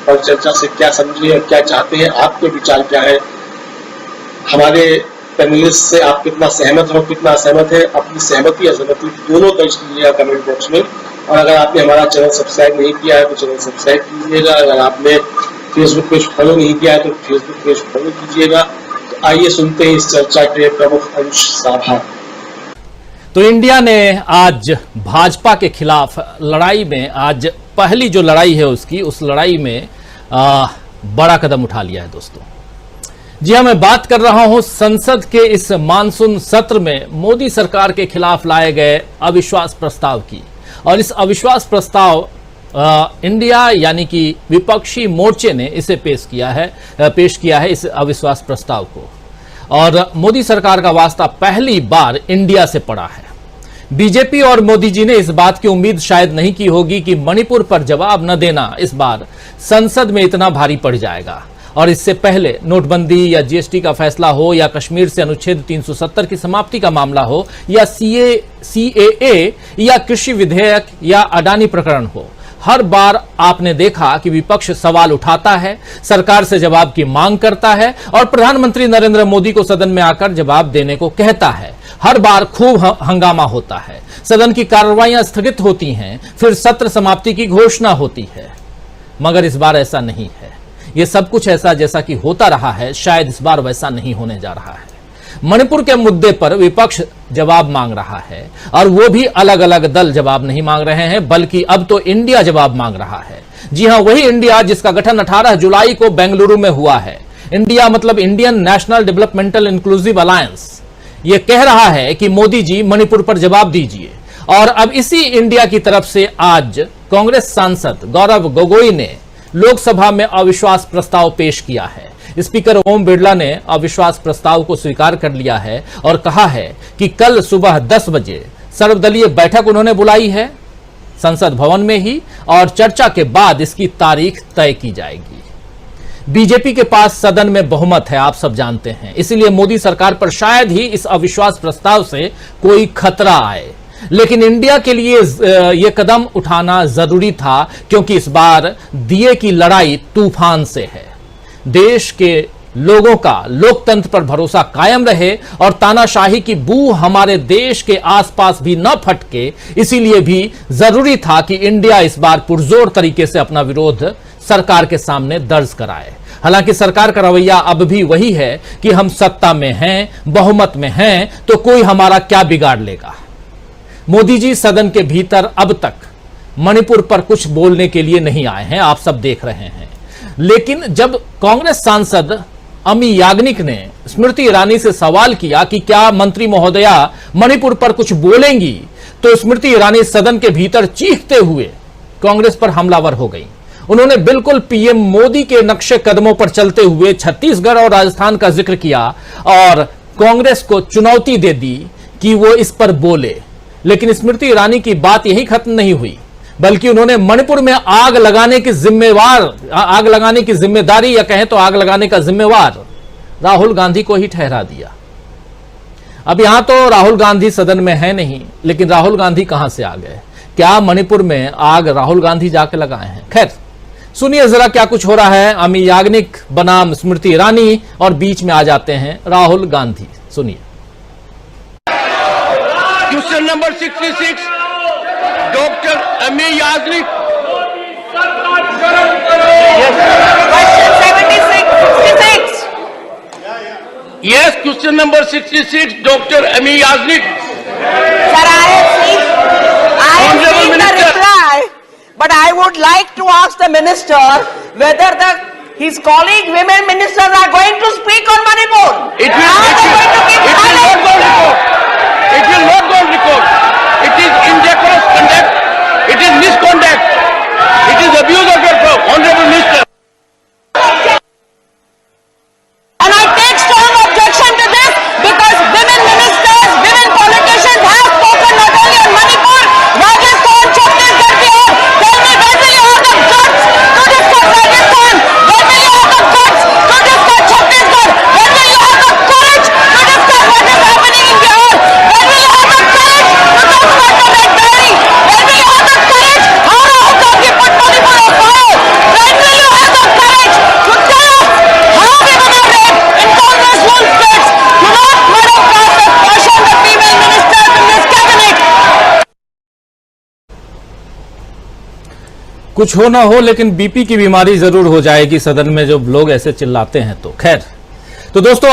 परिचर्चा से क्या समझे और क्या चाहते हैं, आपके विचार क्या है, हमारे पैनलिस्ट से आप कितना सहमत हो, कितना असहमत है, अपनी सहमति असहमति दोनों दर्ज कीजिएगा कमेंट बॉक्स में। और अगर आपने हमारा चैनल सब्सक्राइब नहीं किया है तो चैनल सब्सक्राइब कीजिएगा। अगर आपने फेसबुक पेज फॉलो नहीं किया है तो फेसबुक पेज फॉलो कीजिएगा। तो आइए सुनते हैं इस चर्चा के प्रमुख अंश साझा। तो इंडिया ने आज भाजपा के खिलाफ लड़ाई में, आज पहली जो लड़ाई है उसकी, उस लड़ाई में बड़ा कदम उठा लिया है दोस्तों। जी हां, मैं बात कर रहा हूं संसद के इस मानसून सत्र में मोदी सरकार के खिलाफ लाए गए अविश्वास प्रस्ताव की। और इस अविश्वास प्रस्ताव इंडिया यानी कि विपक्षी मोर्चे ने इसे पेश किया है इस अविश्वास प्रस्ताव को। और मोदी सरकार का वास्ता पहली बार इंडिया से पड़ा है। बीजेपी और मोदी जी ने इस बात की उम्मीद शायद नहीं की होगी कि मणिपुर पर जवाब न देना इस बार संसद में इतना भारी पड़ जाएगा। और इससे पहले नोटबंदी या जीएसटी का फैसला हो, या कश्मीर से अनुच्छेद 370 की समाप्ति का मामला हो, या सीएए या कृषि विधेयक या अडानी प्रकरण हो, हर बार आपने देखा कि विपक्ष सवाल उठाता है, सरकार से जवाब की मांग करता है और प्रधानमंत्री नरेंद्र मोदी को सदन में आकर जवाब देने को कहता है। हर बार खूब हंगामा होता है, सदन की कार्रवाइयां स्थगित होती हैं, फिर सत्र समाप्ति की घोषणा होती है। मगर इस बार ऐसा नहीं है। यह सब कुछ ऐसा जैसा कि होता रहा है, शायद इस बार वैसा नहीं होने जा रहा है। मणिपुर के मुद्दे पर विपक्ष जवाब मांग रहा है, और वो भी अलग अलग दल जवाब नहीं मांग रहे हैं, बल्कि अब तो इंडिया जवाब मांग रहा है। जी हां, वही इंडिया जिसका गठन 18 जुलाई को बेंगलुरु में हुआ है। इंडिया मतलब Indian national developmental inclusive alliance. ये कह रहा है कि मोदी जी मणिपुर पर जवाब दीजिए। और अब इसी इंडिया की तरफ से आज कांग्रेस सांसद गौरव गोगोई ने लोकसभा में अविश्वास प्रस्ताव पेश किया है। स्पीकर ओम बिरला ने अविश्वास प्रस्ताव को स्वीकार कर लिया है और कहा है कि कल सुबह 10 बजे सर्वदलीय बैठक उन्होंने बुलाई है संसद भवन में ही, और चर्चा के बाद इसकी तारीख तय की जाएगी। बीजेपी के पास सदन में बहुमत है, आप सब जानते हैं, इसलिए मोदी सरकार पर शायद ही इस अविश्वास प्रस्ताव से कोई खतरा आए। लेकिन इंडिया के लिए यह कदम उठाना जरूरी था, क्योंकि इस बार दिए की लड़ाई तूफान से है। देश के लोगों का लोकतंत्र पर भरोसा कायम रहे और तानाशाही की बू हमारे देश के आसपास भी न फटके, इसीलिए भी जरूरी था कि इंडिया इस बार पुरजोर तरीके से अपना विरोध सरकार के सामने दर्ज कराए। हालांकि सरकार का रवैया अब भी वही है कि हम सत्ता में हैं, बहुमत में हैं, तो कोई हमारा क्या बिगाड़ लेगा। मोदी जी सदन के भीतर अब तक मणिपुर पर कुछ बोलने के लिए नहीं आए हैं, आप सब देख रहे हैं। लेकिन जब कांग्रेस सांसद अमी याग्निक ने स्मृति ईरानी से सवाल किया कि क्या मंत्री महोदया मणिपुर पर कुछ बोलेंगी, तो स्मृति ईरानी सदन के भीतर चीखते हुए कांग्रेस पर हमलावर हो गई। उन्होंने बिल्कुल पीएम मोदी के नक्शे कदमों पर चलते हुए छत्तीसगढ़ और राजस्थान का जिक्र किया और कांग्रेस को चुनौती दे दी कि वो इस पर बोले। लेकिन स्मृति ईरानी की बात यही खत्म नहीं हुई, बल्कि उन्होंने मणिपुर में आग लगाने की जिम्मेदारी, या कहें तो आग लगाने का जिम्मेवार राहुल गांधी को ही ठहरा दिया। अब यहां तो राहुल गांधी सदन में है नहीं, लेकिन राहुल गांधी कहां से आ गए? क्या मणिपुर में आग राहुल गांधी जाके लगाए हैं? खैर, सुनिए जरा क्या कुछ हो रहा है। अमी याग्निक बनाम स्मृति ईरानी और बीच में आ जाते हैं राहुल गांधी। सुनिए। क्वेश्चन नंबर 66, डॉक्टर अमी Yagnik. Yes, question number 66, Dr. Ami Yajnik. Sir, I have seen the reply, but I would like to ask the minister whether his colleague women ministers are going to speak on Manipur. It will not go on record. It will not go on record. It is indecorous conduct. It is misconduct. It is abuse of your power, Honorable Minister. And I take strong objection to this because women ministers, women politicians have spoken not only on Manipur, Rajasthan, Chhattisgarh, Bihar. Tell me, when will you have the guts to discuss Rajasthan? When will you have the guts to discuss Chhattisgarh? When will you have the courage to discuss what is happening in Bihar? When will you have the courage to talk about the Red Diary? When will you have the courage? How Rahul Gandhi put Manipur on fire? कुछ हो ना हो, लेकिन BP की बीमारी जरूर हो जाएगी सदन में जब लोग ऐसे चिल्लाते हैं तो। खैर, तो दोस्तों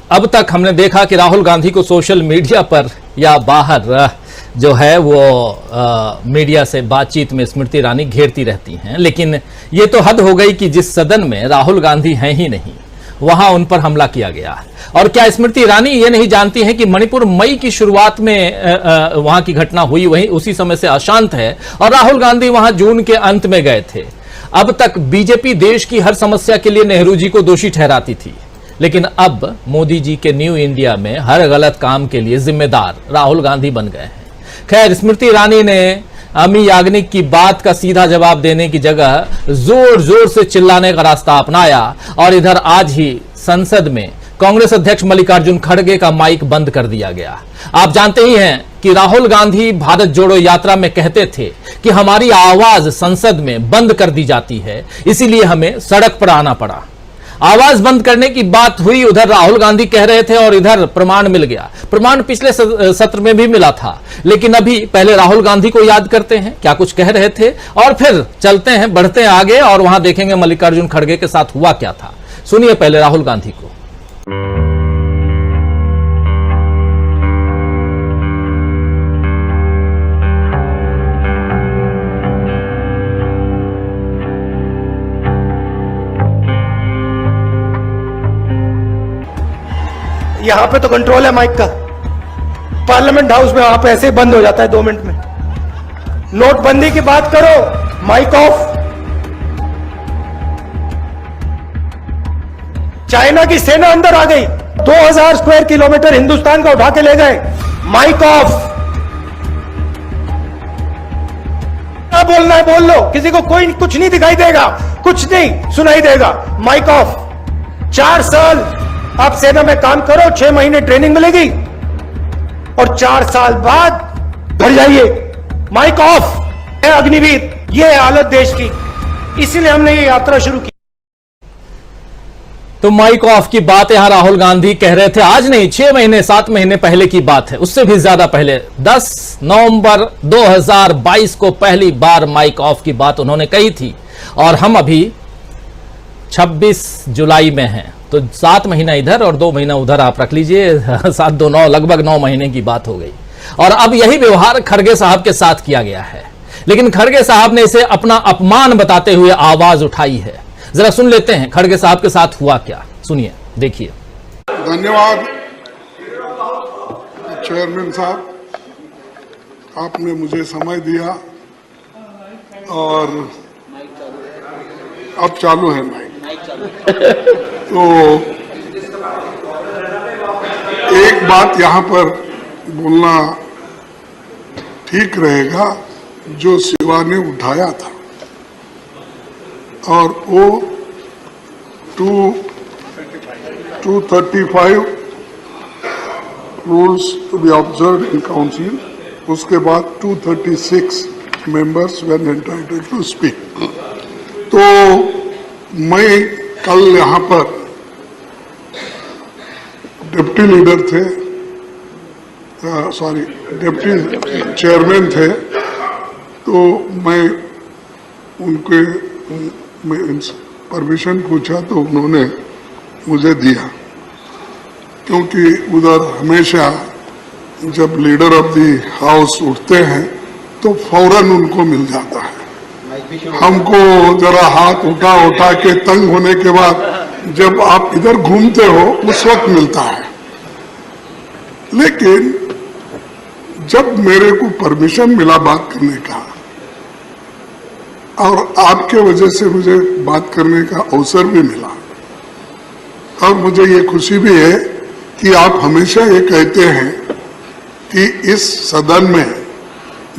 अब तक हमने देखा कि राहुल गांधी को सोशल मीडिया पर या बाहर जो है वो मीडिया से बातचीत में स्मृति ईरानी घेरती रहती हैं, लेकिन ये तो हद हो गई कि जिस सदन में राहुल गांधी हैं ही नहीं, वहां उन पर हमला किया गया। और क्या स्मृति ईरानी ये नहीं जानती हैं कि मणिपुर मई की शुरुआत में वहां की घटना हुई, वहीं उसी समय से अशांत है, और राहुल गांधी वहां जून के अंत में गए थे। अब तक बीजेपी देश की हर समस्या के लिए नेहरू जी को दोषी ठहराती थी, लेकिन अब मोदी जी के न्यू इंडिया में हर गलत काम के लिए जिम्मेदार राहुल गांधी बन गए हैं। खैर, स्मृति ईरानी ने अमी याग्निक की बात का सीधा जवाब देने की जगह जोर जोर से चिल्लाने का रास्ता अपनाया, और इधर आज ही संसद में कांग्रेस अध्यक्ष मल्लिकार्जुन खड़गे का माइक बंद कर दिया गया। आप जानते ही हैं कि राहुल गांधी भारत जोड़ो यात्रा में कहते थे कि हमारी आवाज संसद में बंद कर दी जाती है, इसीलिए हमें सड़क पर आना पड़ा। आवाज बंद करने की बात हुई, उधर राहुल गांधी कह रहे थे और इधर प्रमाण मिल गया। प्रमाण पिछले सत्र में भी मिला था, लेकिन अभी पहले राहुल गांधी को याद करते हैं क्या कुछ कह रहे थे, और फिर चलते हैं, बढ़ते हैं आगे और वहां देखेंगे मल्लिकार्जुन खड़गे के साथ हुआ क्या था। सुनिए पहले राहुल गांधी को। यहां पे तो कंट्रोल है माइक का, पार्लियामेंट हाउस में वहां पे ऐसे ही बंद हो जाता है 2 मिनट में। नोटबंदी की बात करो, माइक ऑफ। चाइना की सेना अंदर आ गई, 2000 स्क्वायर किलोमीटर हिंदुस्तान का उठा के ले गए, माइक ऑफ। क्या बोलना है बोल लो, किसी को कोई कुछ नहीं दिखाई देगा, कुछ नहीं सुनाई देगा, माइक ऑफ। 4 साल आप सेना में काम करो, 6 महीने ट्रेनिंग मिलेगी, और 4 साल बाद घर जाइए, माइक ऑफ है अग्निवीर। ये है हालत देश की, इसीलिए हमने ये यात्रा शुरू की। तो माइक ऑफ की बात यहां राहुल गांधी कह रहे थे, आज नहीं 6 महीने 7 महीने पहले की बात है, उससे भी ज्यादा पहले 10 नवंबर 2022 को पहली बार माइक ऑफ की बात उन्होंने कही थी, और हम अभी 26 जुलाई में हैं, तो 7 महीना इधर और 2 महीना उधर आप रख लीजिए, 7 2 9 लगभग 9 महीने की बात हो गई। और अब यही व्यवहार खड़गे साहब के साथ किया गया है, लेकिन खड़गे साहब ने इसे अपना अपमान बताते हुए आवाज उठाई है। जरा सुन लेते हैं खड़गे साहब के साथ हुआ क्या, सुनिए, देखिए। धन्यवाद चेयरमैन साहब, आपने मुझे समय दिया, और अब चालू है माइक। तो एक बात यहाँ पर बोलना ठीक रहेगा, जो शिवा ने उठाया था, और वो 235 rules to be observed in council, उसके बाद 236 members were entitled to speak. तो मैं कल यहाँ पर डिप्टी लीडर थे, डिप्टी चेयरमैन थे, तो मैं उनके परमिशन पूछा तो उन्होंने मुझे दिया, क्योंकि उधर हमेशा जब लीडर ऑफ द हाउस उठते हैं तो फौरन उनको मिल जाता है। हमको जरा हाथ उठा के तंग होने के बाद जब आप इधर घूमते हो उस वक्त मिलता है, लेकिन जब मेरे को परमिशन मिला बात करने का, और आपके वजह से मुझे बात करने का अवसर भी मिला, और मुझे ये खुशी भी है कि आप हमेशा ये कहते हैं कि इस सदन में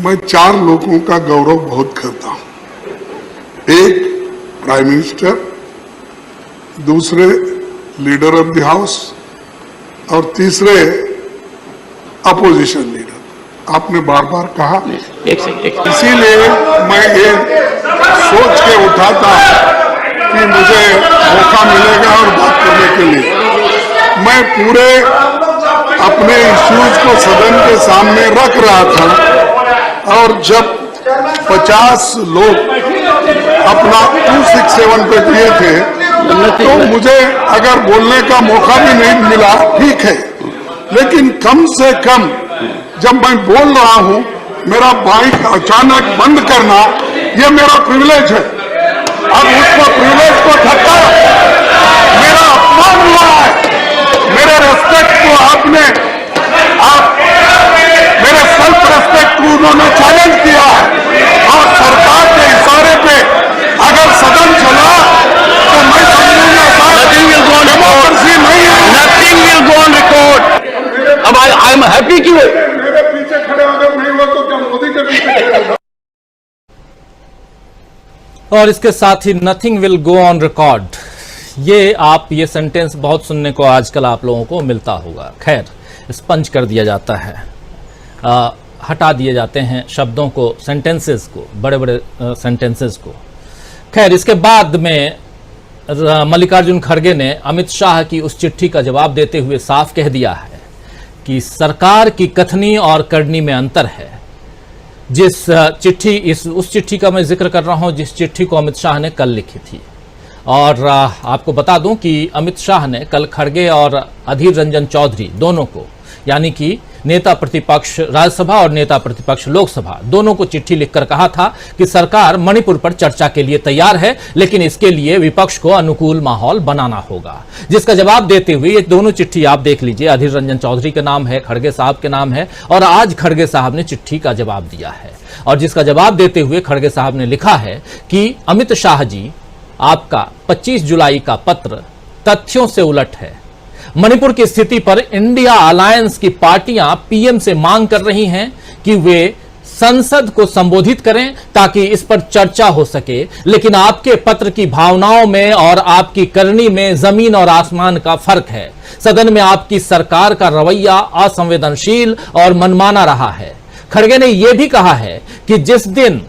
मैं 4 लोगों का गौरव बहुत करता हूं। एक प्राइम मिनिस्टर, दूसरे लीडर ऑफ द हाउस, और तीसरे अपोजिशन लीडर। आपने बार बार कहा, इसीलिए मैं ये सोच के उठा था कि मुझे मौका मिलेगा और बात करने के लिए। मैं पूरे अपने इश्यूज को सदन के सामने रख रहा था, और जब 50 लोग अपना 267 पे किए थे, तो मुझे अगर बोलने का मौका भी नहीं मिला, ठीक है, लेकिन कम से कम जब मैं बोल रहा हूं, मेरा बाइक अचानक बंद करना ये मेरा प्रिविलेज है। अब उसको प्रिविलेज को ठक्कर मेरा अपमान हुआ है। मेरे रेस्पेक्ट को आप मेरे सेल्फ रेस्पेक्ट को उन्होंने चैलेंज किया है, और सरकार के इशारे पे अगर सदन चला तो मैं समझूंगा डेमोक्रेसी नहीं है। Nothing will go on record. अब आई एम हैप्पी कि मेरे पीछे खड़े अगर नहीं हुआ तो क्या मोदी के पीछे खड़े होगा? और इसके साथ ही nothing will go on record, ये सेंटेंस बहुत सुनने को आजकल आप लोगों को मिलता होगा। खैर, स्पंज कर दिया जाता है, हटा दिए जाते हैं शब्दों को, सेंटेंसेस को, बड़े बड़े सेंटेंसेस को। खैर, इसके बाद में मल्लिकार्जुन खड़गे ने अमित शाह की उस चिट्ठी का जवाब देते हुए साफ कह दिया है कि सरकार की कथनी और करनी में अंतर है। उस चिट्ठी का मैं जिक्र कर रहा हूं जिस चिट्ठी को अमित शाह ने कल लिखी थी। और आपको बता दूं कि अमित शाह ने कल खड़गे और अधीर रंजन चौधरी दोनों को, यानी कि नेता प्रतिपक्ष राज्यसभा और नेता प्रतिपक्ष लोकसभा, दोनों को चिट्ठी लिखकर कहा था कि सरकार मणिपुर पर चर्चा के लिए तैयार है, लेकिन इसके लिए विपक्ष को अनुकूल माहौल बनाना होगा। जिसका जवाब देते हुए ये दोनों चिट्ठी आप देख लीजिए, अधीर रंजन चौधरी के नाम है, खड़गे साहब के नाम है, और आज खड़गे साहब ने चिट्ठी का जवाब दिया है। और जिसका जवाब देते हुए खड़गे साहब ने लिखा है कि अमित शाह जी, आपका 25 जुलाई का पत्र तथ्यों से उलट है। मणिपुर की स्थिति पर इंडिया अलायंस की पार्टियां पीएम से मांग कर रही हैं कि वे संसद को संबोधित करें ताकि इस पर चर्चा हो सके, लेकिन आपके पत्र की भावनाओं में और आपकी करनी में जमीन और आसमान का फर्क है। सदन में आपकी सरकार का रवैया असंवेदनशील और मनमाना रहा है। खड़गे ने यह भी कहा है कि जिस दिन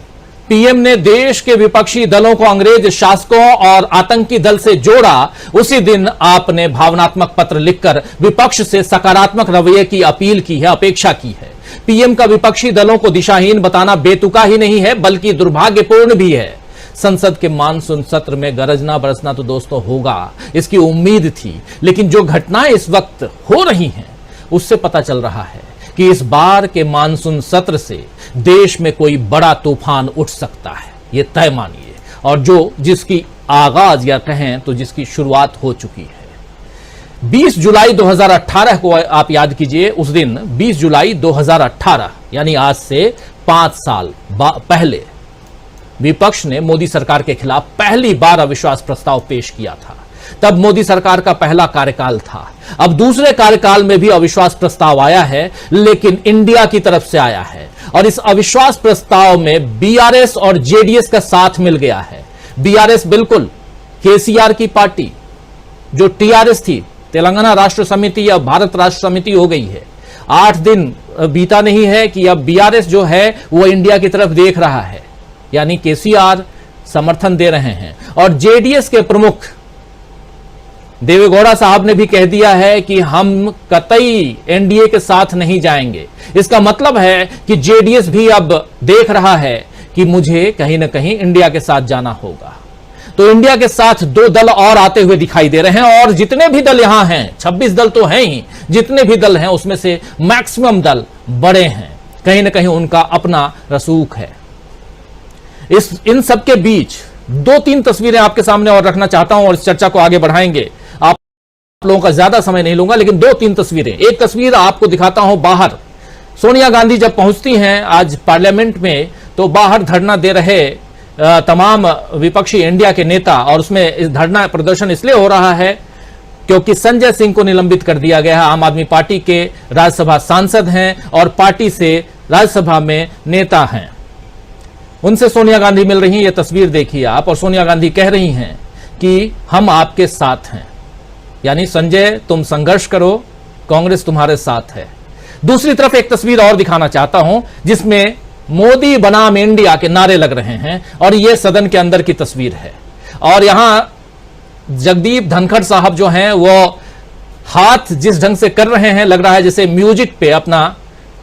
पीएम ने देश के विपक्षी दलों को अंग्रेज शासकों और आतंकी दल से जोड़ा, उसी दिन आपने भावनात्मक पत्र लिखकर विपक्ष से सकारात्मक रवैये की अपील की है, अपेक्षा की है। पीएम का विपक्षी दलों को दिशाहीन बताना बेतुका ही नहीं है, बल्कि दुर्भाग्यपूर्ण भी है। संसद के मानसून सत्र में गरजना बरसना तो दोस्तों होगा, इसकी उम्मीद थी, लेकिन जो घटनाएं इस वक्त हो रही हैं उससे पता चल रहा है कि इस बार के मानसून सत्र से देश में कोई बड़ा तूफान उठ सकता है, ये तय मानिए, और जिसकी आगाज या कहें तो जिसकी शुरुआत हो चुकी है। 20 जुलाई 2018 को आप याद कीजिए, उस दिन 20 जुलाई 2018 यानी आज से 5 साल पहले विपक्ष ने मोदी सरकार के खिलाफ पहली बार अविश्वास प्रस्ताव पेश किया था। तब मोदी सरकार का पहला कार्यकाल था। अब दूसरे कार्यकाल में भी अविश्वास प्रस्ताव आया है, लेकिन इंडिया की तरफ से आया है, और इस अविश्वास प्रस्ताव में बीआरएस और जेडीएस का साथ मिल गया है। बीआरएस बिल्कुल केसीआर की पार्टी, जो टीआरएस थी, तेलंगाना राष्ट्र समिति या भारत राष्ट्र समिति हो गई है। 8 दिन बीता नहीं है कि अब बीआरएस जो है वो इंडिया की तरफ देख रहा है, यानी केसीआर समर्थन दे रहे हैं। और जेडीएस के प्रमुख देवेगौड़ा साहब ने भी कह दिया है कि हम कतई एनडीए के साथ नहीं जाएंगे। इसका मतलब है कि जेडीएस भी अब देख रहा है कि मुझे कहीं ना कहीं इंडिया के साथ जाना होगा। तो इंडिया के साथ 2 दल और आते हुए दिखाई दे रहे हैं, और जितने भी दल यहां हैं, 26 दल तो हैं ही, जितने भी दल हैं उसमें से मैक्सिमम दल बड़े हैं, कहीं ना कहीं उनका अपना रसूख है। इन सब के बीच 2-3 तस्वीरें आपके सामने और रखना चाहता हूं, और इस चर्चा को आगे बढ़ाएंगे। आप लोगों का ज्यादा समय नहीं लूंगा, लेकिन 2-3 तस्वीरें। एक तस्वीर आपको दिखाता हूं बाहर, सोनिया गांधी जब पहुंचती हैं आज पार्लियामेंट में, तो बाहर धरना दे रहे तमाम विपक्षी इंडिया के नेता, और उसमें इस धरना प्रदर्शन इसलिए हो रहा है क्योंकि संजय सिंह को निलंबित कर दिया गया है। आम आदमी पार्टी के राज्यसभा सांसद हैं और पार्टी से राज्यसभा में नेता हैं। उनसे सोनिया गांधी मिल रही हैं, ये तस्वीर देखिए आप, और सोनिया गांधी कह रही हैं कि हम आपके साथ हैं, यानी संजय तुम संघर्ष करो, कांग्रेस तुम्हारे साथ है। दूसरी तरफ एक तस्वीर और दिखाना चाहता हूं जिसमें मोदी बनाम इंडिया के नारे लग रहे हैं, और यह सदन के अंदर की तस्वीर है। और यहां जगदीप धनखड़ साहब जो हैं वो हाथ जिस ढंग से कर रहे हैं, लग रहा है जैसे म्यूजिक पे अपना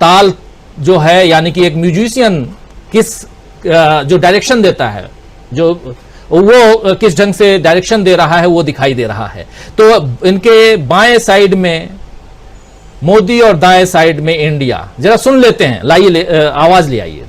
ताल जो है, यानी कि एक म्यूजिशियन किस जो डायरेक्शन देता है जो वो किस ढंग से डायरेक्शन दे रहा है वो दिखाई दे रहा है। तो इनके बाएं साइड में मोदी और दाएं साइड में इंडिया, जरा सुन लेते हैं, लाइए आवाज ले आइए।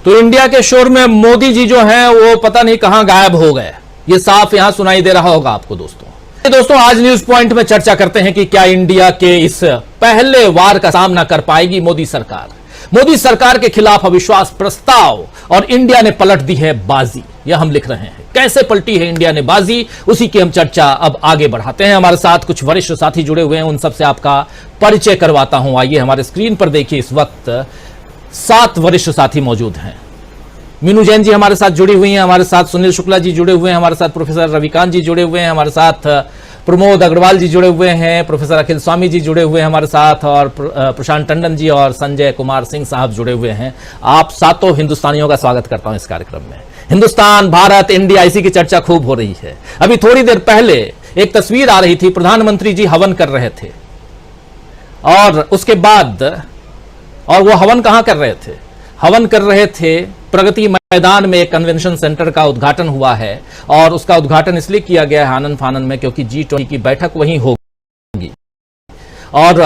तो इंडिया के शोर में मोदी जी जो हैं वो पता नहीं कहां गायब हो गए, ये साफ यहां सुनाई दे रहा होगा आपको दोस्तों। आज न्यूज पॉइंट में चर्चा करते हैं कि क्या इंडिया के इस पहले वार का सामना कर पाएगी मोदी सरकार। मोदी सरकार के खिलाफ अविश्वास प्रस्ताव और इंडिया ने पलट दी है बाजी, यह हम लिख रहे हैं। कैसे पलटी है इंडिया ने बाजी, उसी की हम चर्चा अब आगे बढ़ाते हैं। हमारे साथ कुछ वरिष्ठ साथी जुड़े हुए हैं, उन सबसे आपका परिचय करवाता हूं। आइए हमारे स्क्रीन पर देखिए, इस वक्त 7 वरिष्ठ साथी मौजूद हैं। मीनू जैन जी हमारे साथ जुड़ी हुई हैं, हमारे साथ सुनील शुक्ला जी जुड़े हुए हैं, हमारे साथ प्रोफेसर रविकांत जी जुड़े हुए हैं, हमारे साथ प्रमोद अग्रवाल जी जुड़े हुए हैं, प्रोफेसर अखिल स्वामी जी जुड़े हुए हैं हमारे साथ, और प्रशांत टंडन जी और संजय कुमार सिंह साहब जुड़े हुए हैं। आप सातों हिंदुस्तानियों का स्वागत करता हूं इस कार्यक्रम में। हिंदुस्तान, भारत, इंडिया, इसी की चर्चा खूब हो रही है। अभी थोड़ी देर पहले एक तस्वीर आ रही थी, प्रधानमंत्री जी हवन कर रहे थे, और उसके बाद, और वो हवन कहां कर रहे थे? हवन कर रहे थे प्रगति मैदान में। एक कन्वेंशन सेंटर का उद्घाटन हुआ है, और उसका उद्घाटन इसलिए किया गया है आनंद फानन में क्योंकि G20 की बैठक वहीं होगी, और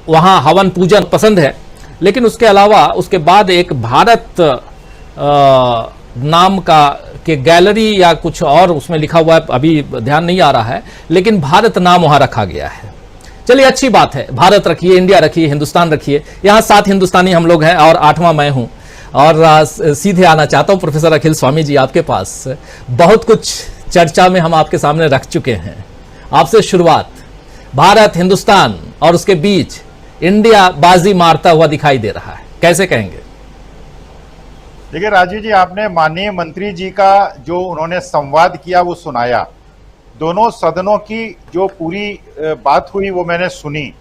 वहां हवन पूजन पसंद है। लेकिन उसके अलावा उसके बाद एक भारत नाम का के गैलरी या कुछ और उसमें लिखा हुआ है, अभी ध्यान नहीं आ रहा है, लेकिन भारत नाम वहां रखा गया है। चलिए, अच्छी बात है, भारत रखिए, इंडिया रखिए, हिंदुस्तान रखिए। यहां 7 हिंदुस्तानी हम लोग हैं और 8वां मैं हूं। और सीधे आना चाहता हूं प्रोफेसर अखिल स्वामी जी आपके पास। बहुत कुछ चर्चा में हम आपके सामने रख चुके हैं। आपसे शुरुआत, भारत, हिंदुस्तान और उसके बीच इंडिया बाजी मारता हुआ दिखाई दे रहा है, कैसे कहेंगे? देखिए राजीव जी, आपने माननीय मंत्री जी का जो उन्होंने संवाद किया वो सुनाया। दोनों सदनों की जो पूरी बात हुई वो मैंने सुनी।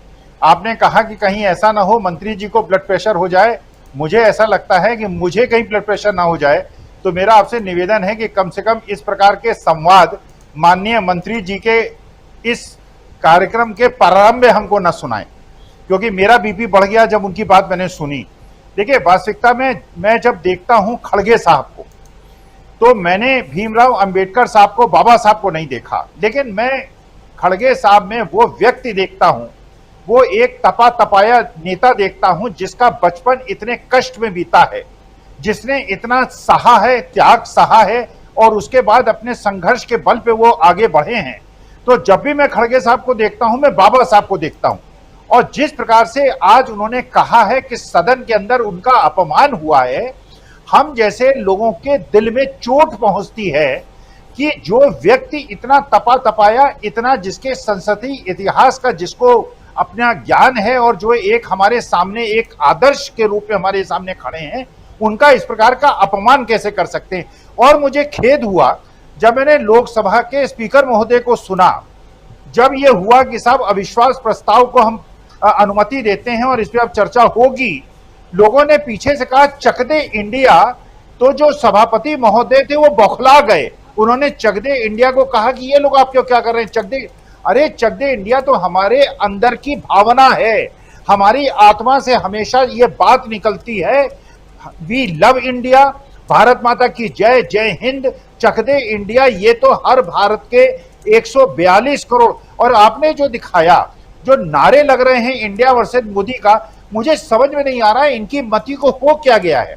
आपने कहा कि कहीं ऐसा ना हो मंत्री जी को ब्लड प्रेशर हो जाए। मुझे ऐसा लगता है कि मुझे कहीं ब्लड प्रेशर ना हो जाए, तो मेरा आपसे निवेदन है कि कम से कम इस प्रकार के संवाद माननीय मंत्री जी के इस कार्यक्रम के प्रारंभ में हमको न सुनाएं, क्योंकि मेरा बीपी बढ़ गया जब उनकी बात मैंने सुनी। देखिए, वास्तविकता में मैं जब देखता हूं खड़गे साहब को, तो मैंने भीमराव अंबेडकर साहब को, बाबा साहब को नहीं देखा, लेकिन मैं खड़गे साहब में वो व्यक्ति देखता हूं, वो एक तपा तपाया नेता देखता हूं जिसका बचपन इतने कष्ट में बीता है, जिसने इतना सहा है, त्याग सहा है, और उसके बाद अपने संघर्ष के बल पे वो आगे बढ़े हैं। तो जब भी मैं खड़गे साहब को देखता हूं, मैं बाबा साहब को देखता हूं। और जिस प्रकार से आज उन्होंने कहा है कि सदन के अंदर उनका अपमान हुआ है, हम जैसे लोगों के दिल में चोट पहुंचती है कि जो व्यक्ति इतना तपा तपाया, इतना जिसके संसदीय इतिहास का जिसको अपना ज्ञान है, और जो एक हमारे सामने एक आदर्श के रूप में हमारे सामने खड़े हैं, उनका इस प्रकार का अपमान कैसे कर सकते हैं। और मुझे खेद हुआ जब मैंने लोकसभा के स्पीकर महोदय को सुना, जब यह हुआ कि साहब अविश्वास प्रस्ताव को हम अनुमति देते हैं और इस पर अब चर्चा होगी, लोगों ने पीछे से कहा चक दे इंडिया, तो जो सभापति महोदय थे वो बौखला गए। उन्होंने चक दे इंडिया को कहा कि ये लोग आप क्यों क्या कर रहे हैं, चक दे। अरे चक दे इंडिया तो हमारे अंदर की भावना है, हमारी आत्मा से हमेशा ये बात निकलती है, वी लव इंडिया, भारत माता की जय, जय हिंद, चक दे इंडिया। ये तो हर भारत के 142 करोड़, और आपने जो दिखाया, जो नारे लग रहे हैं इंडिया वर्सेस मोदी का, मुझे समझ में नहीं आ रहा है इनकी मति को हो क्या गया है।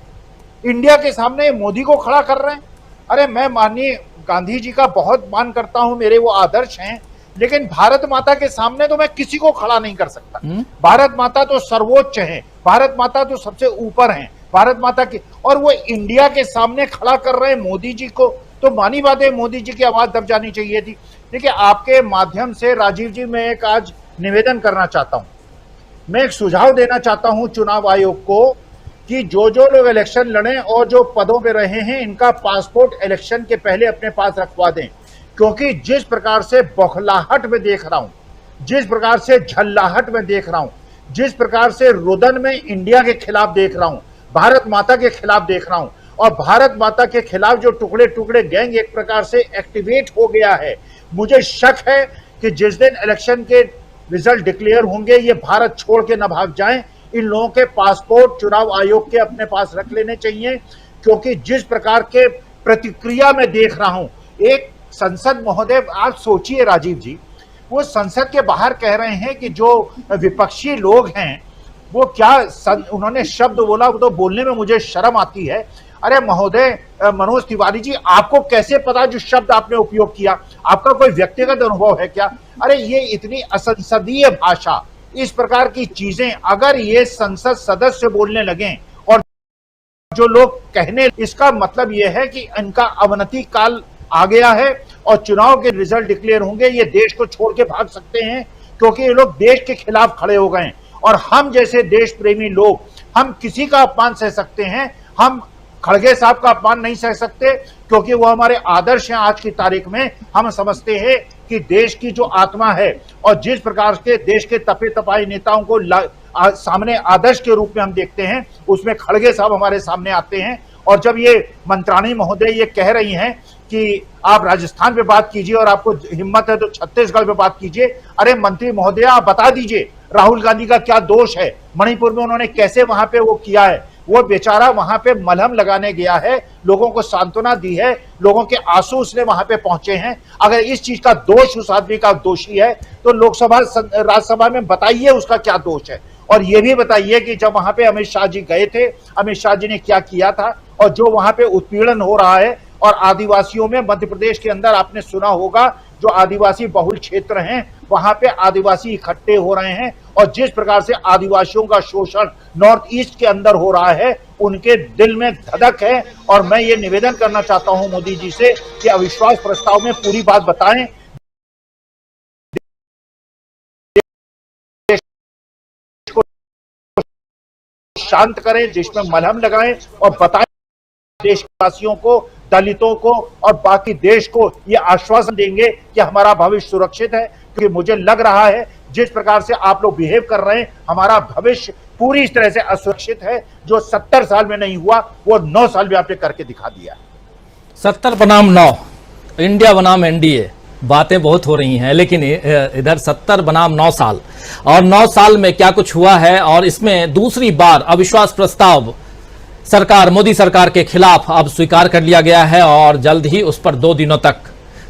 इंडिया के सामने मोदी को खड़ा कर रहे हैं। अरे मैं माननीय गांधी जी का बहुत मान करता हूं, मेरे वो आदर्श हैं, लेकिन भारत माता के सामने तो मैं किसी को खड़ा नहीं कर सकता। भारत माता तो सर्वोच्च है, भारत माता तो सबसे ऊपर हैं, भारत माता की, और वो इंडिया के सामने खड़ा कर रहे हैं मोदी जी को, तो मानी बात है मोदी जी की आवाज दब जानी चाहिए थी। देखिए, आपके माध्यम से राजीव जी मैं एक आज निवेदन करना चाहता हूं, मैं एक सुझाव देना चाहता हूं चुनाव आयोग को कि जो जो लोग इलेक्शन लड़े और जो पदों पे रहे हैं, इनका पासपोर्ट इलेक्शन के पहले अपने पास रखवा दें, क्योंकि जिस प्रकार से बौखलाहट में देख रहा हूं, जिस प्रकार से झल्लाहट में देख रहा हूं, जिस प्रकार से रुदन में इंडिया के खिलाफ देख रहा हूं, भारत माता के खिलाफ देख रहा हूं, और भारत माता के खिलाफ जो टुकड़े टुकड़े गैंग एक प्रकार से एक्टिवेट हो गया है, मुझे शक है कि जिस दिन इलेक्शन के रिजल्ट डिक्लेयर होंगे, ये भारत छोड़ के न भाग जाएं। इन लोगों के पासपोर्ट चुनाव आयोग के अपने पास रख लेने चाहिए, क्योंकि जिस प्रकार के प्रतिक्रिया में देख रहा हूं, एक संसद महोदय, आप सोचिए राजीव जी, वो संसद के बाहर कह रहे हैं कि जो विपक्षी लोग हैं वो क्या उन्होंने शब्द बोला, वो तो बोलने में मुझे शर्म आती है। अरे महोदय मनोज तिवारी जी, आपको कैसे पता जो शब्द आपने उपयोग किया? आपका कोई व्यक्तिगत अनुभव है क्या? अरे ये इतनी असंसदीय भाषा, इस प्रकार की चीजें अगर ये संसद सदस्य बोलने लगे और जो लोग कहने, इसका मतलब यह है कि इनका अवनति काल आ गया है और चुनाव के रिजल्ट डिक्लेयर होंगे, ये देश को छोड़ के भाग सकते हैं, क्योंकि ये लोग देश के खिलाफ खड़े हो गए। और हम जैसे देश प्रेमी लोग, हम किसी का अपमान सह सकते हैं, हम खड़गे साहब का अपमान नहीं सह सकते, क्योंकि वो हमारे आदर्श हैं। आज की तारीख में हम समझते हैं कि देश की जो आत्मा है और जिस प्रकार के देश के तपे तपाई नेताओं को सामने आदर्श के रूप में हम देखते हैं, उसमें खड़गे साहब हमारे सामने आते हैं। और जब ये मंत्राणी महोदय ये कह रही हैं कि आप राजस्थान पे बात कीजिए और आपको हिम्मत है तो छत्तीसगढ़ पे बात कीजिए, अरे मंत्री महोदय आप बता दीजिए राहुल गांधी का क्या दोष है? मणिपुर में उन्होंने कैसे वहां पे वो किया है? वो बेचारा वहां पे मलहम लगाने गया है, लोगों को सांत्वना दी है, लोगों के आंसू उसने वहां पे पहुंचे हैं। अगर इस चीज का दोष उस आदमी का दोषी है तो लोकसभा राज्यसभा में बताइए उसका क्या दोष है। और ये भी बताइए कि जब वहां पे अमित शाह जी गए थे, अमित शाह जी ने क्या किया था, और जो वहां पे उत्पीड़न हो रहा है और आदिवासियों में, मध्य प्रदेश के अंदर आपने सुना होगा जो आदिवासी बहुल क्षेत्र हैं, वहां पे आदिवासी इकट्ठे हो रहे हैं, और जिस प्रकार से आदिवासियों का शोषण नॉर्थ ईस्ट के अंदर हो रहा है, उनके दिल में धधक है। और मैं ये निवेदन करना चाहता हूं मोदी जी से कि अविश्वास प्रस्ताव में पूरी बात बताएं, शांत करें, जिसमें मलहम लगाएं और बताएं देशवासियों को, दलितों को और बाकी देश को ये आश्वासन देंगे कि हमारा भविष्य सुरक्षित है। क्योंकि मुझे लग रहा है जिस प्रकार से आप लोग बिहेव कर रहे हैं, हमारा भविष्य पूरी तरह से असुरक्षित है। जो 70 साल में नहीं हुआ वो 9 साल में आपने करके दिखा दिया। 70 बनाम 9, इंडिया बनाम एनडीए, बातें बहुत हो रही हैं, लेकिन इधर 70 बनाम 9 साल, और 9 साल में क्या कुछ हुआ है। और इसमें दूसरी बार अविश्वास प्रस्ताव सरकार, मोदी सरकार के खिलाफ अब स्वीकार कर लिया गया है और जल्द ही उस पर 2 दिनों तक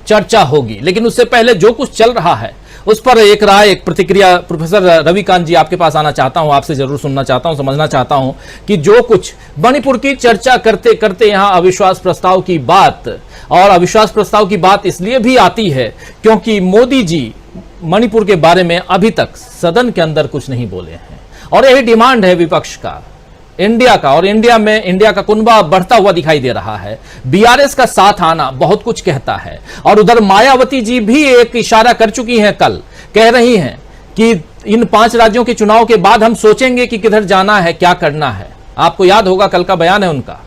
चर्चा होगी। लेकिन उससे पहले जो कुछ चल रहा है उस पर एक राय, एक प्रतिक्रिया प्रोफेसर रविकांत जी आपके पास आना चाहता हूं, आपसे जरूर सुनना चाहता हूं, समझना चाहता हूं कि जो कुछ मणिपुर की चर्चा करते करते यहां अविश्वास प्रस्ताव की बात, और अविश्वास प्रस्ताव की बात इसलिए भी आती है क्योंकि मोदी जी मणिपुर के बारे में अभी तक सदन के अंदर कुछ नहीं बोले हैं, और यही डिमांड है विपक्ष का, इंडिया का। और इंडिया में इंडिया का कुनबा बढ़ता हुआ दिखाई दे रहा है। बीआरएस का साथ आना बहुत कुछ कहता है। और उधर मायावती जी भी एक इशारा कर चुकी हैं, कल कह रही हैं कि इन 5 राज्यों के चुनाव के बाद हम सोचेंगे कि किधर जाना है, क्या करना है। आपको याद होगा कल का बयान है उनका,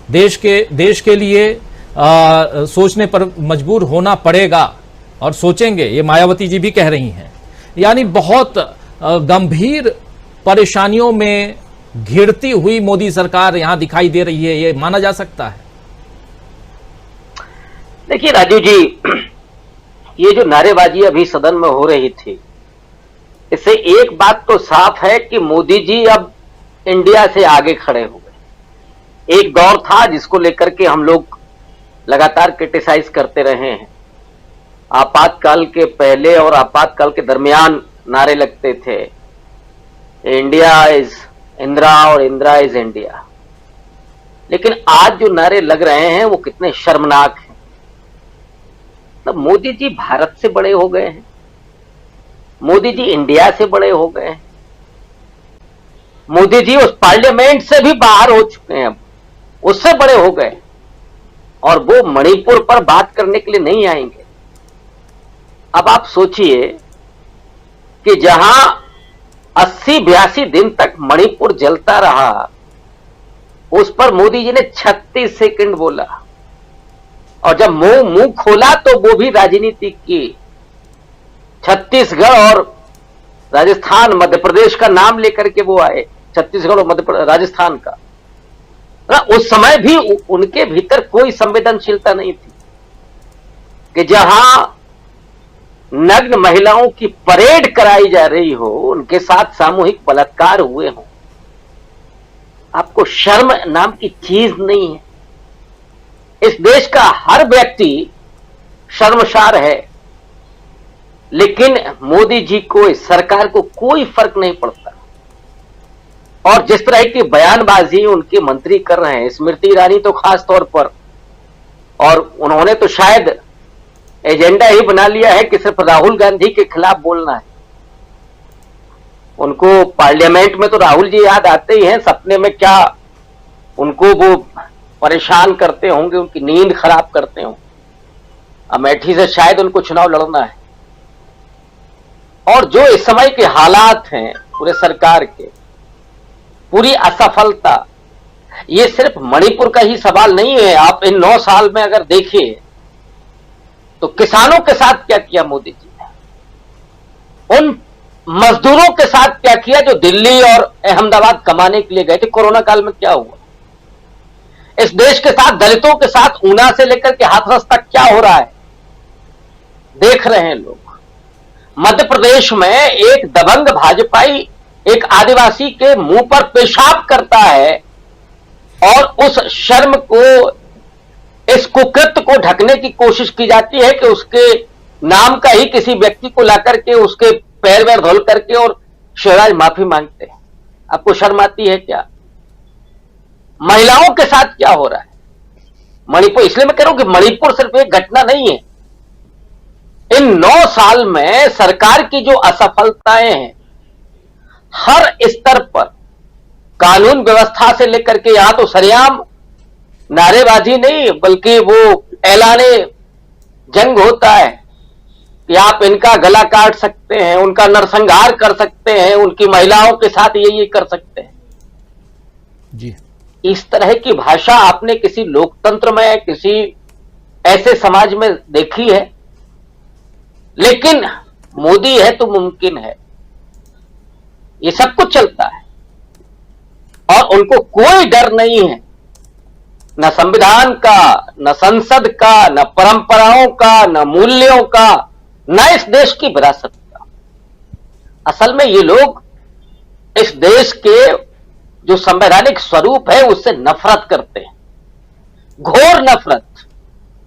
देश के लिए सोचने पर मजबूर होना पड़ेगा और सोचेंगे, ये मायावती जी भी कह रही हैं। यानी बहुत गंभीर परेशानियों में घिरती हुई मोदी सरकार यहां दिखाई दे रही है, ये माना जा सकता है। देखिए राजू जी, ये जो नारेबाजी अभी सदन में हो रही थी, इससे एक बात तो साफ है कि मोदी जी अब इंडिया से आगे खड़े हो गए। एक दौर था जिसको लेकर के हम लोग लगातार क्रिटिसाइज करते रहे हैं। आपातकाल के पहले और आपातकाल के दरमियान नारे लगते थे, इंडिया इज इंदिरा और इंदिरा इज इंडिया। लेकिन आज जो नारे लग रहे हैं वो कितने शर्मनाक हैं। तब मोदी जी भारत से बड़े हो गए हैं, मोदी जी इंडिया से बड़े हो गए हैं। मोदी जी उस पार्लियामेंट से भी बाहर हो चुके हैं, अब उससे बड़े हो गए, और वो मणिपुर पर बात करने के लिए नहीं आएंगे। अब आप सोचिए कि जहां 80-82 दिन तक मणिपुर जलता रहा, उस पर मोदी जी ने 36 सेकंड बोला, और जब मुंह खोला तो वो भी राजनीति की। छत्तीसगढ़ और राजस्थान, मध्य प्रदेश का नाम लेकर के वो आए, छत्तीसगढ़ और राजस्थान का। उस समय भी उनके भीतर कोई संवेदनशीलता नहीं थी कि जहां नग्न महिलाओं की परेड कराई जा रही हो, उनके साथ सामूहिक बलात्कार हुए हो, आपको शर्म नाम की चीज नहीं है। इस देश का हर व्यक्ति शर्मसार है, लेकिन मोदी जी को, इस सरकार को कोई फर्क नहीं पड़ता। और जिस तरह की बयानबाजी उनके मंत्री कर रहे हैं, स्मृति ईरानी तो खास तौर पर, और उन्होंने तो शायद एजेंडा ही बना लिया है कि सिर्फ राहुल गांधी के खिलाफ बोलना है। उनको पार्लियामेंट में तो राहुल जी याद आते ही हैं, सपने में क्या उनको वो परेशान करते होंगे, उनकी नींद खराब करते होंगे। अमेठी से शायद उनको चुनाव लड़ना है। और जो इस समय के हालात हैं पूरे सरकार के, पूरी असफलता, ये सिर्फ मणिपुर का ही सवाल नहीं है। आप इन 9 साल में अगर देखिए तो किसानों के साथ क्या किया मोदी जी ने, उन मजदूरों के साथ क्या किया जो दिल्ली और अहमदाबाद कमाने के लिए गए थे। कोरोना काल में क्या हुआ, इस देश के साथ, दलितों के साथ ऊना से लेकर के हाथरस तक क्या हो रहा है, देख रहे हैं लोग। मध्य प्रदेश में एक दबंग भाजपाई एक आदिवासी के मुंह पर पेशाब करता है, और उस शर्म को, इस कुकृत्य को ढकने की कोशिश की जाती है कि उसके नाम का ही किसी व्यक्ति को लाकर के उसके पैर वैर धोल करके और शिवराज माफी मांगते हैं। आपको शर्म आती है क्या? महिलाओं के साथ क्या हो रहा है मणिपुर, इसलिए मैं कह रहा हूं कि मणिपुर सिर्फ एक घटना नहीं है। इन 9 साल में सरकार की जो असफलताएं हैं, हर स्तर पर, कानून व्यवस्था से लेकर के, यहां तो सरेआम नारेबाजी नहीं बल्कि वो ऐलाने जंग होता है कि आप इनका गला काट सकते हैं, उनका नरसंहार कर सकते हैं, उनकी महिलाओं के साथ ये कर सकते हैं जी। इस तरह की भाषा आपने किसी लोकतंत्र में, किसी ऐसे समाज में देखी है? लेकिन मोदी है तो मुमकिन है, ये सब कुछ चलता है, और उनको कोई डर नहीं है, न संविधान का, न संसद का, न परंपराओं का, न मूल्यों का, न इस देश की विरासत का। असल में ये लोग इस देश के जो संवैधानिक स्वरूप है उससे नफरत करते हैं, घोर नफरत।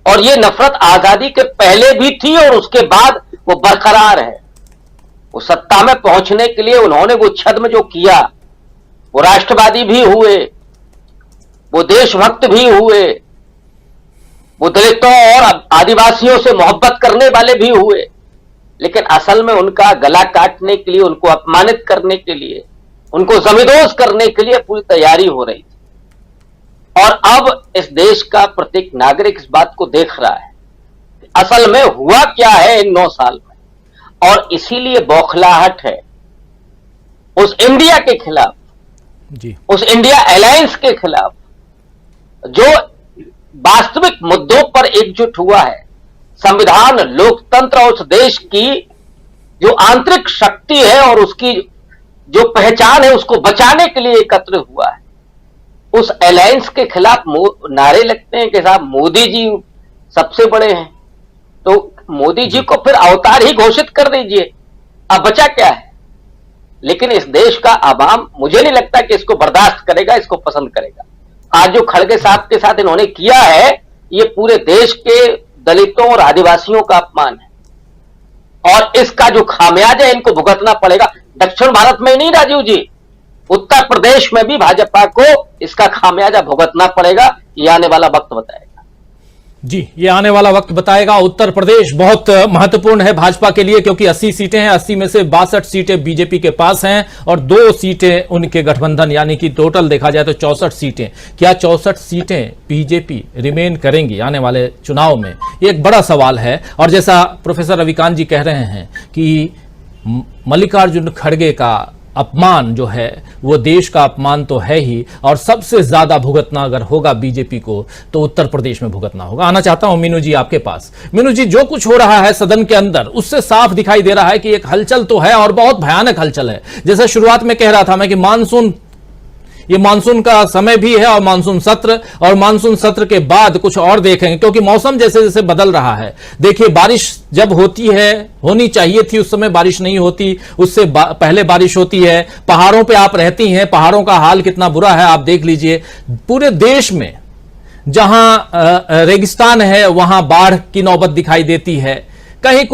और ये नफरत आजादी के पहले भी थी और उसके बाद वो बरकरार है। वो सत्ता में पहुंचने के लिए उन्होंने वो छद्म जो किया, वो राष्ट्रवादी भी हुए, वो देशभक्त भी हुए, वो दलितों और आदिवासियों से मोहब्बत करने वाले भी हुए, लेकिन असल में उनका गला काटने के लिए, उनको अपमानित करने के लिए, उनको जमींदोज करने के लिए पूरी तैयारी हो रही थी। और अब इस देश का प्रत्येक नागरिक इस बात को देख रहा है कि असल में हुआ क्या है इन 9 साल में, और इसीलिए बौखलाहट है उस इंडिया के खिलाफ जी, उस इंडिया अलायंस के खिलाफ जो वास्तविक मुद्दों पर एकजुट हुआ है। संविधान, लोकतंत्र और उस देश की जो आंतरिक शक्ति है और उसकी जो पहचान है उसको बचाने के लिए एकत्र हुआ है। उस अलायंस के खिलाफ नारे लगते हैं कि साहब मोदी जी सबसे बड़े हैं, तो मोदी जी को फिर अवतार ही घोषित कर दीजिए, अब बचा क्या है। लेकिन इस देश का आवाम, मुझे नहीं लगता कि इसको बर्दाश्त करेगा, इसको पसंद करेगा। आज जो खड़गे साहब के साथ इन्होंने किया है, ये पूरे देश के दलितों और आदिवासियों का अपमान है, और इसका जो खामियाजा इनको भुगतना पड़ेगा। दक्षिण भारत में ही नहीं राजीव जी, उत्तर प्रदेश में भी भाजपा को इसका खामियाजा भुगतना पड़ेगा, ये आने वाला वक्त बताएगा। जी, ये आने वाला वक्त बताएगा। उत्तर प्रदेश बहुत महत्वपूर्ण है भाजपा के लिए, क्योंकि 80 सीटें हैं, 80 में से 62 सीटें बीजेपी के पास हैं और 2 सीटें उनके गठबंधन, यानी कि टोटल देखा जाए तो 64 सीटें। क्या 64 सीटें बीजेपी रिमेन करेंगी आने वाले चुनाव में, ये एक बड़ा सवाल है। और जैसा प्रोफेसर रविकांत जी कह रहे हैं कि मल्लिकार्जुन खड़गे का अपमान जो है वो देश का अपमान तो है ही, और सबसे ज्यादा भुगतना अगर होगा बीजेपी को तो उत्तर प्रदेश में भुगतना होगा। आना चाहता हूं मीनू जी आपके पास। मीनू जी, जो कुछ हो रहा है सदन के अंदर उससे साफ दिखाई दे रहा है कि एक हलचल तो है और बहुत भयानक हलचल है। जैसे शुरुआत में कह रहा था मैं कि ये मानसून का समय भी है और मानसून सत्र के बाद कुछ और देखेंगे, क्योंकि मौसम जैसे जैसे बदल रहा है। देखिए, बारिश जब होती है, होनी चाहिए थी, उस समय बारिश नहीं होती, उससे पहले बारिश होती है। पहाड़ों पे आप रहती हैं, पहाड़ों का हाल कितना बुरा है आप देख लीजिए। पूरे देश में जहां रेगिस्तान है वहां बाढ़ की नौबत दिखाई देती है। कहीं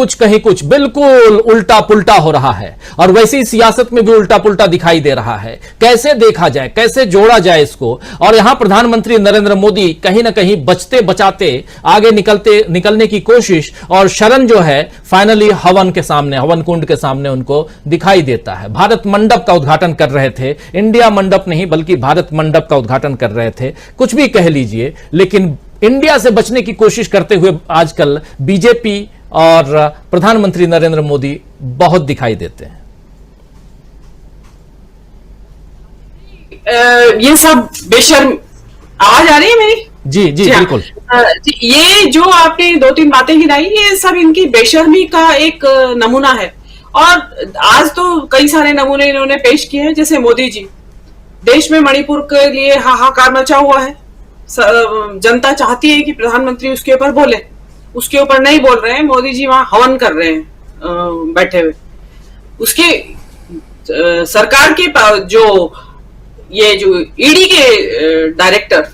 कुछ बिल्कुल उल्टा पुल्टा हो रहा है, और वैसी सियासत में भी उल्टा पुल्टा दिखाई दे रहा है। कैसे देखा जाए, कैसे जोड़ा जाए इसको? और यहां प्रधानमंत्री नरेंद्र मोदी कहीं ना कहीं बचते बचाते आगे निकलने की कोशिश, और शरण जो है फाइनली हवन कुंड के सामने उनको दिखाई देता है। भारत मंडप का उद्घाटन कर रहे थे, इंडिया मंडप नहीं बल्कि भारत मंडप का उद्घाटन कर रहे थे, कुछ भी कह लीजिए, लेकिन इंडिया से बचने की कोशिश करते हुए आजकल बीजेपी और प्रधानमंत्री नरेंद्र मोदी बहुत दिखाई देते हैं। ये सब बेशर्म, आवाज आ रही है मेरी? जी जी, बिल्कुल। ये जो आपने 2-3 बातें गिनाई, ये सब इनकी बेशर्मी का एक नमूना है। और आज तो कई सारे नमूने इन्होंने पेश किए हैं। जैसे मोदी जी देश में मणिपुर के लिए हाहाकार मचा हुआ है, जनता चाहती है कि प्रधानमंत्री उसके ऊपर बोले, उसके ऊपर नहीं बोल रहे हैं। मोदी जी वहां हवन कर रहे हैं बैठे हुए। उसके सरकार के जो ईडी के डायरेक्टर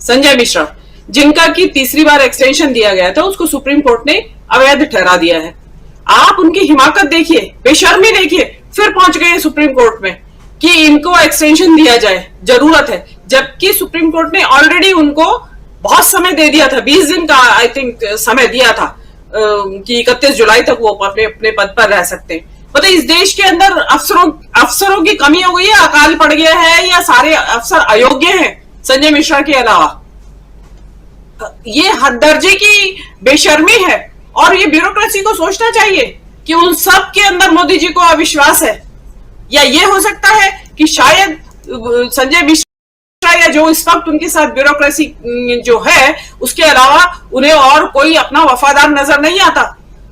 संजय मिश्रा, जिनका की तीसरी बार एक्सटेंशन दिया गया था, उसको सुप्रीम कोर्ट ने अवैध ठहरा दिया है। आप उनकी हिमाकत देखिए, बेशर्मी देखिए, फिर पहुंच गए सुप्रीम कोर्ट में कि इनको एक्सटेंशन दिया जाए, जरूरत है, जबकि सुप्रीम कोर्ट ने ऑलरेडी उनको बहुत समय दे दिया था, 20 दिन का आई थिंक समय दिया था कि 31 जुलाई तक वो अपने पद पर रह सकते हैं। मतलब इस देश के अंदर अफसरों की कमी हो गई है, अकाल पड़ गया है, या सारे अफसर अयोग्य हैं संजय मिश्रा के अलावा? ये हद दर्जे की बेशर्मी है। और ये ब्यूरोक्रेसी को सोचना चाहिए कि उन सब के अंदर मोदी जी को अविश्वास है, या ये हो सकता है कि शायद संजय मिश्रा या जो इस वक्त उनके साथ ब्यूरोक्रेसी जो है उसके अलावा उन्हें और कोई अपना वफादार नजर नहीं आता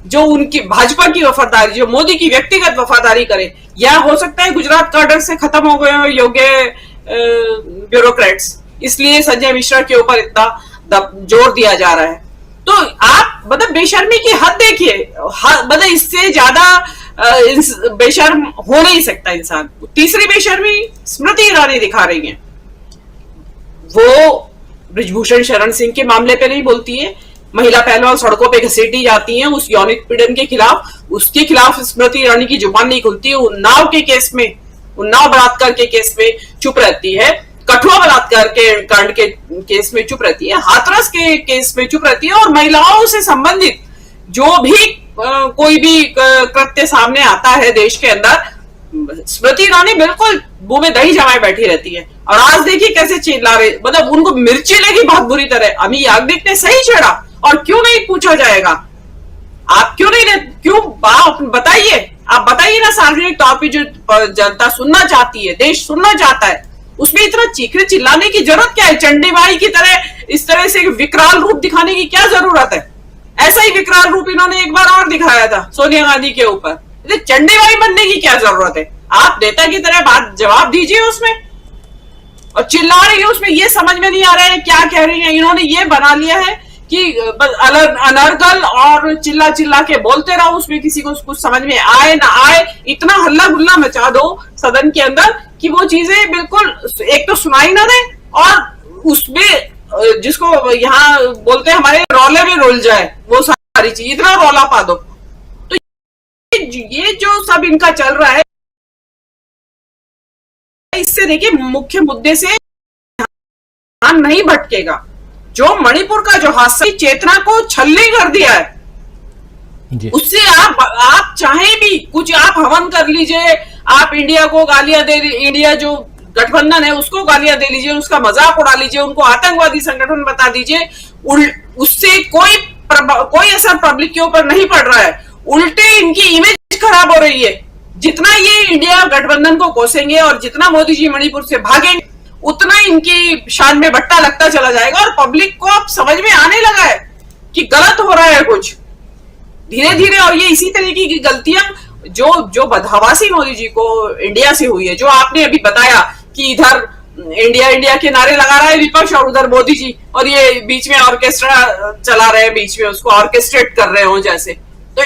जो उनकी भाजपा की वफादारी, जो मोदी की व्यक्तिगत वफादारी करे। या हो सकता है गुजरात कार्डर से खत्म हो गए योग्य ब्यूरोक्रेट्स, इसलिए संजय मिश्रा के ऊपर इतना जोर दिया जा रहा है। तो आप मतलब बेशर्मी की हद देखिए, मतलब इससे ज्यादा बेशर्म हो नहीं सकता इंसान। तीसरी बेशर्मी स्मृति ईरानी दिखा रही है। वो बृजभूषण शरण सिंह के मामले पे नहीं बोलती है, महिला पहलवान सड़कों पे घसीटी जाती हैं उस यौनिक पीड़न के खिलाफ, उसके खिलाफ स्मृति ईरानी की जुबान नहीं खुलती है। उन्नाव के केस में, उन्नाव बलात्कार के केस में चुप रहती है, कठुआ बलात्कार के कांड के केस में चुप रहती है, हाथरस के केस में चुप रहती है, और महिलाओं से संबंधित जो भी कोई भी कृत्य सामने आता है देश के अंदर, स्मृति ईरानी बिल्कुल मुंह में दही जमाए बैठी रहती है। और आज देखिए कैसे चिल्ला रहे, मतलब उनको मिर्ची लगी बहुत बुरी तरह। अमी याग्निक ने सही छेड़ा, और क्यों नहीं पूछा जाएगा? आप क्यों बताइए, आप बताइए ना सार्वजनिक तौर पर, जो जनता सुनना चाहती है, देश सुनना चाहता है, उसमें इतना चीखने चिल्लाने की जरूरत क्या है? चंडीबाई की तरह इस तरह से विकराल रूप दिखाने की क्या जरूरत है? ऐसा ही विकराल रूप इन्होंने एक बार और दिखाया था सोनिया गांधी के ऊपर। चंडीबाई बनने की क्या जरूरत है? आप नेता की तरह बात जवाब दीजिए उसमें। और चिल्ला रही है उसमें, ये समझ में नहीं आ रहा है क्या कह रही है। इन्होंने ये बना लिया है कि अनर्गल और चिल्ला चिल्ला के बोलते रहो, उसमें किसी को कुछ समझ में आए ना आए, इतना हल्ला गुल्ला मचा दो सदन के अंदर कि वो चीजें बिल्कुल एक तो सुनाई ना दे, और उसमें जिसको यहाँ बोलते हैं हमारे रौले में रोल जाए, वो सारी चीज इतना रौला पा दो। तो ये जो सब इनका चल रहा है, इससे देखिए मुख्य मुद्दे से ध्यान नहीं भटकेगा। जो मणिपुर का जो हादसा चेतना को छलनी कर दिया है, जी। उससे आप चाहे भी कुछ आप हवन कर लीजिए, आप इंडिया को गालियां दे, इंडिया जो गठबंधन है उसको गालियां दे लीजिए, उसका मजाक उड़ा लीजिए, उनको आतंकवादी संगठन बता दीजिए, उससे कोई असर पब्लिक के ऊपर नहीं पड़ रहा है। उल्टे इनकी इमेज खराब हो रही है। जितना ये इंडिया गठबंधन को कोसेंगे और जितना मोदी जी मणिपुर से भागेंगे, उतना इनकी शान में बट्टा लगता चला जाएगा और पब्लिक को अब समझ में आने लगा है कि गलत हो रहा है कुछ धीरे धीरे। और ये इसी तरीके की गलतियां जो बदहवासी मोदी जी को इंडिया से हुई है, जो आपने अभी बताया कि इधर इंडिया के नारे लगा रहा है विपक्ष और उधर मोदी जी, और ये बीच में ऑर्केस्ट्रा चला रहे हैं, बीच में उसको ऑर्केस्ट्रेट कर रहे हो जैसे। तो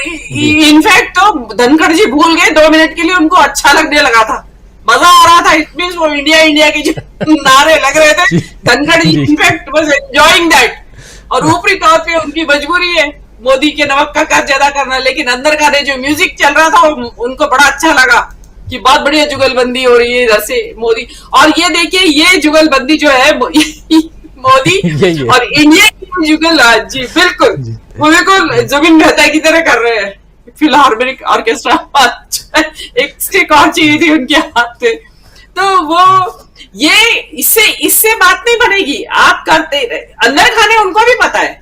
इनफैक्ट तो धनखड़ जी भूल गए 2 मिनट के लिए, उनको अच्छा लगने लगा था, मजा आ रहा था। इट मींस वो इंडिया के जो नारे लग रहे थे, धनखड़ जी इनफैक्ट वाज एंजॉयिंग दैट। और ऊपरी तौर पे उनकी मजबूरी है मोदी के नमक का कर्ज अदा करना, लेकिन अंदर का जो म्यूजिक चल रहा था उनको बड़ा अच्छा लगा कि बहुत बढ़िया जुगलबंदी हो रही है इधर से मोदी। और ये देखिए, ये जुगलबंदी जो है मोदी और इंडिया की जुगल, जी बिल्कुल, वो बिल्कुल जुबिन मेहता की तरह कर रहे हैं। फिलहार्मोनिक ऑर्केस्ट्रा एक स्टिक और चाहिए थी उनके हाथ में, तो वो ये इससे बात नहीं बनेगी। आप करते अंदर खाने उनको भी पता है,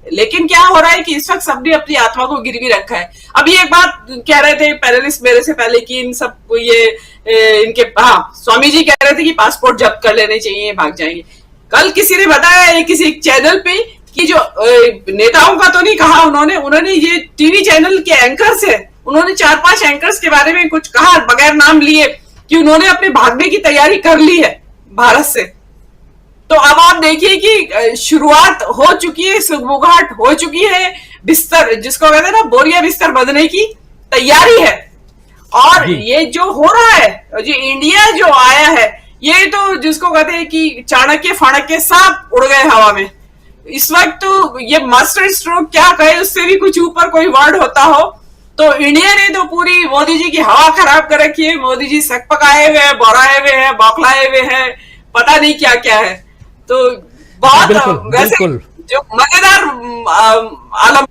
लेकिन क्या हो रहा है कि इस वक्त सबने अपनी आत्मा को गिरवी रखा है। अभी एक बात कह रहे थे पैनलिस्ट मेरे से पहले कि इन सब इनके स्वामी जी कह रहे थे कि पासपोर्ट जब्त कर लेने चाहिए, भाग जाएंगे। कल किसी ने बताया किसी चैनल पे कि जो नेताओं का तो नहीं कहा उन्होंने ये टीवी चैनल के एंकर्स है, उन्होंने 4-5 एंकर्स के बारे में कुछ कहा बगैर नाम लिए कि उन्होंने अपने भागने की तैयारी कर ली है भारत से। तो अब आप देखिए कि शुरुआत हो चुकी है, सुगबुगाहट हो चुकी है, बिस्तर जिसको कहते हैं ना बोरिया बिस्तर बंधने की तैयारी है। और ये जो हो रहा है, जो इंडिया जो आया है, ये तो जिसको कहते हैं कि चाणक्य फाणक्य सब उड़ गए हवा में। इस वक्त तो ये मास्टर स्ट्रोक क्या कहे, उससे भी कुछ ऊपर कोई वर्ड होता हो, तो इंडिया ने तो पूरी मोदी जी की हवा खराब कर रखी है। मोदी जी सकपकाए हुए हैं, बोराए हुए हैं, बौखलाए हुए हैं, पता नहीं क्या क्या है। तो बहुत वैसे जो मजेदार आलम,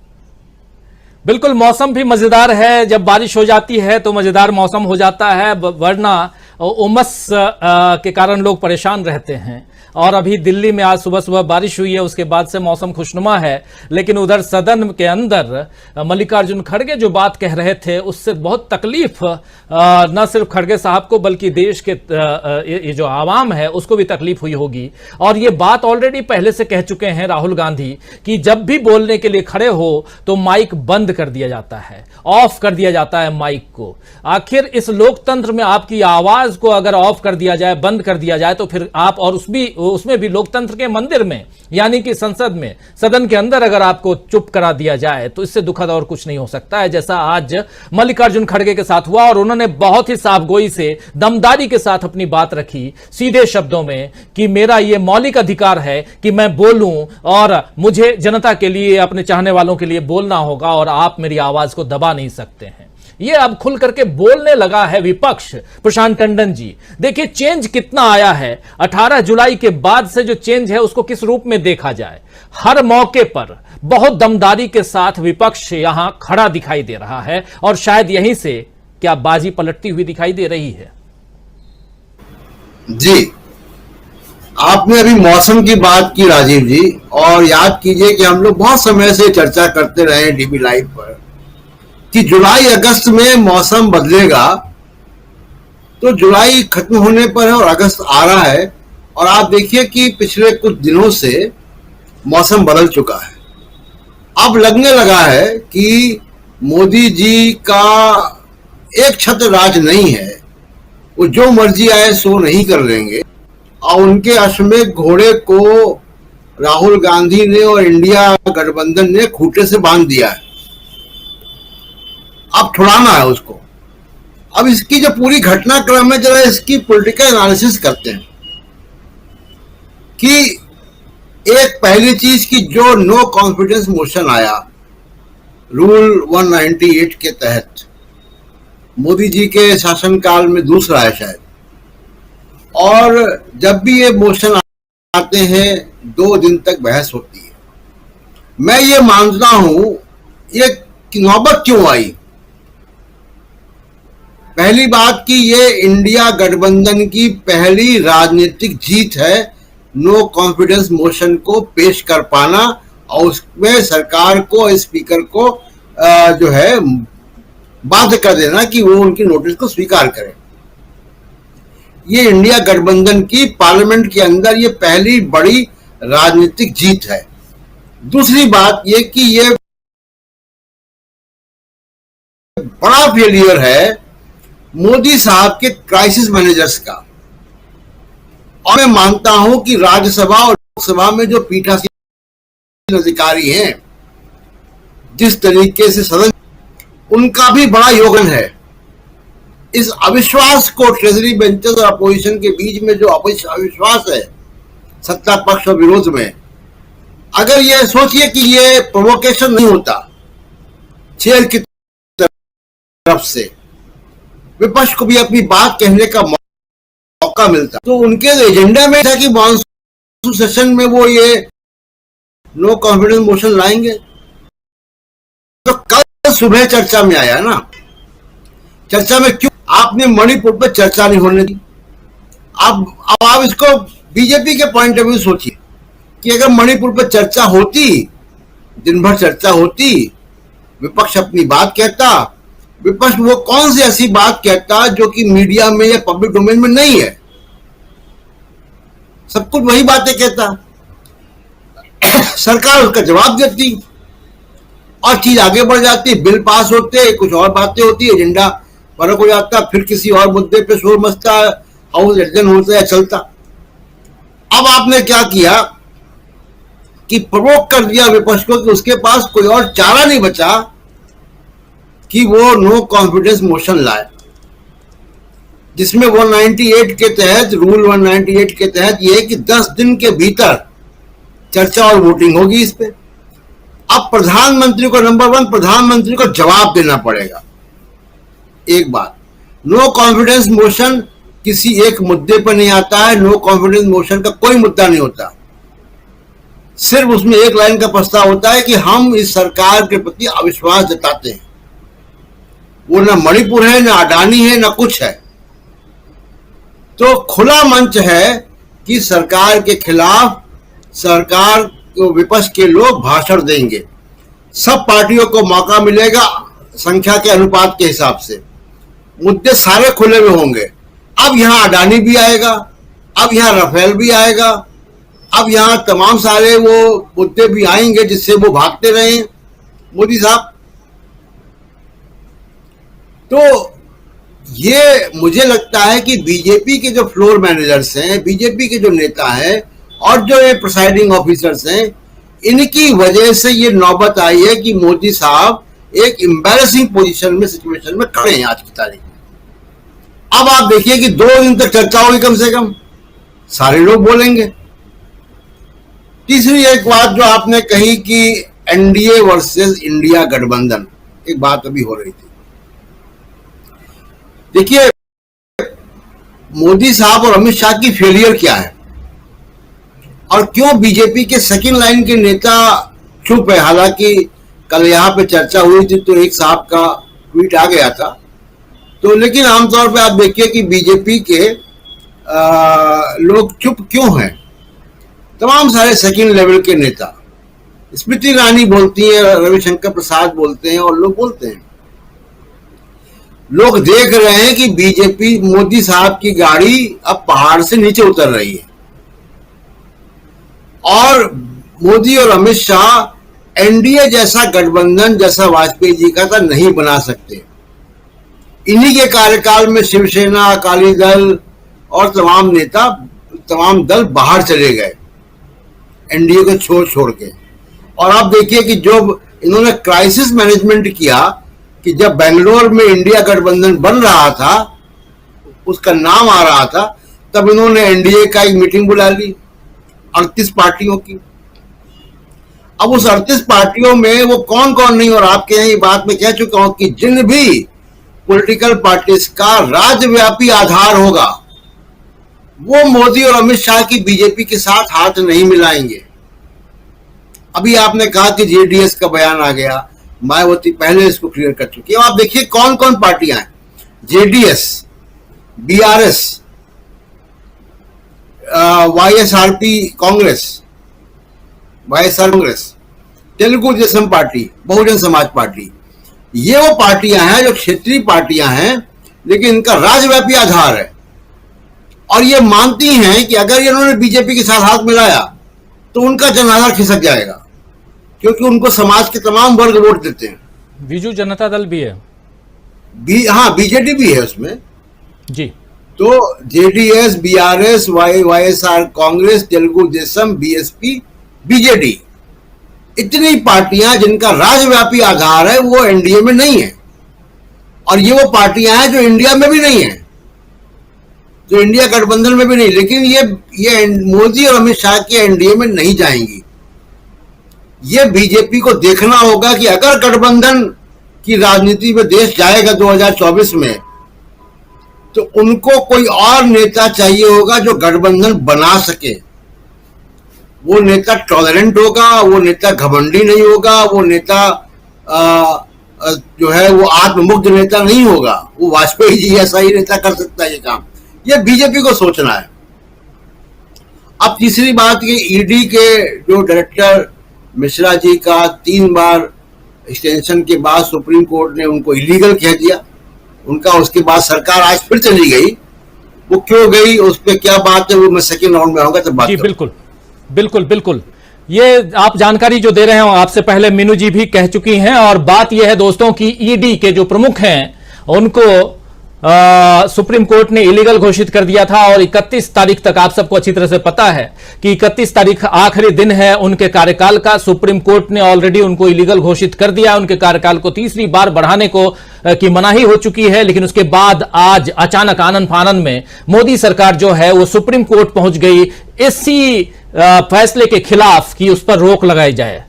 बिल्कुल मौसम भी मजेदार है। जब बारिश हो जाती है तो मजेदार मौसम हो जाता है, वरना उमस के कारण लोग परेशान रहते हैं। और अभी दिल्ली में आज सुबह सुबह बारिश हुई है, उसके बाद से मौसम खुशनुमा है। लेकिन उधर सदन के अंदर मल्लिकार्जुन खड़गे जो बात कह रहे थे, उससे बहुत तकलीफ न सिर्फ खड़गे साहब को बल्कि देश के ये जो आवाम है उसको भी तकलीफ हुई होगी। और ये बात ऑलरेडी पहले से कह चुके हैं राहुल गांधी कि जब भी बोलने के लिए खड़े हो तो माइक बंद कर दिया जाता है, ऑफ कर दिया जाता है माइक को। आखिर इस लोकतंत्र में आपकी आवाज को अगर ऑफ कर दिया जाए, बंद कर दिया जाए, तो फिर आप और उसमें भी लोकतंत्र के मंदिर में यानी कि संसद में, सदन के अंदर अगर आपको चुप करा दिया जाए तो इससे दुखद और कुछ नहीं हो सकता है, जैसा आज मल्लिकार्जुन खड़गे के साथ हुआ। और उन्होंने बहुत ही साफगोई से, दमदारी के साथ अपनी बात रखी सीधे शब्दों में कि मेरा यह मौलिक अधिकार है कि मैं बोलूं और मुझे जनता के लिए, अपने चाहने वालों के लिए बोलना होगा और आप मेरी आवाज को दबा नहीं सकते हैं। ये अब खुल करके बोलने लगा है विपक्ष। प्रशांत टंडन जी, देखिए चेंज कितना आया है। 18 जुलाई के बाद से जो चेंज है उसको किस रूप में देखा जाए। हर मौके पर बहुत दमदारी के साथ विपक्ष यहां खड़ा दिखाई दे रहा है और शायद यहीं से क्या बाजी पलटती हुई दिखाई दे रही है। जी, आपने अभी मौसम की बात की राजीव जी, और याद कीजिए कि हम लोग बहुत समय से चर्चा करते रहे डीबी लाइव पर कि जुलाई अगस्त में मौसम बदलेगा। तो जुलाई खत्म होने पर है और अगस्त आ रहा है, और आप देखिए कि पिछले कुछ दिनों से मौसम बदल चुका है। अब लगने लगा है कि मोदी जी का एक छत्र राज नहीं है, वो जो मर्जी आए सो नहीं कर लेंगे। और उनके अश्वमेध घोड़े को राहुल गांधी ने और इंडिया गठबंधन ने खूंटे से बांध दिया है, अब छुड़ाना है उसको। अब इसकी जो पूरी घटनाक्रम है, जरा इसकी पॉलिटिकल एनालिसिस करते हैं कि एक पहली चीज की जो नो कॉन्फिडेंस मोशन आया रूल 198 के तहत, मोदी जी के शासनकाल में दूसरा है शायद, और जब भी ये मोशन आते हैं, 2 दिन तक बहस होती है। मैं ये मानता हूं ये नौबत क्यों आई। पहली बात कि ये इंडिया गठबंधन की पहली राजनीतिक जीत है, नो कॉन्फिडेंस मोशन को पेश कर पाना और उसमें सरकार को, स्पीकर को जो है बाध्य कर देना कि वो उनकी नोटिस को स्वीकार करें। ये इंडिया गठबंधन की पार्लियामेंट के अंदर ये पहली बड़ी राजनीतिक जीत है। दूसरी बात ये कि ये बड़ा फेलियर है मोदी साहब के क्राइसिस मैनेजर्स का। और मैं मानता हूं कि राज्यसभा और लोकसभा में जो पीठासीन अधिकारी हैं, जिस तरीके से सदन, उनका भी बड़ा योगदान है। इस अविश्वास को ट्रेजरी बेंचेस और अपोजिशन के बीच में जो अविश्वास है सत्ता पक्ष और विरोध में, अगर ये सोचिए कि ये प्रोवोकेशन नहीं होता चेयर की तरफ से, विपक्ष को भी अपनी बात कहने का मौका मिलता, तो उनके एजेंडा में था कि मॉनसून सेशन में वो ये नो कॉन्फिडेंस मोशन लाएंगे। तो कल सुबह चर्चा में आया ना, चर्चा में क्यों आपने मणिपुर पर चर्चा नहीं होने दी। अब आप इसको बीजेपी के पॉइंट ऑफ व्यू सोचिए कि अगर मणिपुर पर चर्चा होती, दिन भर चर्चा होती, विपक्ष अपनी बात कहता, विपक्ष वो कौन सी ऐसी बात कहता जो कि मीडिया में या पब्लिक डोमेन में नहीं है, सब कुछ वही बातें कहता, सरकार उसका जवाब देती और चीज आगे बढ़ जाती, बिल पास होते, कुछ और बातें होती, एजेंडा फर्क हो जाता, फिर किसी और मुद्दे पे शोर मचता, हाउस एडजन होता या चलता। अब आपने क्या किया कि प्रोवोक कर दिया विपक्ष को कि उसके पास कोई और चारा नहीं बचा कि वो नो कॉन्फिडेंस मोशन लाए, जिसमें 198 के तहत, रूल 198 के तहत ये कि 10 दिन के भीतर चर्चा और वोटिंग होगी इस पे। अब प्रधानमंत्री को, नंबर 1, प्रधानमंत्री को जवाब देना पड़ेगा। एक बात, नो कॉन्फिडेंस मोशन किसी एक मुद्दे पर नहीं आता है, नो कॉन्फिडेंस मोशन का कोई मुद्दा नहीं होता, सिर्फ उसमें एक लाइन का प्रस्ताव होता है कि हम इस सरकार के प्रति अविश्वास जताते हैं। वो ना मणिपुर है, ना अडानी है, ना कुछ है। तो खुला मंच है कि सरकार के खिलाफ सरकार को विपक्ष के लोग भाषण देंगे, सब पार्टियों को मौका मिलेगा संख्या के अनुपात के हिसाब से, मुद्दे सारे खुले में होंगे। अब यहां अडानी भी आएगा, अब यहां राफेल भी आएगा, अब यहां तमाम सारे वो मुद्दे भी आएंगे जिससे वो भागते रहे मोदी साहब। तो ये मुझे लगता है कि बीजेपी के जो फ्लोर मैनेजर्स हैं, बीजेपी के जो नेता हैं और जो ये प्रिसाइडिंग ऑफिसर्स हैं, इनकी वजह से ये नौबत आई है कि मोदी साहब एक एम्बैरेसिंग पोजीशन में, सिचुएशन में खड़े हैं आज की तारीख में। अब आप देखिए कि 2 दिन तक चर्चा होगी, कम से कम सारे लोग बोलेंगे। तीसरी एक बात जो आपने कही कि एनडीए वर्सेस इंडिया गठबंधन, एक बात अभी हो रही थी। देखिए, मोदी साहब और अमित शाह की फेलियर क्या है और क्यों बीजेपी के सेकंड लाइन के नेता चुप है। हालांकि कल यहाँ पे चर्चा हुई थी तो एक साहब का ट्वीट आ गया था, तो लेकिन आमतौर पे आप देखिए कि बीजेपी के लोग चुप क्यों हैं। तमाम सारे सेकंड लेवल के नेता, स्मृति ईरानी बोलती है, रविशंकर प्रसाद बोलते हैं और लोग बोलते हैं, लोग देख रहे हैं कि बीजेपी, मोदी साहब की गाड़ी अब पहाड़ से नीचे उतर रही है और मोदी और अमित शाह एनडीए जैसा गठबंधन जैसा वाजपेयी जी का था नहीं बना सकते। इन्हीं के कार्यकाल में शिवसेना, अकाली दल और तमाम नेता, तमाम दल बाहर चले गए एनडीए को छोड़ के। और आप देखिए कि जो इन्होंने क्राइसिस मैनेजमेंट किया कि जब बेंगलोर में इंडिया गठबंधन बन रहा था, उसका नाम आ रहा था, तब इन्होंने एनडीए का एक मीटिंग बुला ली 38 पार्टियों की। अब उस 38 पार्टियों में वो कौन कौन नहीं, और आपके यहाँ ये बात मैं कह चुका हूं कि जिन भी पॉलिटिकल पार्टीज का राज्यव्यापी आधार होगा, वो मोदी और अमित शाह की बीजेपी के साथ हाथ नहीं मिलाएंगे। अभी आपने कहा कि जेडीएस का बयान आ गया, मायावती पहले इसको क्लियर कर चुकी है। आप देखिए कौन कौन पार्टियां हैं, JDS, BRS, YSRP Congress, YSR Congress, Telugu Desam party, Bahujan Samaj party, ये वो पार्टियां हैं जो क्षेत्रीय पार्टियां हैं, लेकिन इनका राज्यव्यापी आधार है। और ये मानती हैं कि अगर इन्होंने बीजेपी के साथ हाथ मिलाया तो उनका जनाधार खिसक जाएगा, क्योंकि उनको समाज के तमाम वर्ग वोट देते हैं। बीजू जनता दल भी है, हाँ, बीजेडी भी है उसमें जी। तो JDS, BRS, YSR Congress, Telugu Desam, BSP, BJD, इतनी पार्टियां जिनका राज्यव्यापी आधार है वो एनडीए में नहीं है। और ये वो पार्टियां हैं जो इंडिया में भी नहीं है, जो इंडिया गठबंधन में भी नहीं, लेकिन ये मोदी और अमित शाह के एनडीए में नहीं जाएंगी। ये बीजेपी को देखना होगा कि अगर गठबंधन की राजनीति में देश जाएगा 2024 में, तो उनको कोई और नेता चाहिए होगा जो गठबंधन बना सके। वो नेता टॉलरेंट होगा, वो नेता घमंडी नहीं होगा, वो नेता जो है वो आत्ममुग्ध नेता नहीं होगा। वो वाजपेयी जी ऐसा ही नेता कर सकता है ये काम। ये बीजेपी को सोचना है। अब तीसरी बात, ये ईडी के जो डायरेक्टर मिश्रा जी का 3 बार एक्सटेंशन के बाद सुप्रीम कोर्ट ने उनको इलीगल कह दिया उनका, उसके बाद सरकार आज फिर चली गई। वो क्यों गई, उस पर क्या बात है, वो मैं सेकेंड राउंड में आऊंगा तब बात करूंगा। बिल्कुल बिल्कुल बिल्कुल, ये आप जानकारी जो दे रहे हैं आपसे पहले मीनू जी भी कह चुकी हैं। और बात यह है दोस्तों कि ईडी के जो प्रमुख हैं उनको सुप्रीम कोर्ट ने इलीगल घोषित कर दिया था। और 31 तारीख तक, आप सबको अच्छी तरह से पता है कि 31 तारीख आखिरी दिन है उनके कार्यकाल का। सुप्रीम कोर्ट ने ऑलरेडी उनको इलीगल घोषित कर दिया। उनके कार्यकाल को तीसरी बार बढ़ाने को की मनाही हो चुकी है। लेकिन उसके बाद आज अचानक आनन फानन में मोदी सरकार जो है वो सुप्रीम कोर्ट पहुंच गई इसी फैसले के खिलाफ कि उस पर रोक लगाई जाए।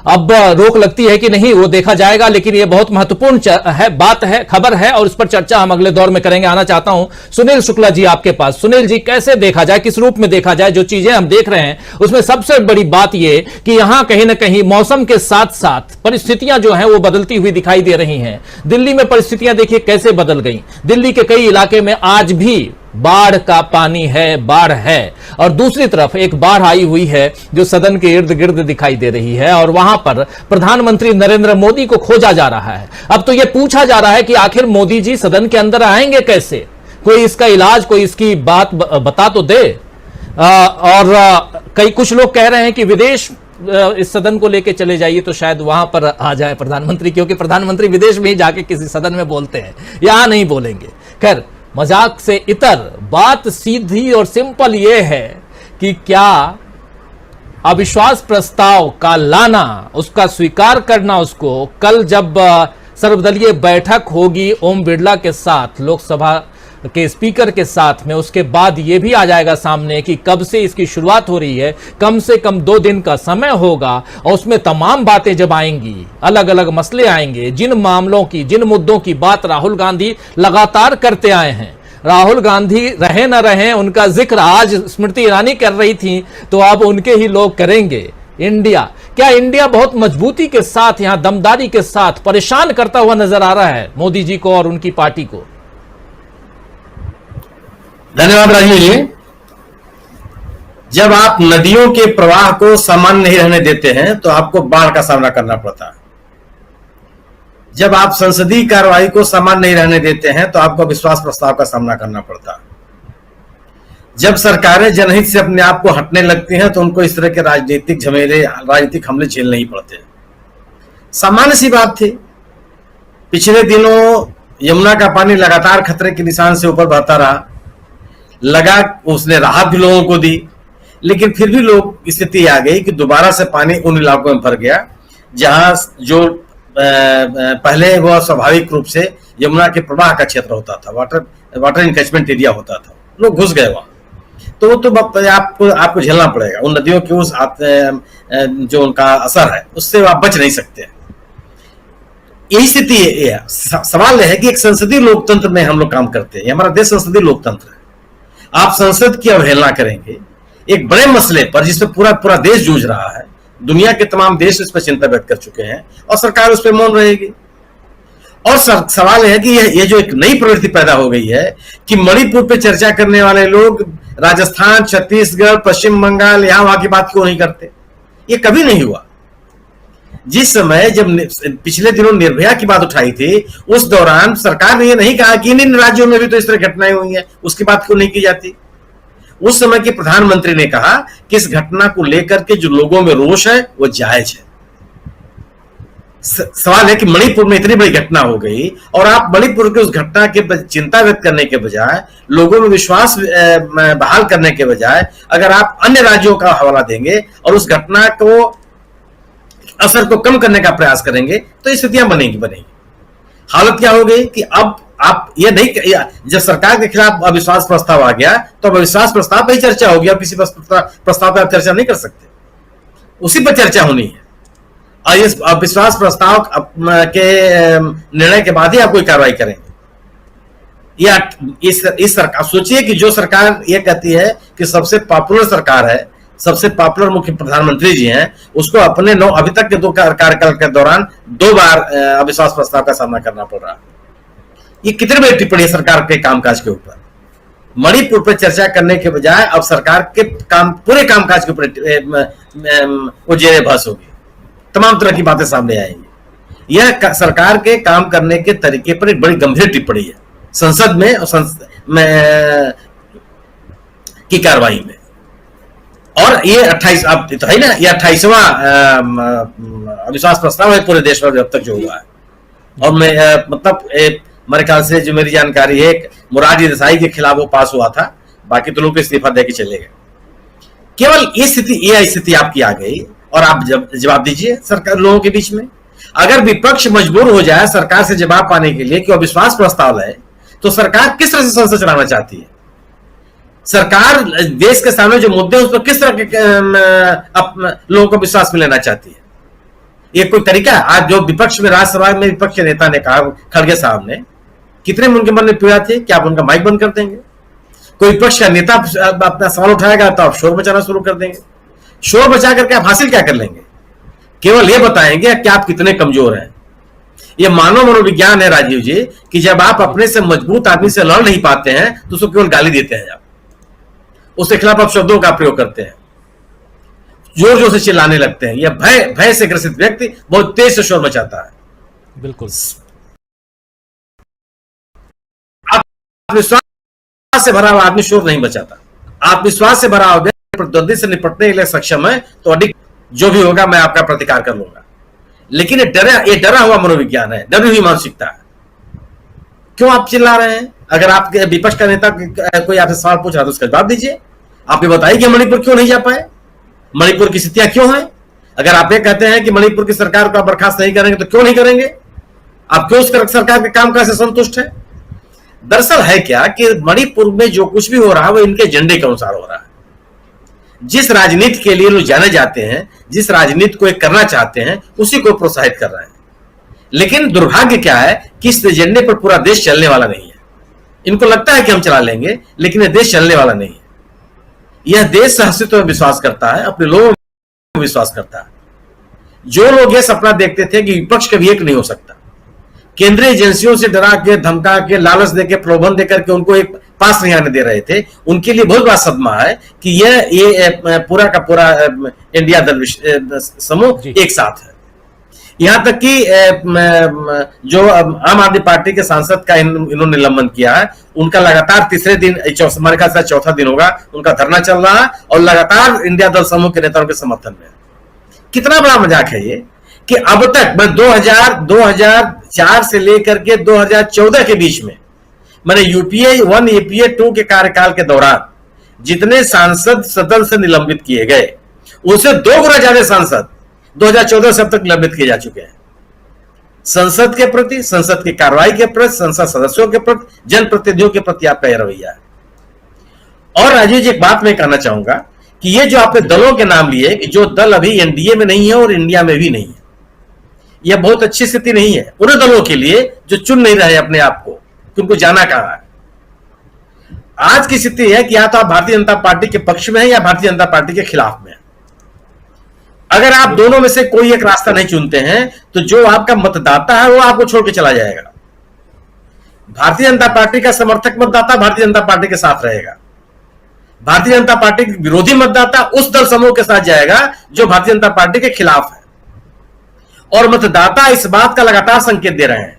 अब रोक लगती है कि नहीं वो देखा जाएगा, लेकिन ये बहुत महत्वपूर्ण है, बात है, खबर है, और इस पर चर्चा हम अगले दौर में करेंगे। आना चाहता हूं सुनील शुक्ला जी आपके पास। सुनील जी, कैसे देखा जाए, किस रूप में देखा जाए जो चीजें हम देख रहे हैं, उसमें सबसे बड़ी बात यह कि यहां कहीं ना कहीं मौसम के साथ साथ परिस्थितियां जो हैं वो बदलती हुई दिखाई दे रही हैं। दिल्ली में परिस्थितियां देखिए कैसे बदल गई। दिल्ली के कई इलाके में आज भी बाढ़ का पानी है, बाढ़ है। और दूसरी तरफ एक बाढ़ आई हुई है जो सदन के इर्द गिर्द दिखाई दे रही है, और वहां पर प्रधानमंत्री नरेंद्र मोदी को खोजा जा रहा है। अब तो यह पूछा जा रहा है कि आखिर मोदी जी सदन के अंदर आएंगे कैसे, कोई इसका इलाज, कोई इसकी बात बता तो दे। और कई कुछ लोग कह रहे हैं कि विदेश इस सदन को लेके चले जाइए तो शायद वहां पर आ जाए प्रधानमंत्री, क्योंकि प्रधानमंत्री विदेश में ही जाके किसी सदन में बोलते हैं, यहां नहीं बोलेंगे। खैर, मजाक से इतर बात सीधी और सिंपल यह है कि क्या अविश्वास प्रस्ताव का लाना, उसका स्वीकार करना, उसको कल जब सर्वदलीय बैठक होगी ओम बिरला के साथ, लोकसभा के स्पीकर के साथ में, उसके बाद यह भी आ जाएगा सामने कि कब से इसकी शुरुआत हो रही है। कम से कम 2 दिन का समय होगा और उसमें तमाम बातें जब आएंगी, अलग अलग मसले आएंगे, जिन मामलों की, जिन मुद्दों की बात राहुल गांधी लगातार करते आए हैं। राहुल गांधी रहे न रहे, उनका जिक्र आज स्मृति ईरानी कर रही थी, तो अब उनके ही लोग करेंगे। इंडिया, क्या इंडिया बहुत मजबूती के साथ, यहां दमदारी के साथ परेशान करता हुआ नजर आ रहा है मोदी जी को और उनकी पार्टी को? धन्यवाद राजीव जी। जब आप नदियों के प्रवाह को सामान्य नहीं रहने देते हैं तो आपको बाढ़ का सामना करना पड़ता है। जब आप संसदीय कार्रवाई को सामान्य नहीं रहने देते हैं तो आपको विश्वास प्रस्ताव का सामना करना पड़ता है। जब सरकारें जनहित से अपने आप को हटने लगती हैं तो उनको इस तरह के राजनीतिक झमेले, राजनीतिक हमले झेलने ही पड़ते हैं। सामान्य सी बात थी। पिछले दिनों यमुना का पानी लगातार खतरे के निशान से ऊपर बहता रहा, लगा उसने राहत भी लोगों को दी, लेकिन फिर भी लोग स्थिति आ गई कि दोबारा से पानी उन इलाकों में भर गया जहां जो पहले वह स्वाभाविक रूप से यमुना के प्रवाह का क्षेत्र होता था, वाटर इनकैचमेंट एरिया होता था। लोग घुस गए वहां, तो वो तो आपको झेलना पड़ेगा। उन नदियों की उस जो उनका असर है उससे आप बच नहीं सकते। यही स्थिति है। सवाल यह है कि एक संसदीय लोकतंत्र में हम लोग काम करते हैं। हमारा देश संसदीय लोकतंत्र है। आप संसद की अवहेलना करेंगे एक बड़े मसले पर जिस पर पूरा देश जूझ रहा है, दुनिया के तमाम देश इस पर चिंता व्यक्त कर चुके हैं और सरकार उस पर मौन रहेगी। और सवाल है कि ये जो एक नई प्रवृत्ति पैदा हो गई है कि मणिपुर पे चर्चा करने वाले लोग राजस्थान, छत्तीसगढ़, पश्चिम बंगाल, यहां वहां की बात क्यों नहीं करते? ये कभी नहीं हुआ। जिस समय जब पिछले दिनों निर्भया की बात उठाई थी, उस दौरान सरकार ने ये नहीं कहा कि इन राज्यों में भी तो इस तरह घटनाएं हुई हैं, उसकी बात क्यों नहीं की जाती? उस समय के प्रधानमंत्री ने कहा कि इस घटना को लेकर के जो लोगों में रोष है वो जायज है। सवाल है कि मणिपुर में इतनी बड़ी घटना हो गई और आप मणिपुर के उस घटना के चिंता व्यक्त करने के बजाय, लोगों में विश्वास बहाल करने के बजाय अगर आप अन्य राज्यों का हवाला देंगे और उस घटना को असर को कम करने का प्रयास करेंगे तो स्थितियां बनेगी। हालत क्या हो गई कि अब आप ये नहीं, जब सरकार के खिलाफ अविश्वास प्रस्ताव आ गया तो अब अविश्वास प्रस्ताव पर ही चर्चा होगी। अब किसी प्रस्ताव पर आप चर्चा नहीं कर सकते, उसी पर चर्चा होनी है और इस अविश्वास प्रस्ताव के निर्णय के बाद ही आप कोई कार्रवाई करेंगे। या इस सरकार, सोचिए कि जो सरकार ये कहती है कि सबसे पॉपुलर सरकार है, सबसे पॉपुलर मुख्य प्रधानमंत्री जी हैं, उसको अपने अभी तक के 2 कार्यकाल के दौरान 2 बार अविश्वास प्रस्ताव का सामना करना पड़ रहा है। ये कितनी बड़ी टिप्पणी है सरकार के कामकाज के ऊपर। मणिपुर पर चर्चा करने के बजाय अब सरकार के पूरे कामकाज के ऊपर वो जेरे बहस होगी, तमाम तरह की बातें सामने आएंगी। यह सरकार के काम करने के तरीके पर एक बड़ी गंभीर टिप्पणी है संसद में और संसद में की कार्रवाई में। और ये 28 अब तो है ना, ये 28वां अविश्वास प्रस्ताव है पूरे देश में अब तक जो हुआ है। और मैं मतलब मेरे ख्याल से जो मेरी जानकारी है, मोरारजी देसाई के खिलाफ वो पास हुआ था, बाकी तो लोग इस्तीफा देके चले गए। केवल ये स्थिति आपकी आ गई और आप जवाब दीजिए सरकार लोगों के बीच में। अगर विपक्ष मजबूर हो जाए सरकार से जवाब पाने के लिए कि अविश्वास प्रस्ताव है, तो सरकार किस तरह से संसद चलाना चाहती है? सरकार देश के सामने जो मुद्दे हैं उस पर किस तरह के लोगों को विश्वास में लेना चाहती है? ये कोई तरीका है? आज जो विपक्ष में, राज्यसभा में विपक्ष के नेता ने कहा, खड़गे साहब ने, कितने उनके मन में पीड़ा थी कि आप उनका माइक बंद कर देंगे? कोई विपक्ष का नेता अपना सवाल उठाएगा तो आप शोर मचाना शुरू कर देंगे। शोर बचा करके आप हासिल क्या कर लेंगे? केवल ये बताएंगे कि आप कितने कमजोर हैं। ये मानव मनोविज्ञान है राजीव जी, कि जब आप अपने से मजबूत आदमी से लड़ नहीं पाते हैं तो उसको केवल गाली देते हैं, आप उसके खिलाफ आप शब्दों का प्रयोग करते हैं, जोर जोर से चिल्लाने लगते हैं। यह भय से ग्रसित व्यक्ति बहुत तेज से शोर मचाता है। बिल्कुल। आत्मविश्वास से भरा हुआ आदमी शोर नहीं मचाता। आत्मविश्वास से भरा हुआ प्रतिद्वंदी से निपटने के लिए सक्षम है तो अधिक जो भी होगा मैं आपका प्रतिकार कर लूंगा। लेकिन ये डरा हुआ मनोविज्ञान है, डरी हुई मानसिकता है। क्यों आप चिल्ला रहे हैं? अगर आपके विपक्ष का नेता कोई आपसे सवाल पूछ रहा है तो उसका जवाब दीजिए। आप ये बताइए कि मणिपुर क्यों नहीं जा पाए, मणिपुर की स्थितियां क्यों हैं? अगर आप ये कहते हैं कि मणिपुर की सरकार को आप बर्खास्त नहीं करेंगे तो क्यों नहीं करेंगे? आप क्यों उस सरकार के कामकाज से संतुष्ट है? दरअसल है क्या कि मणिपुर में जो कुछ भी हो रहा है वो इनके एजेंडे के अनुसार हो रहा है। जिस राजनीति के लिए लोग जाने जाते हैं, जिस राजनीति को करना चाहते हैं, उसी को प्रोत्साहित कर रहे हैं। लेकिन दुर्भाग्य क्या है कि इस एजेंडे पर पूरा देश चलने वाला नहीं है। इनको लगता है कि हम चला लेंगे, लेकिन यह देश चलने वाला नहीं है। यह देश अस्तित्व में विश्वास करता है, अपने लोगों में विश्वास करता है। जो लोग यह सपना देखते थे कि विपक्ष कभी एक नहीं हो सकता, केंद्रीय एजेंसियों से डरा के, धमका के, लालच देकर, प्रलोभन देकर के उनको एक पास नहीं आने दे रहे थे, उनके लिए बहुत बड़ा सदमा है कि ये पूरा का पूरा इंडिया दल समूह एक साथ है। यहां तक कि जो आम आदमी पार्टी के सांसद का इन्होंने निलंबन किया है, उनका लगातार तीसरे दिन, हमारे ख्याल से चौथा दिन होगा, उनका धरना चल रहा है और लगातार इंडिया दल समूह के नेताओं के समर्थन में। कितना बड़ा मजाक है ये कि अब तक मैं 2004 से लेकर के 2014 के बीच में मैंने यूपीए 1 यूपीए 2 के कार्यकाल के दौरान जितने सांसद सदन से निलंबित किए गए, उससे 2 गुना ज्यादा सांसद 2014 से अब तक निलंबित किए जा चुके हैं। संसद के प्रति, संसद की कार्रवाई के प्रति, संसद सदस्यों के प्रति, जनप्रतिनिधियों के प्रति आपका यह रवैया है। और राजीव जी, एक बात मैं कहना चाहूंगा कि ये जो आपने दलों के नाम लिए, कि जो दल अभी एनडीए में नहीं है और इंडिया में भी नहीं है, यह बहुत अच्छी स्थिति नहीं है उन दलों के लिए जो चुन नहीं रहे अपने आप को कि उनको जाना कहां है। आज की स्थिति है कि या तो आप भारतीय जनता पार्टी के पक्ष में हैं या भारतीय जनता पार्टी के खिलाफ में हैं। अगर आप दोनों में से कोई एक रास्ता नहीं चुनते हैं तो जो आपका मतदाता है वो आपको छोड़ के चला जाएगा। भारतीय जनता पार्टी का समर्थक मतदाता भारतीय जनता पार्टी के साथ रहेगा, भारतीय जनता पार्टी के विरोधी मतदाता उस दल समूह के साथ जाएगा जो भारतीय जनता पार्टी के खिलाफ है। और मतदाता इस बात का लगातार संकेत दे रहे हैं,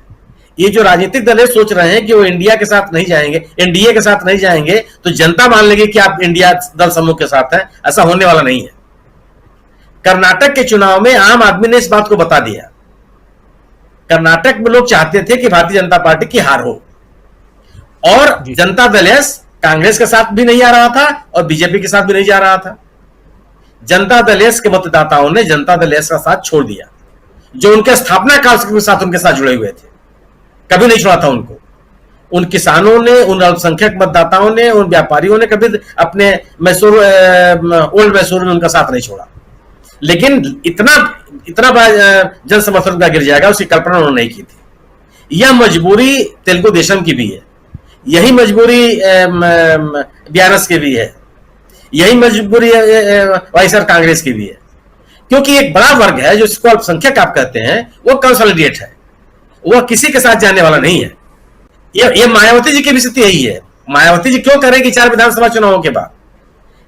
ये जो राजनीतिक दल सोच रहे हैं कि वो इंडिया के साथ नहीं जाएंगे, एनडीए के साथ नहीं जाएंगे तो जनता मान लेगी कि आप इंडिया दल समूह के साथ हैं। ऐसा होने वाला नहीं है। कर्नाटक के चुनाव में आम आदमी ने इस बात को बता दिया। कर्नाटक में लोग चाहते थे कि भारतीय जनता पार्टी की हार हो और जनता दल एस कांग्रेस के साथ भी नहीं आ रहा था और बीजेपी के साथ भी नहीं जा रहा था। जनता दल एस के मतदाताओं ने जनता दल एस का साथ छोड़ दिया, जो उनके स्थापना काल के साथ उनके साथ जुड़े हुए थे, कभी नहीं छोड़ा था उनको। उन किसानों ने, उन अल्पसंख्यक मतदाताओं ने, उन व्यापारियों ने कभी अपने मैसूर ओल्ड मैसूर में उनका साथ नहीं छोड़ा। लेकिन इतना जन समर्थन उनका गिर जाएगा उसकी कल्पना उन्होंने नहीं की थी। यह मजबूरी तेलुगु देशम की भी है, यही मजबूरी बीआरएस की भी है, यही मजबूरी वाईएसआर कांग्रेस की भी है। क्योंकि एक बड़ा वर्ग है जो इसको अल्पसंख्यक आप कहते हैं, वो कंसोलिडेट है, वह किसी के साथ जाने वाला नहीं है। ये मायावती जी की भी स्थिति यही है। मायावती जी क्यों करेंगी 4 विधानसभा चुनावों के बाद?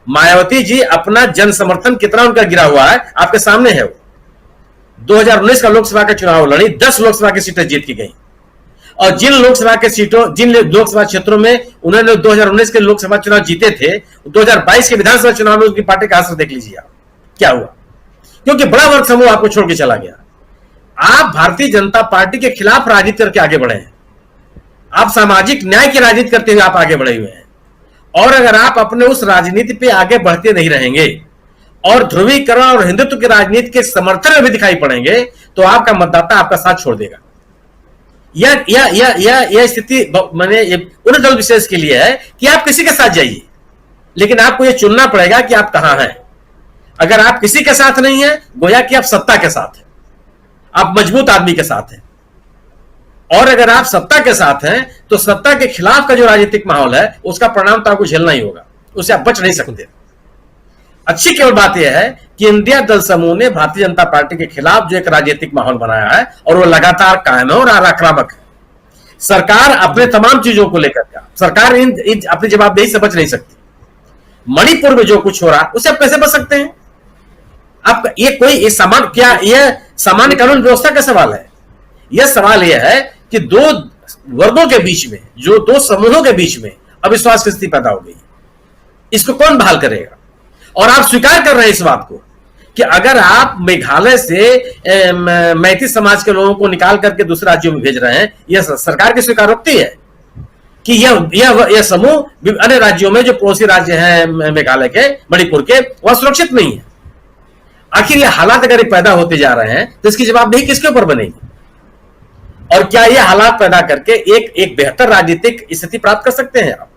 मायावती जी अपना जन समर्थन कितना उनका गिरा हुआ है आपके सामने है। वो 2019 का लोकसभा का चुनाव लड़ी, 10 लोकसभा की सीटें जीत की गई और जिन लोकसभा क्षेत्रों में उन्होंने 2019 के लोकसभा चुनाव जीते थे, 2022 के विधानसभा चुनाव में उनकी पार्टी का असर देख लीजिए आप क्या हुआ। क्योंकि बड़ा वर्ग समूह आपको छोड़ के चला गया। आप भारतीय जनता पार्टी के खिलाफ राजनीति करके आगे बढ़े हैं, आप सामाजिक न्याय की राजनीति करते हुए आप आगे बढ़े हुए हैं। और अगर आप अपने उस राजनीति पे आगे बढ़ते नहीं रहेंगे और ध्रुवीकरण और हिंदुत्व की राजनीति के समर्थन में भी दिखाई पड़ेंगे तो आपका मतदाता आपका साथ छोड़ देगा। यह स्थिति मैंने उन दल विशेष के लिए है कि आप किसी के साथ जाइए, लेकिन आपको यह चुनना पड़ेगा कि आप कहां हैं। अगर आप किसी के साथ नहीं है, गोया कि आप सत्ता के साथ हैं, आप मजबूत आदमी के साथ हैं। और अगर आप सत्ता के साथ हैं तो सत्ता के खिलाफ का जो राजनीतिक माहौल है उसका परिणाम तो आपको झेलना ही होगा, उससे आप बच नहीं सकते। अच्छी केवल बात यह है कि इंडिया दल समूह ने भारतीय जनता पार्टी के खिलाफ जो एक राजनीतिक माहौल बनाया है और वो लगातार कायम है और आक्रामक है। सरकार अपने तमाम चीजों को लेकर सरकार अपनी जवाबदेही से बच नहीं सकती। मणिपुर में जो कुछ हो रहा है उससे आप कैसे बच सकते हैं? आप ये सामान्य कानून व्यवस्था का सवाल है। यह सवाल यह है कि दो वर्गों के बीच में, जो दो समूहों के बीच में अविश्वास की स्थिति पैदा हो गई, इसको कौन बहाल करेगा? और आप स्वीकार कर रहे हैं इस बात को कि अगर आप मेघालय से मैती समाज के लोगों को निकाल करके दूसरे राज्यों में भेज रहे हैं, यह सरकार की स्वीकारोक्ति है कि यह समूह अन्य राज्यों में जो पड़ोसी राज्य हैं मेघालय के, मणिपुर के, वह सुरक्षित नहीं है। आखिर ये हालात अगर पैदा होते जा रहे हैं तो इसकी जवाबदेही किसके ऊपर बनेगी? और क्या ये हालात पैदा करके एक बेहतर राजनीतिक स्थिति प्राप्त कर सकते हैं आप?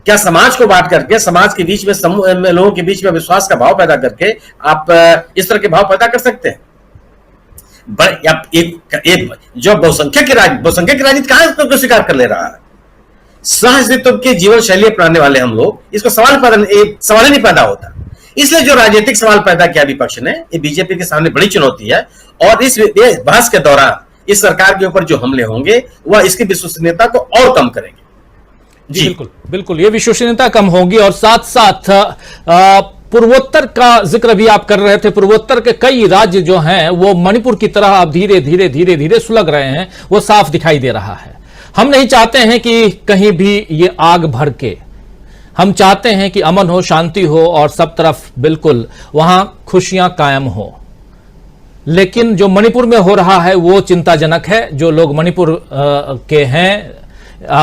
क्या समाज को बांट करके, समाज के बीच में लोगों के बीच में विश्वास का भाव पैदा करके आप इस तरह के भाव पैदा कर सकते हैं? जो बहुसंख्यक की राजनीति कहां इसको स्वीकार कर ले रहा है? सहअस्तित्व की जीवन शैली अपनाने वाले हम लोग, इसको सवाल ही नहीं पैदा होता। इसलिए जो राजनीतिक सवाल पैदा किया विपक्ष ने, ये बीजेपी के सामने बड़ी चुनौती है। और इस बहस के दौरान इस सरकार के ऊपर जो हमले होंगे वह इसकी विश्वसनीयता को और कम करेंगे। जी बिल्कुल ये विश्वसनीयता कम होगी। और साथ साथ पूर्वोत्तर का जिक्र भी आप कर रहे थे। पूर्वोत्तर के कई राज्य जो हैं वो मणिपुर की तरह अब धीरे धीरे सुलग रहे हैं, वो साफ दिखाई दे रहा है। हम नहीं चाहते हैं कि कहीं भी ये आग भड़के, हम चाहते हैं कि अमन हो, शांति हो और सब तरफ बिल्कुल वहां खुशियां कायम हो। लेकिन जो मणिपुर में हो रहा है वो चिंताजनक है। जो लोग मणिपुर के हैं,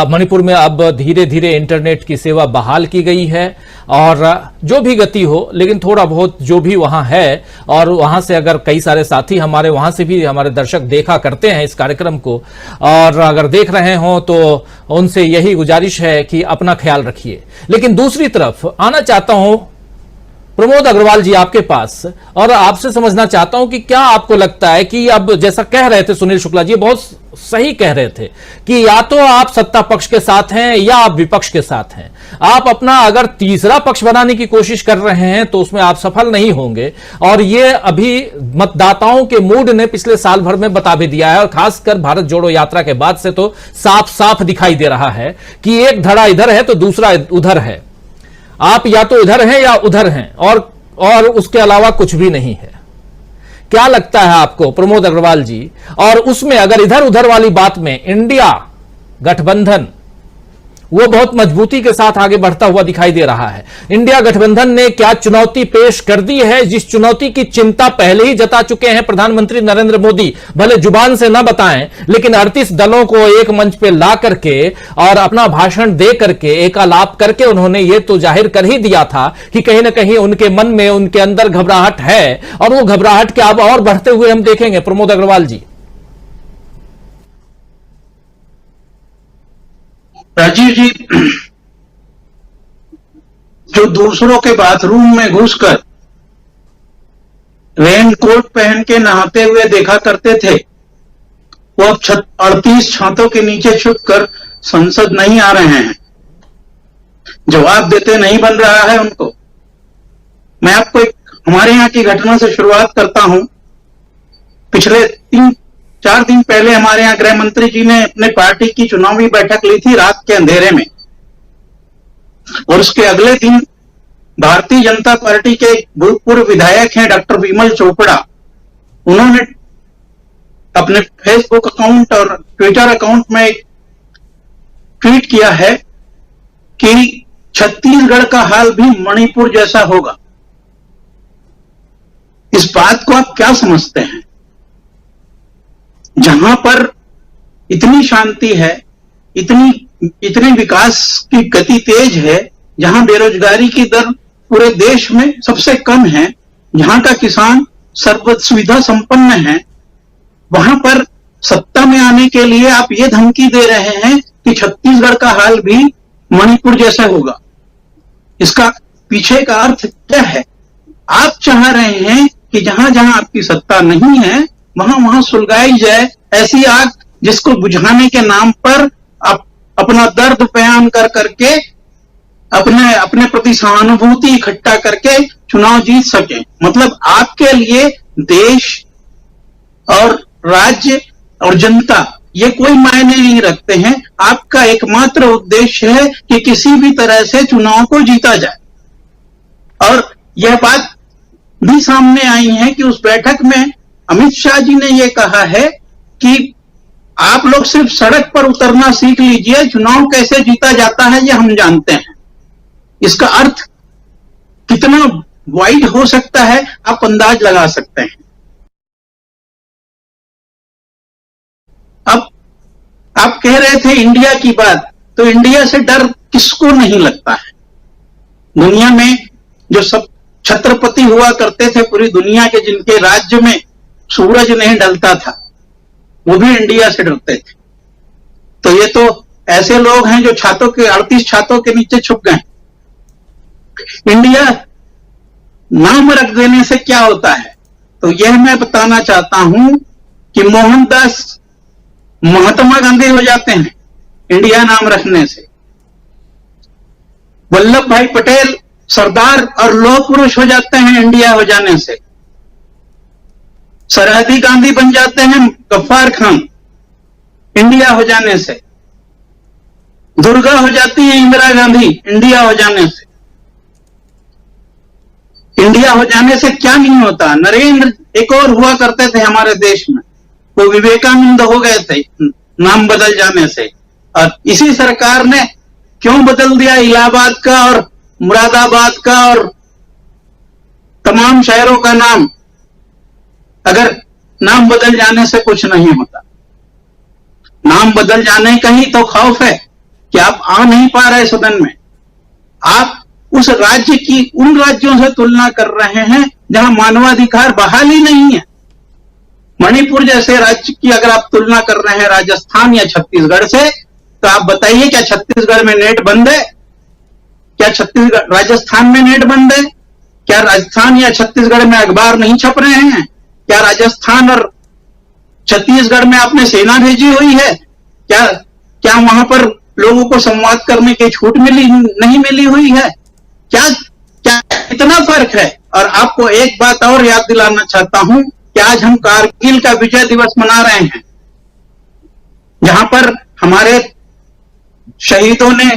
मणिपुर में अब धीरे धीरे इंटरनेट की सेवा बहाल की गई है और जो भी गति हो, लेकिन थोड़ा बहुत जो भी वहां है, और वहां से अगर कई सारे साथी हमारे वहां से भी हमारे दर्शक देखा करते हैं इस कार्यक्रम को, और अगर देख रहे हो तो उनसे यही गुजारिश है कि अपना ख्याल रखिए। लेकिन दूसरी तरफ आना चाहता हूं प्रमोद अग्रवाल जी आपके पास, और आपसे समझना चाहता हूं कि क्या आपको लगता है कि अब जैसा कह रहे थे सुनील शुक्ला जी, बहुत सही कह रहे थे कि या तो आप सत्ता पक्ष के साथ हैं या आप विपक्ष के साथ हैं। आप अपना अगर तीसरा पक्ष बनाने की कोशिश कर रहे हैं तो उसमें आप सफल नहीं होंगे, और ये अभी मतदाताओं के मूड ने पिछले साल भर में बता भी दिया है, और खासकर भारत जोड़ो यात्रा के बाद से तो साफ साफ दिखाई दे रहा है कि एक धड़ा इधर है तो दूसरा उधर है। आप या तो इधर हैं या उधर हैं, और उसके अलावा कुछ भी नहीं है। क्या लगता है आपको प्रमोद अग्रवाल जी? और उसमें अगर इधर उधर वाली बात में इंडिया गठबंधन वो बहुत मजबूती के साथ आगे बढ़ता हुआ दिखाई दे रहा है। इंडिया गठबंधन ने क्या चुनौती पेश कर दी है, जिस चुनौती की चिंता पहले ही जता चुके हैं प्रधानमंत्री नरेंद्र मोदी, भले जुबान से न बताएं, लेकिन 38 दलों को एक मंच पे ला करके और अपना भाषण दे करके, एकालाप करके उन्होंने ये तो जाहिर कर ही दिया था कि कहीं ना कहीं उनके मन में, उनके अंदर घबराहट है, और वो घबराहट के अब और बढ़ते हुए हम देखेंगे। प्रमोद अग्रवाल जी। राजीव जी, जो दूसरों के बाथरूम में घुसकर रेनकोट पहन के नहाते हुए देखा करते थे, वो अब 38 छातों के नीचे छुपकर संसद नहीं आ रहे हैं, जवाब देते नहीं बन रहा है उनको। मैं आपको एक हमारे यहां की घटना से शुरुआत करता हूं। पिछले 3-4 दिन पहले हमारे यहां गृह मंत्री जी ने अपने पार्टी की चुनावी बैठक ली थी रात के अंधेरे में, और उसके अगले दिन भारतीय जनता पार्टी के भूतपूर्व विधायक हैं डॉक्टर विमल चोपड़ा, उन्होंने अपने फेसबुक अकाउंट और ट्विटर अकाउंट में एक ट्वीट किया है कि छत्तीसगढ़ का हाल भी मणिपुर जैसा होगा। इस बात को आप क्या समझते हैं? जहां पर इतनी शांति है, इतने विकास की गति तेज है, जहां बेरोजगारी की दर पूरे देश में सबसे कम है, जहां का किसान सर्व सुविधा संपन्न है, वहां पर सत्ता में आने के लिए आप ये धमकी दे रहे हैं कि छत्तीसगढ़ का हाल भी मणिपुर जैसा होगा। इसका पीछे का अर्थ क्या है? आप चाह रहे हैं कि जहां जहां आपकी सत्ता नहीं है वहां वहां सुलगाई जाए ऐसी आग, जिसको बुझाने के नाम पर आप अपना दर्द बयान कर करके अपने प्रति सहानुभूति इकट्ठा करके चुनाव जीत सके। मतलब आपके लिए देश और राज्य और जनता ये कोई मायने नहीं रखते हैं। आपका एकमात्र उद्देश्य है कि किसी भी तरह से चुनाव को जीता जाए। और यह बात भी सामने आई है कि उस बैठक में अमित शाह जी ने यह कहा है कि आप लोग सिर्फ सड़क पर उतरना सीख लीजिए, चुनाव कैसे जीता जाता है ये हम जानते हैं। इसका अर्थ कितना वाइड हो सकता है आप अंदाज लगा सकते हैं। अब आप कह रहे थे इंडिया की बात, तो इंडिया से डर किसको नहीं लगता है? दुनिया में जो सब छत्रपति हुआ करते थे पूरी दुनिया के, जिनके राज्य में सूरज नहीं ढलता था, वो भी इंडिया से डरते थे। तो ये तो ऐसे लोग हैं जो 38 छातों के नीचे छुप गए। इंडिया नाम रख देने से क्या होता है? तो यह मैं बताना चाहता हूं कि मोहनदास महात्मा गांधी हो जाते हैं इंडिया नाम रखने से। वल्लभ भाई पटेल सरदार और लौह पुरुष हो जाते हैं इंडिया हो जाने से। सरहदी गांधी बन जाते हैं गफ्फार खान इंडिया हो जाने से। दुर्गा हो जाती है इंदिरा गांधी इंडिया हो जाने से। इंडिया हो जाने से क्या नहीं होता? नरेंद्र एक और हुआ करते थे हमारे देश में, वो विवेकानंद हो गए थे नाम बदल जाने से। और इसी सरकार ने क्यों बदल दिया इलाहाबाद का और मुरादाबाद का और तमाम शहरों का नाम? अगर नाम बदल जाने से कुछ नहीं होता। नाम बदल जाने का ही तो खौफ है कि आप आ नहीं पा रहे सदन में। आप उस राज्य की उन राज्यों से तुलना कर रहे हैं जहां मानवाधिकार बहाल ही नहीं है। मणिपुर जैसे राज्य की अगर आप तुलना कर रहे हैं राजस्थान या छत्तीसगढ़ से, तो आप बताइए क्या छत्तीसगढ़ में नेट बंद है? क्या छत्तीसगढ़ राजस्थान में नेट बंद है? क्या राजस्थान या छत्तीसगढ़ में अखबार नहीं छप रहे हैं? क्या राजस्थान और छत्तीसगढ़ में आपने सेना भेजी हुई है? क्या क्या वहां पर लोगों को संवाद करने की छूट नहीं मिली हुई है? क्या क्या इतना फर्क है? और आपको एक बात और याद दिलाना चाहता हूं कि आज हम कारगिल का विजय दिवस मना रहे हैं, जहां पर हमारे शहीदों ने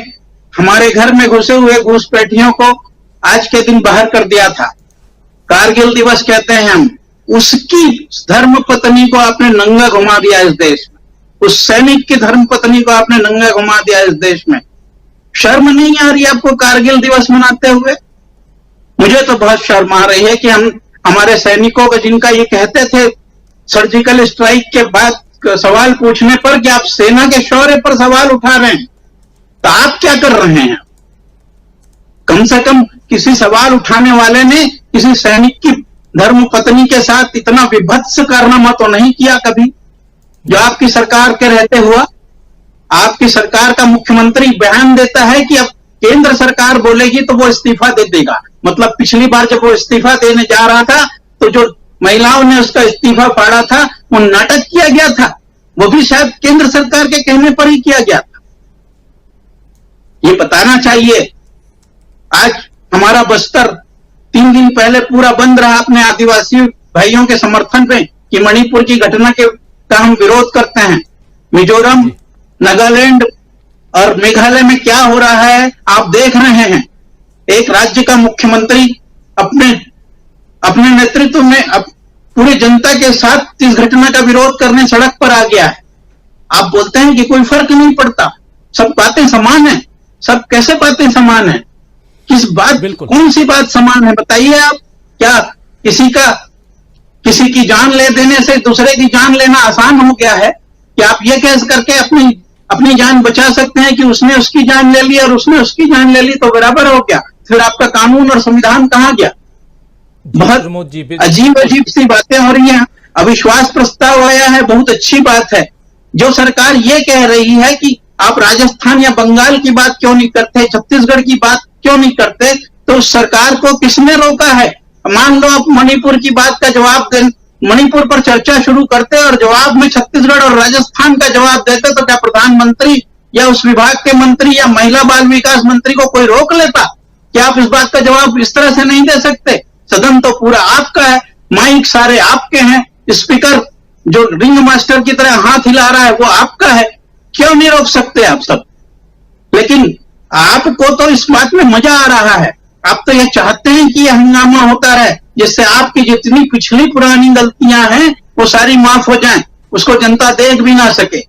हमारे घर में घुसे हुए घुसपैठियों को आज के दिन बाहर कर दिया था। कारगिल दिवस कहते हैं हम। उसकी धर्म पत्नी को आपने नंगा घुमा दिया इस देश में, उस सैनिक की धर्म पत्नी को आपने नंगा घुमा दिया इस देश में। शर्म नहीं आ रही आपको कारगिल दिवस मनाते हुए? मुझे तो बहुत शर्म आ रही है कि हम हमारे सैनिकों को, जिनका ये कहते थे सर्जिकल स्ट्राइक के बाद सवाल पूछने पर कि आप सेना के शौर्य पर सवाल उठा रहे हैं, तो आप क्या कर रहे हैं? कम से कम किसी सवाल उठाने वाले ने किसी सैनिक की धर्म पत्नी के साथ इतना विभत्स कारनामा तो नहीं किया कभी, जो आपकी सरकार के रहते हुआ। आपकी सरकार का मुख्यमंत्री बयान देता है कि अब केंद्र सरकार बोलेगी तो वो इस्तीफा दे देगा। मतलब पिछली बार जब वो इस्तीफा देने जा रहा था तो जो महिलाओं ने उसका इस्तीफा फाड़ा था, वो नाटक किया गया था, वो भी शायद केंद्र सरकार के कहने पर ही किया गया था। ये बताना चाहिए। आज हमारा बस्तर 3 दिन पहले पूरा बंद रहा अपने आदिवासी भाइयों के समर्थन पे कि मणिपुर की घटना का हम विरोध करते हैं। मिजोरम, नागालैंड और मेघालय में क्या हो रहा है आप देख रहे हैं। एक राज्य का मुख्यमंत्री अपने नेतृत्व में पूरी जनता के साथ इस घटना का विरोध करने सड़क पर आ गया है। आप बोलते हैं कि कोई फर्क नहीं पड़ता, सब बातें समान है। सब कैसे बातें समान है? किस बात, कौन सी बात समान है बताइए आप। क्या किसी की जान ले देने से दूसरे की जान लेना आसान हो गया है? क्या आप ये कह करके अपनी जान बचा सकते हैं कि उसने उसकी जान ले ली और उसने उसकी जान ले ली तो बराबर हो गया? फिर आपका कानून और संविधान कहां गया? बहुत अजीब सी बातें हो रही हैं। अविश्वास प्रस्ताव आया है, बहुत अच्छी बात है। जो सरकार ये कह रही है कि आप राजस्थान या बंगाल की बात क्यों नहीं करते, छत्तीसगढ़ की बात क्यों नहीं करते, तो उस सरकार को किसने रोका है? मान लो आप मणिपुर की बात का जवाब दें, मणिपुर पर चर्चा शुरू करते और जवाब में छत्तीसगढ़ और राजस्थान का जवाब देते, तो क्या प्रधानमंत्री या उस विभाग के मंत्री या महिला बाल विकास मंत्री को कोई रोक लेता? क्या आप इस बात का जवाब इस तरह से नहीं दे सकते? सदन तो पूरा आपका है, माइक सारे आपके हैं, स्पीकर जो रिंग मास्टर की तरह हाथ हिला रहा है वो आपका है। क्यों नहीं रोक सकते आप सब? लेकिन आपको तो इस बात में मजा आ रहा है। आप तो ये चाहते हैं कि यह हंगामा होता रहे, जिससे आपकी जितनी पिछली पुरानी गलतियां हैं वो सारी माफ हो जाएं, उसको जनता देख भी ना सके।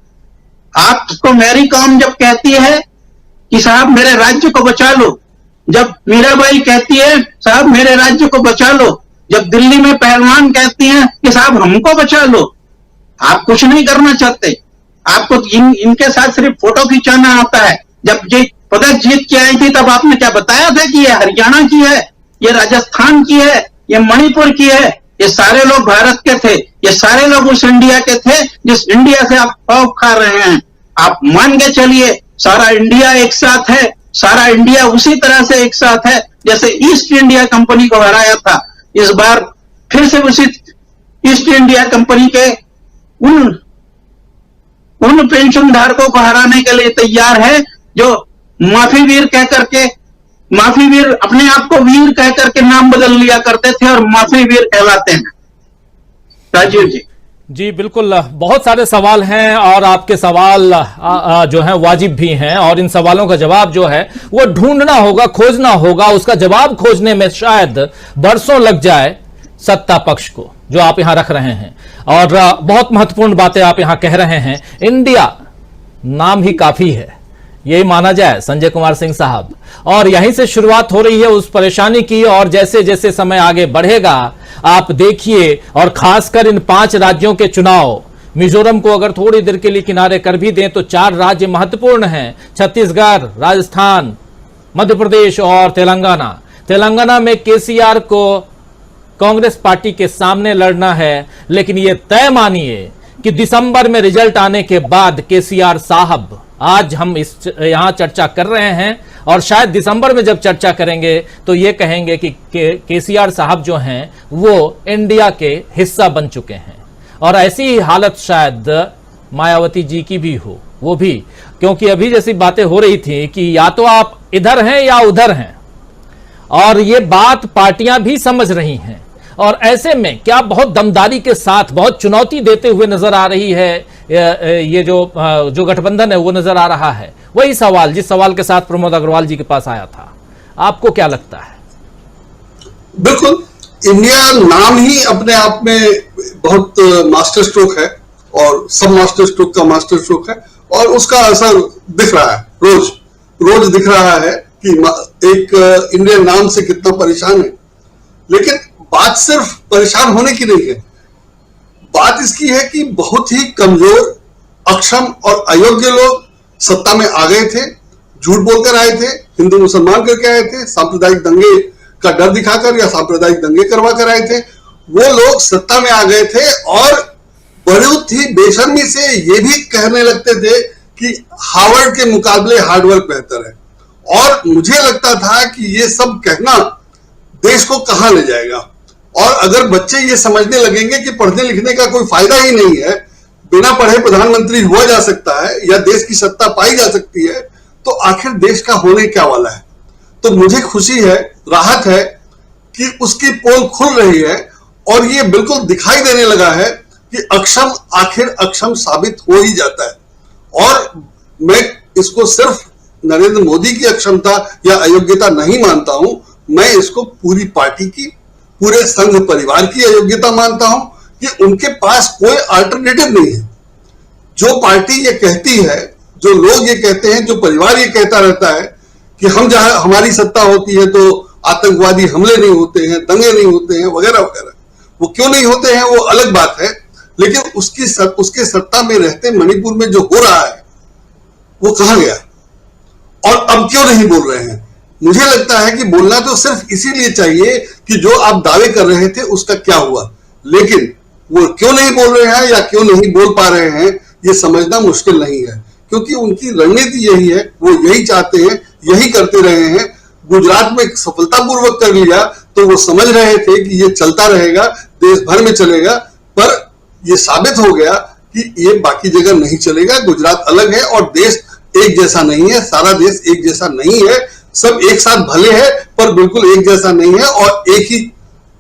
आपको मैरी कॉम जब कहती है कि साहब मेरे राज्य को बचा लो, जब मीराबाई कहती है साहब मेरे राज्य को बचा लो, जब दिल्ली में पहलवान कहती हैं कि साहब हमको बचा लो, आप कुछ नहीं करना चाहते। आपको इनके साथ सिर्फ फोटो खिंचाना आता है। जब ये पदक जीत के आई थी तब आपने क्या बताया था कि ये हरियाणा की है, ये राजस्थान की है, ये मणिपुर की है। ये सारे लोग भारत के थे, ये सारे लोग उस इंडिया के थे जिस इंडिया से आप खौफ खा रहे हैं। आप मान के चलिए सारा इंडिया एक साथ है, सारा इंडिया उसी तरह से एक साथ है जैसे ईस्ट इंडिया कंपनी को हराया था। इस बार फिर से उसी ईस्ट इंडिया कंपनी के उन पेंशन धारकों को हराने के लिए तैयार है जो माफी वीर अपने आप को वीर कह करके नाम बदल लिया करते थे और माफी वीर कहलाते हैं। राजीव जी। जी बिल्कुल, बहुत सारे सवाल हैं और आपके सवाल जो हैं वाजिब भी हैं, और इन सवालों का जवाब जो है वो ढूंढना होगा, खोजना होगा। उसका जवाब खोजने में शायद बरसों लग जाए सत्ता पक्ष को, जो आप यहां रख रहे हैं। और बहुत महत्वपूर्ण बातें आप यहां कह रहे हैं। इंडिया नाम ही काफी है, यही माना जाए संजय कुमार सिंह साहब, और यहीं से शुरुआत हो रही है उस परेशानी की। और जैसे जैसे समय आगे बढ़ेगा आप देखिए, और खासकर इन 5 राज्यों के चुनाव, मिजोरम को अगर थोड़ी देर के लिए किनारे कर भी दें तो 4 राज्य महत्वपूर्ण हैं, छत्तीसगढ़, राजस्थान, मध्य प्रदेश और तेलंगाना। तेलंगाना में केसीआर को कांग्रेस पार्टी के सामने लड़ना है, लेकिन यह तय मानिए कि दिसंबर में रिजल्ट आने के बाद केसीआर साहब, आज हम यहां चर्चा कर रहे हैं और शायद दिसंबर में जब चर्चा करेंगे तो ये कहेंगे कि केसीआर साहब जो हैं वो इंडिया के हिस्सा बन चुके हैं। और ऐसी ही हालत शायद मायावती जी की भी हो, वो भी, क्योंकि अभी जैसी बातें हो रही थी कि या तो आप इधर हैं या उधर हैं, और ये बात पार्टियां भी समझ रही हैं। और ऐसे में क्या बहुत दमदारी के साथ, बहुत चुनौती देते हुए नजर आ रही है ये जो गठबंधन है वो नजर आ रहा है। वही सवाल जिस सवाल के साथ प्रमोद अग्रवाल जी के पास आया था, आपको क्या लगता है? बिल्कुल, इंडिया नाम ही अपने आप में बहुत मास्टर स्ट्रोक है और सब मास्टर स्ट्रोक का मास्टर स्ट्रोक है, और उसका असर दिख रहा है, रोज दिख रहा है कि एक इंडियन नाम से कितना परेशान है। लेकिन बात सिर्फ परेशान होने की नहीं है, बात इसकी है कि बहुत ही कमजोर, अक्षम और अयोग्य लोग सत्ता में आ गए थे, झूठ बोलकर आए थे, हिंदू मुसलमान करके आए थे, सांप्रदायिक दंगे का डर दिखाकर या सांप्रदायिक दंगे करवा कर आए थे। वो लोग सत्ता में आ गए थे और बहुत ही बेशर्मी से ये भी कहने लगते थे कि हार्वर्ड के मुकाबले हार्डवर्क बेहतर है। और मुझे लगता था कि ये सब कहना देश को कहां ले जाएगा, और अगर बच्चे ये समझने लगेंगे कि पढ़ने लिखने का कोई फायदा ही नहीं है, बिना पढ़े प्रधानमंत्री हुआ जा सकता है या देश की सत्ता पाई जा सकती है, तो आखिर देश का होने क्या वाला है। तो मुझे खुशी है, राहत है कि उसकी पोल खुल रही है और ये बिल्कुल दिखाई देने लगा है कि अक्षम आखिर अक्षम साबित हो ही जाता है। और मैं इसको सिर्फ नरेंद्र मोदी की अक्षमता या अयोग्यता नहीं मानता हूं, मैं इसको पूरी पार्टी की, पूरे संघ परिवार की अयोग्यता मानता हूं कि उनके पास कोई अल्टरनेटिव नहीं है। जो पार्टी ये कहती है, जो लोग ये कहते हैं, जो परिवार ये कहता रहता है कि हम जहां हमारी सत्ता होती है तो आतंकवादी हमले नहीं होते हैं, दंगे नहीं होते हैं, वगैरह वगैरह, वो क्यों नहीं होते हैं वो अलग बात है, लेकिन उसके सत्ता में रहते मणिपुर में जो हो रहा है वो कहां गया और अब क्यों नहीं बोल रहे हैं। मुझे लगता है कि बोलना तो सिर्फ इसीलिए चाहिए कि जो आप दावे कर रहे थे उसका क्या हुआ, लेकिन वो क्यों नहीं बोल रहे हैं या क्यों नहीं बोल पा रहे हैं ये समझना मुश्किल नहीं है, क्योंकि उनकी रणनीति यही है, वो यही चाहते हैं, यही करते रहे हैं। गुजरात में सफलतापूर्वक कर लिया तो वो समझ रहे थे कि ये चलता रहेगा, देश भर में चलेगा, पर ये साबित हो गया कि ये बाकी जगह नहीं चलेगा। गुजरात अलग है और देश एक जैसा नहीं है, सारा देश एक जैसा नहीं है, सब एक साथ भले हैं पर बिल्कुल एक जैसा नहीं है और एक ही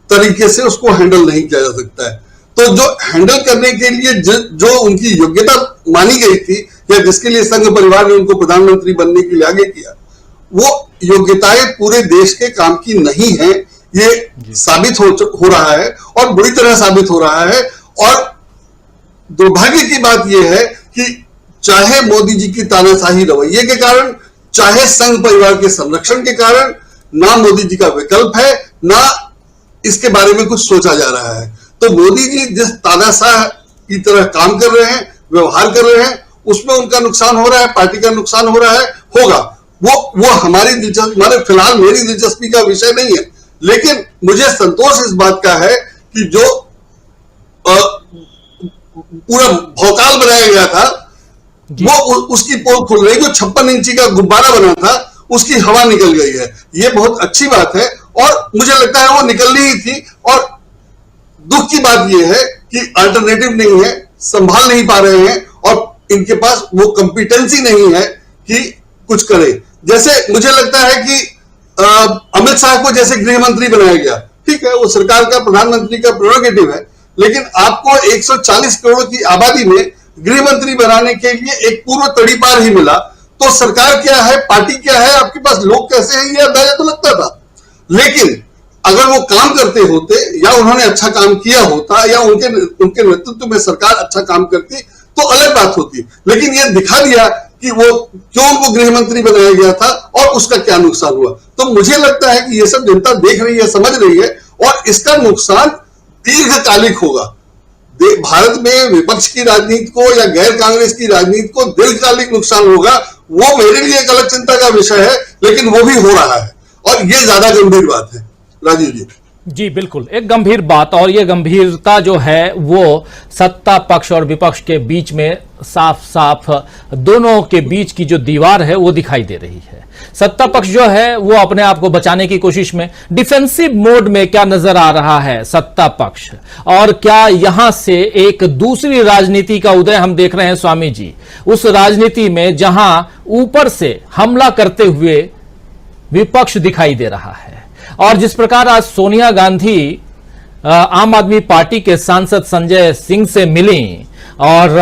तरीके से उसको हैंडल नहीं किया जा सकता है। तो जो हैंडल करने के लिए जो उनकी योग्यता मानी गई थी या जिसके लिए संघ परिवार ने उनको प्रधानमंत्री बनने के लिए आगे किया, वो योग्यताएं पूरे देश के काम की नहीं है, ये साबित हो रहा है और बुरी तरह साबित हो रहा है। और दुर्भाग्य की बात यह है कि चाहे मोदी जी की तानाशाही रवैये के कारण, चाहे संघ परिवार के संरक्षण के कारण, ना मोदी जी का विकल्प है, ना इसके बारे में कुछ सोचा जा रहा है। तो मोदी जी जिस तानाशाह की तरह काम कर रहे हैं, व्यवहार कर रहे हैं, उसमें उनका नुकसान हो रहा है, पार्टी का नुकसान हो रहा है, होगा। वो हमारे फिलहाल मेरी दिलचस्पी का विषय नहीं है, लेकिन मुझे संतोष इस बात का है कि जो पूरा भौकाल बनाया गया था वो उसकी पोल खुल रही, जो 56 इंची का गुब्बारा बना था उसकी हवा निकल गई है। ये बहुत अच्छी बात है और मुझे लगता है वो निकलनी ही थी। और दुख की बात यह है कि अल्टरनेटिव नहीं है, संभाल नहीं पा रहे हैं और इनके पास वो कंपिटेंसी नहीं है कि कुछ करे। जैसे मुझे लगता है कि अमित शाह को जैसे गृह मंत्री बनाया गया, ठीक है, वो सरकार का, प्रधानमंत्री का प्रेरोगेटिव है, लेकिन आपको 140 करोड़ की आबादी में गृह मंत्री बनाने के लिए एक पूर्व तड़ीपार ही मिला, तो सरकार क्या है, पार्टी क्या है, आपके पास लोग कैसे हैं, ये अंदाजा तो लगता था। लेकिन अगर वो काम करते होते या उन्होंने अच्छा काम किया होता या उनके नेतृत्व में सरकार अच्छा काम करती तो अलग बात होती। लेकिन ये दिखा दिया कि वो क्यों उनको गृह मंत्री बनाया गया था और उसका क्या नुकसान हुआ। तो मुझे लगता है कि ये सब जनता देख रही है, समझ रही है और इसका नुकसान दीर्घकालिक होगा। भारत में विपक्ष की राजनीति को या गैर कांग्रेस की राजनीति को दीर्घकालिक नुकसान होगा, वो मेरे लिए एक अलग चिंता का विषय है, लेकिन वो भी हो रहा है और ये ज्यादा गंभीर बात है। राजीव जी। जी बिल्कुल, एक गंभीर बात, और ये गंभीरता जो है वो सत्ता पक्ष और विपक्ष के बीच में साफ साफ दोनों के बीच की जो दीवार है वो दिखाई दे रही है। सत्ता पक्ष जो है वो अपने आप को बचाने की कोशिश में डिफेंसिव मोड में क्या नजर आ रहा है सत्ता पक्ष, और क्या यहां से एक दूसरी राजनीति का उदय हम देख रहे हैं स्वामी जी, उस राजनीति में जहां ऊपर से हमला करते हुए विपक्ष दिखाई दे रहा है। और जिस प्रकार आज सोनिया गांधी आम आदमी पार्टी के सांसद संजय सिंह से मिली और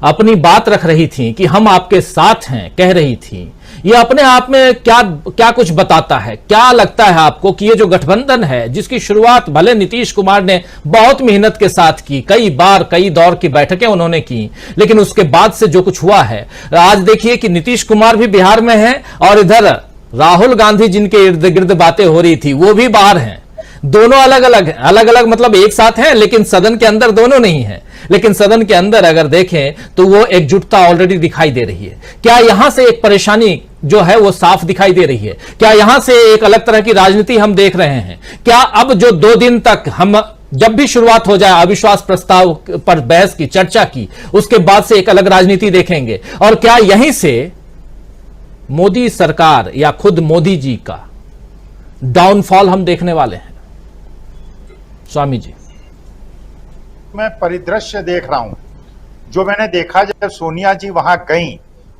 अपनी बात रख रही थी कि हम आपके साथ हैं, कह रही थी, ये अपने आप में क्या कुछ बताता है? क्या लगता है आपको कि ये जो गठबंधन है, जिसकी शुरुआत भले नीतीश कुमार ने बहुत मेहनत के साथ की, कई बार कई दौर की बैठकें उन्होंने की, लेकिन उसके बाद से जो कुछ हुआ है, आज देखिए कि नीतीश कुमार भी बिहार में है और इधर राहुल गांधी जिनके इर्द गिर्द बातें हो रही थी वो भी बाहर हैं। दोनों अलग अलग मतलब एक साथ हैं, लेकिन सदन के अंदर दोनों नहीं है। लेकिन सदन के अंदर अगर देखें तो वो एकजुटता ऑलरेडी दिखाई दे रही है। क्या यहां से एक परेशानी जो है वो साफ दिखाई दे रही है? क्या यहां से एक अलग तरह की राजनीति हम देख रहे हैं? क्या अब जो 2 दिन तक हम जब भी शुरुआत हो जाए अविश्वास प्रस्ताव पर बहस की, चर्चा की, उसके बाद से एक अलग राजनीति देखेंगे? और क्या यहीं से मोदी सरकार या खुद मोदी जी का डाउनफॉल हम देखने वाले हैं? स्वामी जी, मैं परिदृश्य देख रहा हूं जो मैंने देखा जब सोनिया जी वहां गईं,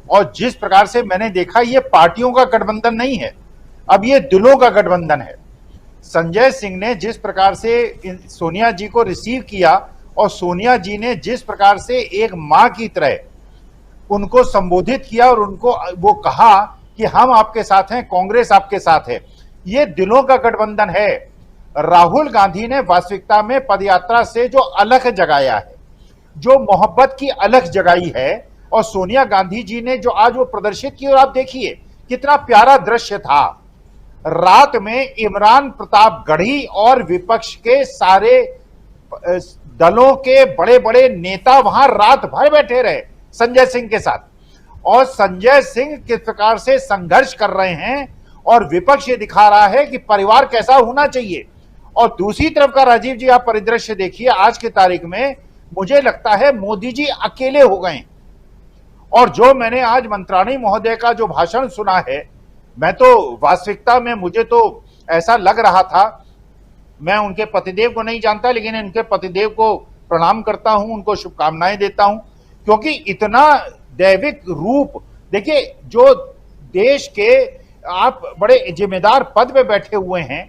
और जिस प्रकार से मैंने देखा ये पार्टियों का गठबंधन नहीं है, अब ये दिलों का गठबंधन है। संजय सिंह ने जिस प्रकार से सोनिया जी को रिसीव किया और सोनिया जी ने जिस प्रकार से एक मां की तरह उनको संबोधित किया और उनको वो कहा कि हम आपके साथ हैं, कांग्रेस आपके साथ है, ये दिलों का गठबंधन है। राहुल गांधी ने वास्तविकता में पदयात्रा से जो अलख जगाया है, जो मोहब्बत की अलख जगाई है, और सोनिया गांधी जी ने जो आज वो प्रदर्शित की, और आप देखिए कितना प्यारा दृश्य था। रात में इमरान प्रताप गढ़ी और विपक्ष के सारे दलों के बड़े बड़े नेता वहां रात भर बैठे रहे संजय सिंह के साथ, और संजय सिंह किस प्रकार से संघर्ष कर रहे हैं और विपक्ष ये दिखा रहा है कि परिवार कैसा होना चाहिए। और दूसरी तरफ का राजीव जी आप परिदृश्य देखिए, आज की तारीख में मुझे लगता है मोदी जी अकेले हो गए। और जो मैंने आज मंत्राणी महोदय का जो भाषण सुना है, मैं तो वास्तविकता में मुझे तो ऐसा लग रहा था, मैं उनके पतिदेव को नहीं जानता, लेकिन उनके पतिदेव को प्रणाम करता हूं, उनको शुभकामनाएं देता हूं, क्योंकि इतना दैविक रूप देखिए, जो देश के आप बड़े जिम्मेदार पद पे बैठे हुए हैं,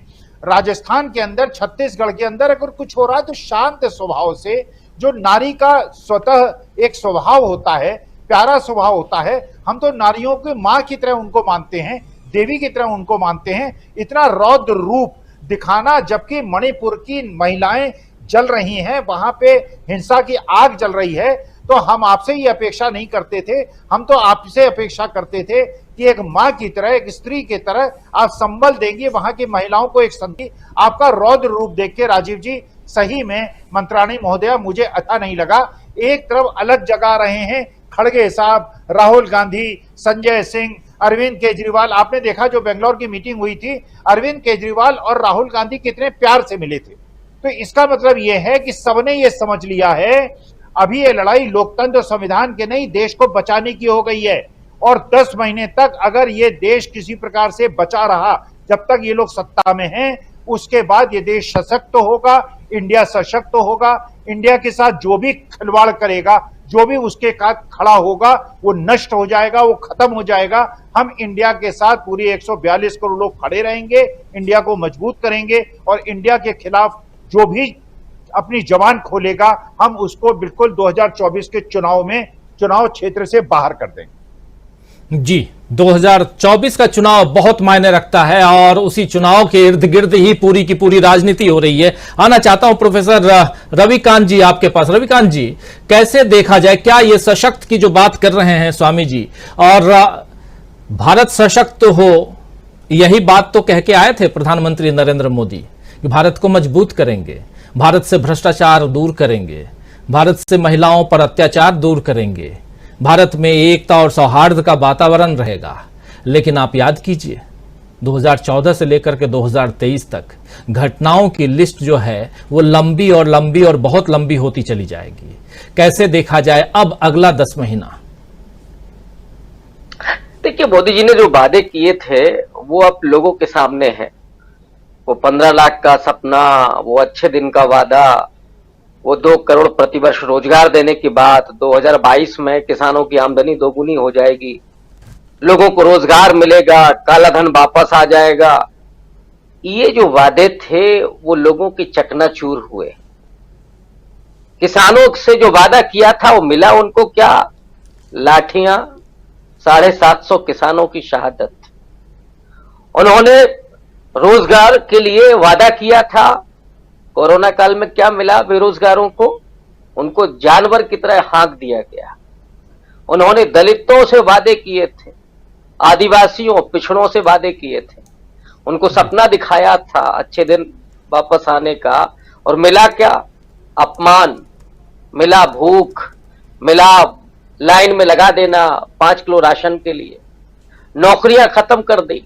राजस्थान के अंदर, छत्तीसगढ़ के अंदर अगर कुछ हो रहा है तो शांत स्वभाव से, जो नारी का स्वतः एक स्वभाव होता है, प्यारा स्वभाव होता है, हम तो नारियों की मां की तरह उनको मानते हैं, देवी की तरह उनको मानते हैं। इतना रौद्र रूप दिखाना, जबकि मणिपुर की महिलाएं जल रही हैं, वहां पे हिंसा की आग जल रही है, तो हम आपसे ये अपेक्षा नहीं करते थे, हम तो आपसे अपेक्षा करते थे कि एक मां की तरह, एक स्त्री की तरह आप संबल देंगे वहां की महिलाओं को। एक संधि आपका रौद्र रूप देख के राजीव जी सही में मंत्राणी महोदया मुझे अच्छा नहीं लगा। एक तरफ अलग जगा रहे हैं खड़गे साहब, राहुल गांधी, संजय सिंह, अरविंद केजरीवाल। आपने देखा जो बेंगलोर की मीटिंग हुई थी, अरविंद केजरीवाल और राहुल गांधी कितने प्यार से मिले थे। तो इसका मतलब यह है कि सबने ये समझ लिया है अभी ये लड़ाई लोकतंत्र संविधान के नहीं, देश को बचाने की हो गई है। और 10 महीने तक अगर ये देश किसी प्रकार से बचा रहा, जब तक ये लोग सत्ता में हैं, उसके बाद ये देश सशक्त होगा, इंडिया सशक्त होगा। इंडिया के साथ जो भी खिलवाड़ करेगा, जो भी उसके साथ खड़ा होगा, वो नष्ट हो जाएगा, वो खत्म हो जाएगा। हम इंडिया के साथ पूरी 142 करोड़ लोग खड़े रहेंगे, इंडिया को मजबूत करेंगे, और इंडिया के खिलाफ जो भी अपनी जबान खोलेगा, हम उसको बिल्कुल 2024 के चुनाव में चुनाव क्षेत्र से बाहर कर देंगे। जी, 2024 का चुनाव बहुत मायने रखता है, और उसी चुनाव के इर्द गिर्द ही पूरी की पूरी राजनीति हो रही है। आना चाहता हूं प्रोफेसर रविकांत जी आपके पास। रविकांत जी, कैसे देखा जाए, क्या ये सशक्त की जो बात कर रहे हैं स्वामी जी, और भारत सशक्त हो, यही बात तो कह के आए थे प्रधानमंत्री नरेंद्र मोदी कि भारत को मजबूत करेंगे, भारत से भ्रष्टाचार दूर करेंगे, भारत से महिलाओं पर अत्याचार दूर करेंगे, भारत में एकता और सौहार्द का वातावरण रहेगा। लेकिन आप याद कीजिए, 2014 से लेकर के 2023 तक घटनाओं की लिस्ट जो है वो लंबी और बहुत लंबी होती चली जाएगी। कैसे देखा जाए अब अगला 10 महीना? देखिए, मोदी जी ने जो वादे किए थे वो अब लोगों के सामने है। वो 15 लाख का सपना, वो अच्छे दिन का वादा, वो 2 करोड़ प्रतिवर्ष रोजगार देने की बात, 2022 में किसानों की आमदनी दोगुनी हो जाएगी, लोगों को रोजगार मिलेगा, काला धन वापस आ जाएगा। ये जो वादे थे वो लोगों की चकनाचूर हुए। किसानों से जो वादा किया था वो मिला उनको क्या? लाठियां, 750 किसानों की शहादत। उन्होंने रोजगार के लिए वादा किया था, कोरोना काल में क्या मिला बेरोजगारों को? उनको जानवर की तरह हाँक दिया गया। उन्होंने दलितों से वादे किए थे, आदिवासियों, पिछड़ों से वादे किए थे, उनको सपना दिखाया था अच्छे दिन वापस आने का, और मिला क्या? अपमान मिला, भूख मिला, लाइन में लगा देना 5 किलो राशन के लिए, नौकरियां खत्म कर दी,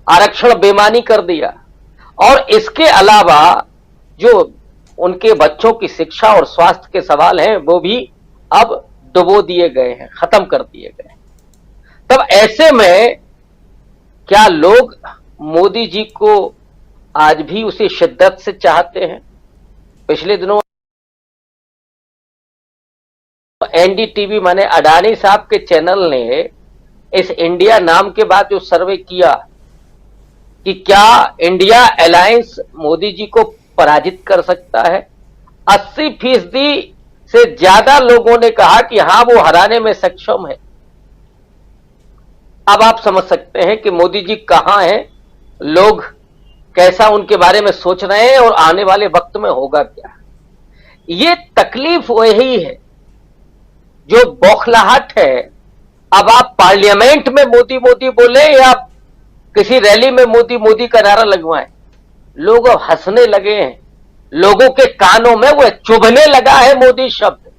आरक्षण बेमानी कर दिया, और इसके अलावा जो उनके बच्चों की शिक्षा और स्वास्थ्य के सवाल हैं वो भी अब डुबो दिए गए हैं, खत्म कर दिए गए। तब ऐसे में क्या लोग मोदी जी को आज भी उसी शिद्दत से चाहते हैं? पिछले दिनों एनडीटीवी माने अडानी साहब के चैनल ने इस इंडिया नाम के बाद जो सर्वे किया कि क्या इंडिया अलायंस मोदी जी को पराजित कर सकता है, 80% से ज्यादा लोगों ने कहा कि हां वो हराने में सक्षम है। अब आप समझ सकते हैं कि मोदी जी कहां हैं, लोग कैसा उनके बारे में सोच रहे हैं और आने वाले वक्त में होगा क्या। ये तकलीफ वही है, जो बौखलाहट है। अब आप पार्लियामेंट में मोदी मोदी बोले या किसी रैली में मोदी मोदी का नारा लगवाएं, लोग अब हंसने लगे हैं। लोगों के कानों में वो चुभने लगा है मोदी शब्द।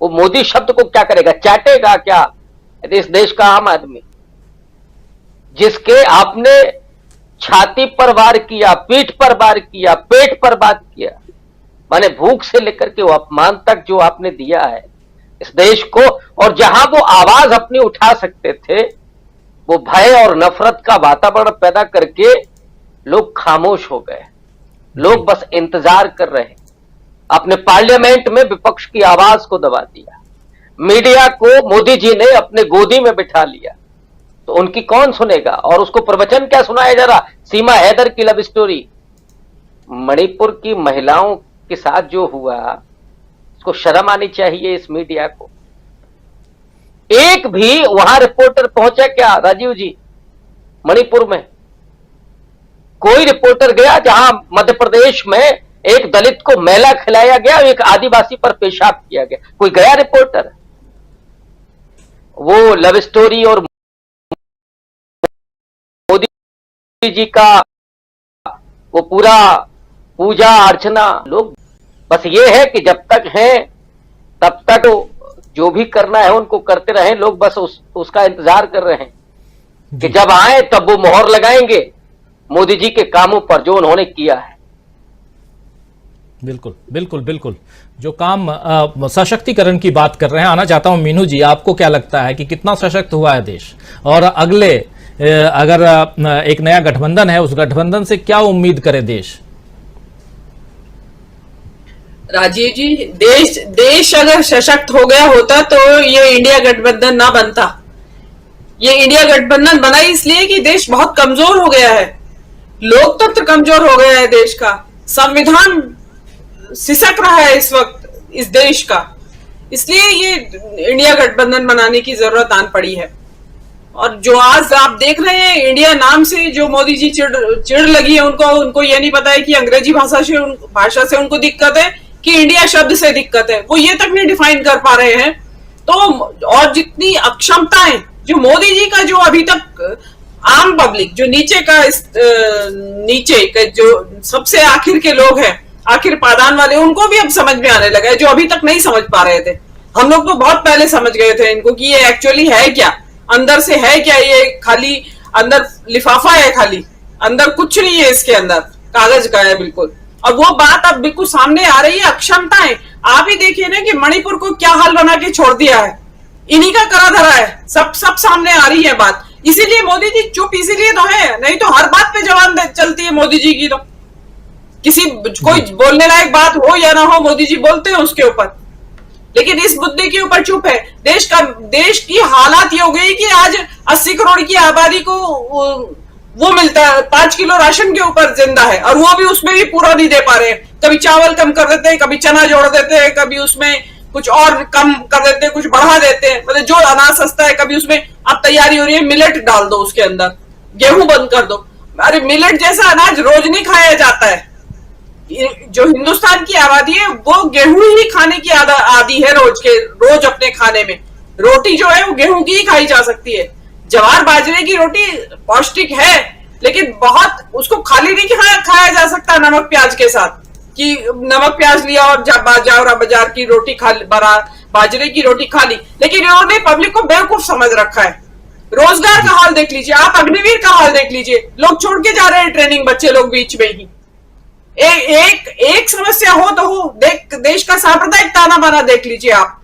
वो मोदी शब्द को क्या करेगा? चाटेगा क्या इस देश का आम आदमी, जिसके आपने छाती पर वार किया, पीठ पर वार किया, पेट पर वार किया, माने भूख से लेकर के वो अपमान तक जो आपने दिया है इस देश को, और जहां वो आवाज अपनी उठा सकते थे वो भय और नफरत का वातावरण पैदा करके लोग खामोश हो गए। लोग बस इंतजार कर रहे हैं। अपने पार्लियामेंट में विपक्ष की आवाज को दबा दिया, मीडिया को मोदी जी ने अपने गोदी में बिठा लिया, तो उनकी कौन सुनेगा? और उसको प्रवचन क्या सुनाया जा रहा? सीमा हैदर की लव स्टोरी। मणिपुर की महिलाओं के साथ जो हुआ, उसको शर्म आनी चाहिए इस मीडिया को। एक भी वहां रिपोर्टर पहुंचा क्या राजीव जी मणिपुर में? कोई रिपोर्टर गया जहां मध्य प्रदेश में एक दलित को मेला खिलाया गया, एक आदिवासी पर पेशाब किया गया? कोई गया रिपोर्टर? वो लव स्टोरी और मोदी जी का वो पूरा पूजा अर्चना, लोग बस ये है कि जब तक हैं तब तक जो भी करना है उनको करते रहें। लोग बस उसका इंतजार कर रहे हैं कि जब आए तब वो मोहर लगाएंगे मोदी जी के कामों पर जो उन्होंने किया है। बिल्कुल बिल्कुल बिल्कुल। जो काम सशक्तिकरण की बात कर रहे हैं, आना चाहता हूं मीनू जी, आपको क्या लगता है कि कितना सशक्त हुआ है देश, और अगले अगर एक नया गठबंधन है उस गठबंधन से क्या उम्मीद करे देश? राजीव जी, देश अगर सशक्त हो गया होता तो ये इंडिया गठबंधन ना बनता। ये इंडिया गठबंधन बना इसलिए कि देश बहुत कमजोर हो गया है, लोकतंत्र कमजोर हो गया है देश का, संविधान सिसक रहा है इस वक्त इस देश का, इसलिए ये इंडिया गठबंधन बनाने की जरूरत आन पड़ी है। और जो आज आप देख रहे हैं इंडिया नाम से जो मोदी जी चिढ़ लगी है उनको ये नहीं पता है कि अंग्रेजी भाषा से उनको दिक्कत है कि इंडिया शब्द से दिक्कत है, वो ये तक नहीं डिफाइन कर पा रहे हैं। तो और जितनी अक्षमताएं जो मोदी जी का, जो अभी तक आम पब्लिक जो नीचे के जो सबसे आखिर के लोग हैं, आखिर पादान वाले, उनको भी अब समझ में आने लगा है, जो अभी तक नहीं समझ पा रहे थे। हम लोग तो बहुत पहले समझ गए थे इनको कि ये एक्चुअली है क्या, अंदर से है क्या, ये खाली अंदर लिफाफा है खाली, अंदर कुछ नहीं है, इसके अंदर कागज का है बिल्कुल। और वो बात अब बिल्कुल सामने आ रही है, अक्षमताएं। आप ही देखिए ना कि मणिपुर को क्या हाल बना के छोड़ दिया है, इन्हीं का करा धरा है, सब सामने आ रही है बात। इसीलिए मोदी जी चुप इसीलिए तो है, नहीं तो हर बात पे जवान चलती है मोदी जी की। तो किसी कोई बोलने लायक बात हो या ना हो, मोदी जी बोलते हैं उसके ऊपर, लेकिन इस मुद्दे के ऊपर चुप है। देश की हालात ये हो गई कि आज 80 करोड़ की आबादी को वो मिलता है 5 किलो राशन के ऊपर जिंदा है, और वो भी उसमें भी पूरा नहीं दे पा रहे हैं। कभी चावल कम कर देते हैं, कभी चना जोड़ देते हैं, कभी उसमें कुछ और कम कर देते हैं, कुछ बढ़ा देते हैं। मतलब जो अनाज सस्ता है, कभी उसमें अब तैयारी हो रही है मिलेट डाल दो उसके अंदर, गेहूं बंद कर दो। अरे मिलेट जैसा अनाज रोज नहीं खाया जाता है। जो हिंदुस्तान की आबादी है वो गेहूं ही खाने की आदी है, रोज अपने खाने में। रोटी जो है वो गेहूं की ही खाई जा सकती है। ज्वार बाजरे की रोटी पौष्टिक है, लेकिन बहुत उसको खाली नहीं खाया जा सकता नमक प्याज के साथ, कि नमक प्याज लिया और जावरा बाजार की रोटी खा, बाजरे की रोटी खा ली। लेकिन इन्होंने पब्लिक को बेवकूफ समझ रखा है। रोजगार का हाल देख लीजिए, आप अग्निवीर का हाल देख लीजिए, लोग छोड़ के जा रहे हैं ट्रेनिंग, बच्चे लोग बीच में ही। एक समस्या हो तो हो, देश का सांप्रदायिक ताना बाना देख लीजिए आप,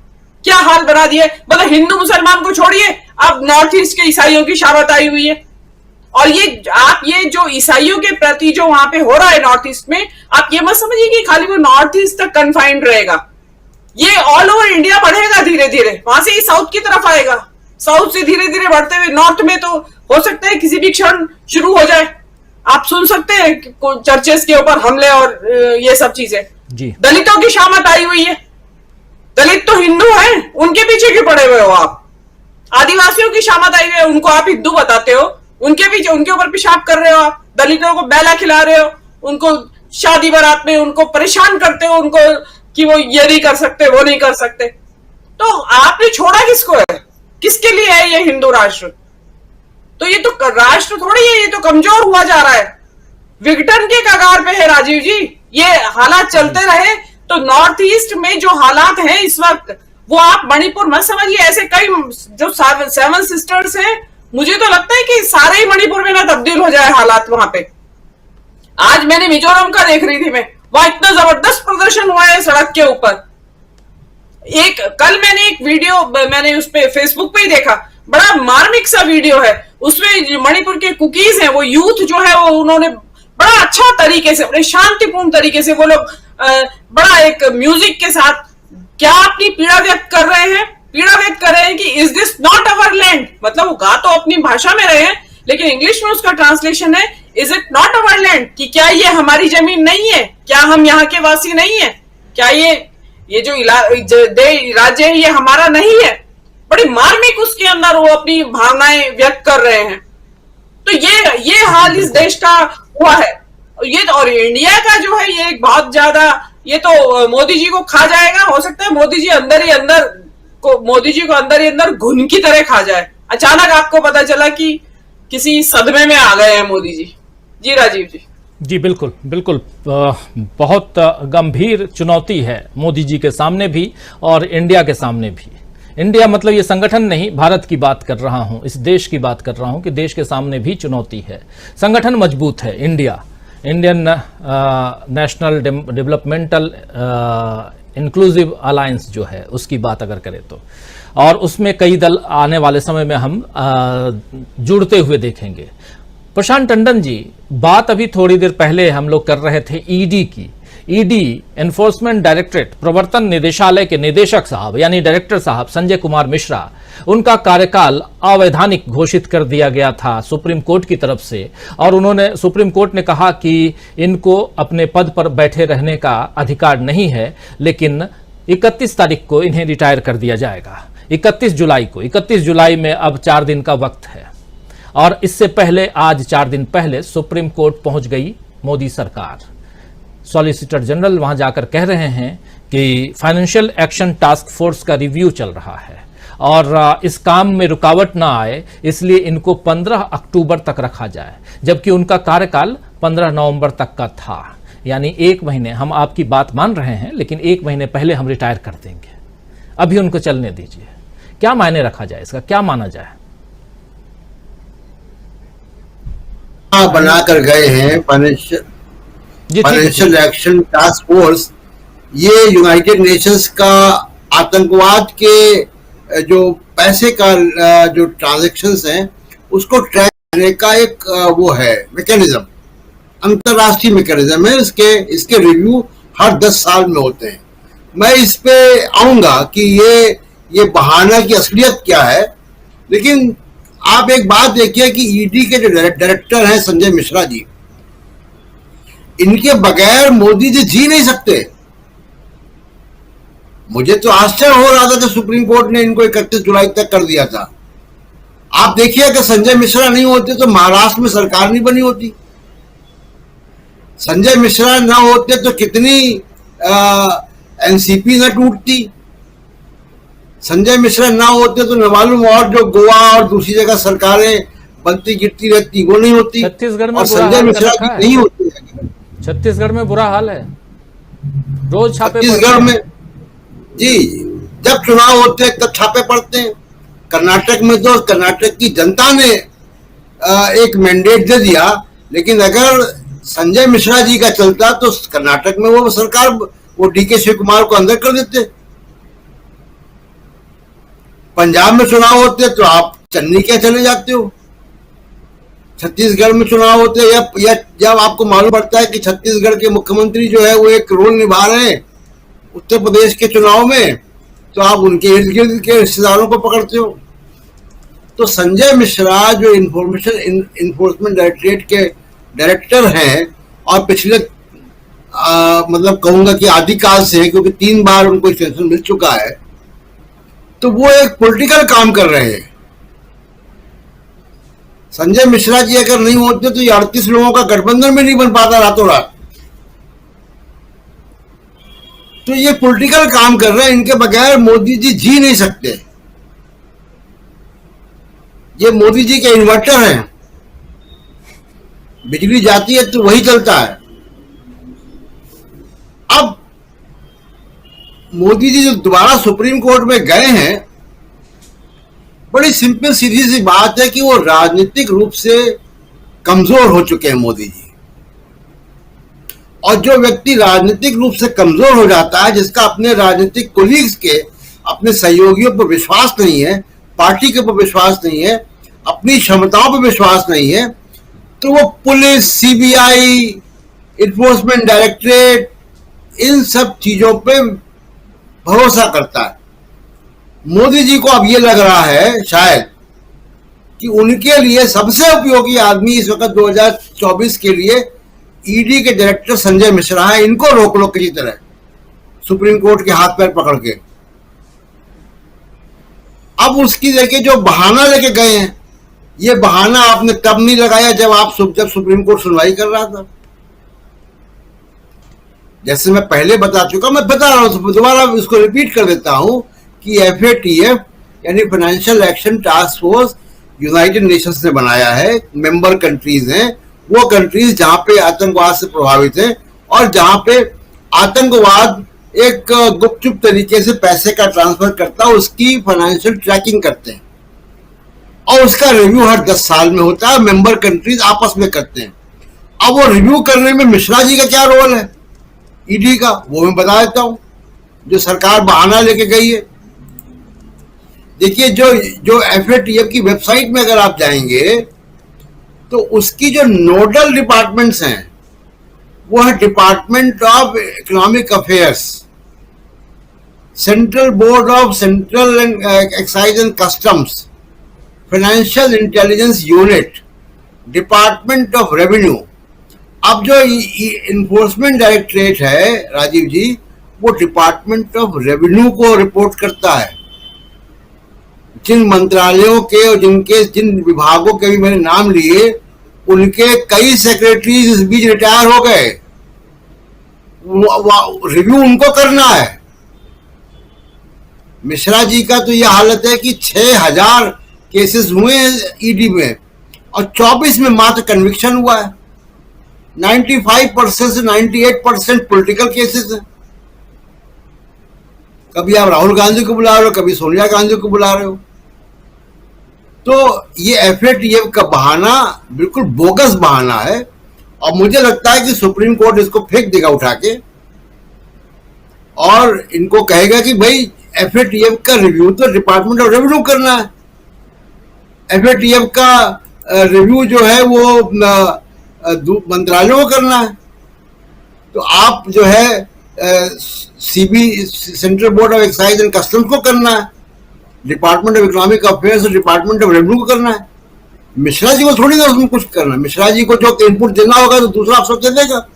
क्या हाल बना दिए। मतलब हिंदू मुसलमान को छोड़िए, अब नॉर्थ ईस्ट के ईसाइयों की शामत आई हुई है। और ये जो ईसाइयों के प्रति जो वहां पे हो रहा है नॉर्थ ईस्ट में, आप ये मत समझिए कि खाली वो नॉर्थ ईस्ट तक कन्फाइंड रहेगा, ये ऑल ओवर इंडिया बढ़ेगा धीरे धीरे। वहां से ही साउथ की तरफ आएगा, साउथ से धीरे धीरे बढ़ते हुए नॉर्थ में तो हो सकता है किसी भी क्षण शुरू हो जाए। आप सुन सकते हैं चर्चेस के ऊपर हमले और ये सब चीजें। दलितों की शामत आई हुई है, दलित तो हिंदू हैं, उनके पीछे क्यों पड़े हुए हो आप। आदिवासियों की शामत आई हुई है, उनको आप हिंदू बताते हो, उनके पीछे उनके ऊपर पेशाब कर रहे हो आप। दलितों को बैला खिला रहे हो, उनको शादी बारात में उनको परेशान करते हो, उनको कि वो ये नहीं कर सकते, वो नहीं कर सकते। तो आपने छोड़ा किसको है, किसके लिए है ये हिंदू राष्ट्र। तो ये तो राष्ट्र थोड़ी है, ये तो कमजोर हुआ जा रहा है, विघटन के कगार पे है राजीव जी। ये हालात चलते रहे तो नॉर्थ ईस्ट में जो हालात हैं इस वक्त, वो आप मणिपुर मत समझिए। ऐसे कई जो 7 सिस्टर्स हैं, मुझे तो लगता है कि सारे ही मणिपुर में ना तब्दील हो जाए हालात वहां पे। आज मैंने मिजोरम का देख रही थी मैं, वहां इतना जबरदस्त प्रदर्शन हुआ है सड़क के ऊपर। कल मैंने एक वीडियो मैंने उस पे फेसबुक पे ही देखा, बड़ा मार्मिक सा वीडियो है। उसमें मणिपुर के कुकीज हैं, वो यूथ जो है वो उन्होंने बड़ा अच्छा तरीके से, बड़े शांतिपूर्ण तरीके से वो लोग बड़ा एक म्यूजिक के साथ क्या अपनी पीड़ा व्यक्त कर रहे हैं, कि is this not our land. मतलब वो गा तो अपनी भाषा में रहे हैं, लेकिन इंग्लिश में उसका ट्रांसलेशन है is it not our land, कि क्या ये हमारी जमीन नहीं है, क्या हम यहाँ के वासी नहीं है, क्या ये जो राज्य है ये हमारा नहीं है। बड़ी मार्मिक उसके अंदर वो अपनी भावनाएं व्यक्त कर रहे हैं। तो ये हाल इस देश का हुआ है। ये तो, और इंडिया का जो है ये एक बहुत ज्यादा, ये तो मोदी जी को खा जाएगा। हो सकता है मोदी जी को अंदर ही अंदर घुन की तरह खा जाए। अचानक आपको पता चला कि किसी सदमे में आ गए हैं मोदी जी। जी राजीव जी। जी बिल्कुल बिल्कुल, बहुत गंभीर चुनौती है मोदी जी के सामने भी और इंडिया के सामने भी। इंडिया मतलब ये संगठन नहीं, भारत की बात कर रहा हूं, इस देश की बात कर रहा हूं कि देश के सामने भी चुनौती है। संगठन मजबूत है, Indian national developmental inclusive alliance जो है उसकी बात अगर करें तो, और उसमें कई दल आने वाले समय में हम जुड़ते हुए देखेंगे। प्रशांत टंडन जी, बात अभी थोड़ी देर पहले हम लोग कर रहे थे ईडी की। ईडी एनफोर्समेंट डायरेक्टरेट, प्रवर्तन निदेशालय के निदेशक साहब यानी डायरेक्टर साहब संजय कुमार मिश्रा, उनका कार्यकाल अवैधानिक घोषित कर दिया गया था सुप्रीम कोर्ट की तरफ से, और सुप्रीम कोर्ट ने कहा कि इनको अपने पद पर बैठे रहने का अधिकार नहीं है, लेकिन 31 तारीख को इन्हें रिटायर कर दिया जाएगा। 31 जुलाई में अब 4 दिन का वक्त है, और इससे पहले आज 4 दिन पहले सुप्रीम कोर्ट पहुंच गई मोदी सरकार। सॉलिसिटर जनरल वहां जाकर कह रहे हैं कि फाइनेंशियल एक्शन टास्क फोर्स का रिव्यू चल रहा है और इस काम में रुकावट ना आए, इसलिए इनको 15 अक्टूबर तक रखा जाए, जबकि उनका कार्यकाल 15 नवंबर तक का था। यानी 1 महीने, हम आपकी बात मान रहे हैं, लेकिन 1 महीने पहले हम रिटायर कर देंगे, अभी उनको चलने दीजिए। क्या मायने रखा जाए इसका, क्या माना जाए? बनाकर गए हैं फाइनेंशियल एक्शन टास्क फोर्स, ये यूनाइटेड नेशंस का आतंकवाद के जो पैसे का जो ट्रांजैक्शंस हैं उसको ट्रैक करने का एक वो है मैकेनिज्म, अंतरराष्ट्रीय मैकेनिज्म है। इसके रिव्यू हर 10 साल में होते हैं। मैं इस पे आऊंगा कि ये बहाना की असलियत क्या है, लेकिन आप एक बात देखिए कि ईडी के जो डायरेक्टर हैं संजय मिश्रा जी, इनके बगैर मोदी जी नहीं सकते। मुझे तो आश्चर्य हो रहा था कि सुप्रीम कोर्ट ने इनको 31 जुलाई तक कर दिया था। आप देखिए कि संजय मिश्रा नहीं होते तो महाराष्ट्र में सरकार नहीं बनी होती, संजय मिश्रा ना होते तो कितनी एनसीपी न टूटती, संजय मिश्रा ना होते तो न मालूम और जो गोवा और दूसरी जगह सरकारें बनती गिरती रहती वो नहीं होती। छत्तीसगढ़ में और संजय मिश्रा जी नहीं होते। छत्तीसगढ़ में बुरा हाल है, रोज छापे छत्तीसगढ़ में जी जब चुनाव होते हैं तब छापे पड़ते हैं। कर्नाटक में तो कर्नाटक की जनता ने एक मैंडेट दे दिया, लेकिन अगर संजय मिश्रा जी का चलता तो कर्नाटक में वो सरकार वो डीके शिव कुमार को अंदर कर देते। पंजाब में चुनाव होते तो आप चन्नी क्या चले जाते हो। छत्तीसगढ़ में चुनाव होते या जब आपको मालूम पड़ता है कि छत्तीसगढ़ के मुख्यमंत्री जो है वो एक रोल निभा रहे हैं उत्तर प्रदेश के चुनाव में, तो आप उनके इर्द गिर्द के रिश्तेदारों को पकड़ते हो। तो संजय मिश्रा जो इंफॉर्मेशन इन्फोर्समेंट डायरेक्टरेट के डायरेक्टर हैं और पिछले मतलब कहूंगा कि आदिकाल से है, क्योंकि 3 बार उनको एक्सटेंशन मिल चुका है, तो वो एक पॉलिटिकल काम कर रहे हैं। संजय मिश्रा जी अगर नहीं होते तो ये 38 लोगों का गठबंधन में नहीं बन पाता रातों रात। तो ये पॉलिटिकल काम कर रहे हैं, इनके बगैर मोदी जी नहीं सकते। ये मोदी जी के इन्वर्टर हैं, बिजली जाती है तो वही चलता है। अब मोदी जी जो दोबारा सुप्रीम कोर्ट में गए हैं, बड़ी सिंपल सीधी सी बात है कि वो राजनीतिक रूप से कमजोर हो चुके हैं मोदी जी। और जो व्यक्ति राजनीतिक रूप से कमजोर हो जाता है, जिसका अपने राजनीतिक कोलीग्स के अपने सहयोगियों पर विश्वास नहीं है, पार्टी के ऊपर विश्वास नहीं है, अपनी क्षमताओं पर विश्वास नहीं है, तो वो पुलिस, सीबीआई, इन्फोर्समेंट डायरेक्टरेट, इन सब चीजों पे भरोसा करता है। मोदी जी को अब ये लग रहा है शायद कि उनके लिए सबसे उपयोगी आदमी इस वक्त 2024 के लिए ईडी के डायरेक्टर संजय मिश्रा है। इनको रोक लो किसी तरह सुप्रीम कोर्ट के हाथ पैर पकड़ के। अब उसकी देखिए जो बहाना लेके गए हैं, ये बहाना आपने तब नहीं लगाया जब सुप्रीम कोर्ट सुनवाई कर रहा था। जैसे मैं पहले बता चुका, मैं बता रहा हूं, दोबारा इसको रिपीट कर देता हूं कि FATF यानी financial action task force United Nations ने बनाया है। मेंबर कंट्रीज हैं, वो कंट्रीज जहां पे आतंकवाद से प्रभावित हैं और जहां पे आतंकवाद एक गुपचुप तरीके से पैसे का ट्रांसफर करता है, उसकी फाइनेंशियल ट्रैकिंग करते हैं और उसका रिव्यू हर 10 साल में होता है। मेंबर कंट्रीज आपस में करते हैं। अब वो रिव्यू करने में मिश्रा जी का क्या रोल है ईडी का, वो मैं बता देता हूं, जो सरकार बहाना लेके गई है। देखिए जो FATF की वेबसाइट में अगर आप जाएंगे तो उसकी जो नोडल डिपार्टमेंट्स हैं वो है department of economic affairs, central board of central and excise and customs, financial intelligence unit, department of revenue. अब जो इन्फोर्समेंट डायरेक्टरेट है राजीव जी, वो डिपार्टमेंट ऑफ रेवेन्यू को रिपोर्ट करता है। जिन मंत्रालयों के और जिन विभागों के भी मैंने नाम लिए, उनके कई सेक्रेटरीज इस बीच रिटायर हो गए। रिव्यू उनको करना है। मिश्रा जी का तो यह हालत है कि 6000 केसेस हुए हैं ईडी में और 24 में मात्र कन्विक्शन हुआ है। 95% से 98% पॉलिटिकल केसेस हैं। कभी आप राहुल गांधी को बुला रहे हो, कभी सोनिया गांधी को बुला रहे हो। तो ये एफएटीएफ का बहाना बिल्कुल बोगस बहाना है, और मुझे लगता है कि सुप्रीम कोर्ट इसको फेंक देगा उठा के, और इनको कहेगा कि भाई एफएटीएफ का रिव्यू तो डिपार्टमेंट ऑफ रेवेन्यू करना है, एफएटीएफ का रिव्यू जो है वो मंत्रालयों को करना है। तो आप जो है CB central board of excise and customs को करना है, डिपार्टमेंट ऑफ इकोनॉमिक अफेयर्स और डिपार्टमेंट ऑफ रेवेन्यू को करना है। मिश्रा जी को थोड़ी ना उसमें कुछ करना है। मिश्रा जी को जो इनपुट देना होगा तो दूसरा अफसर दे देगा।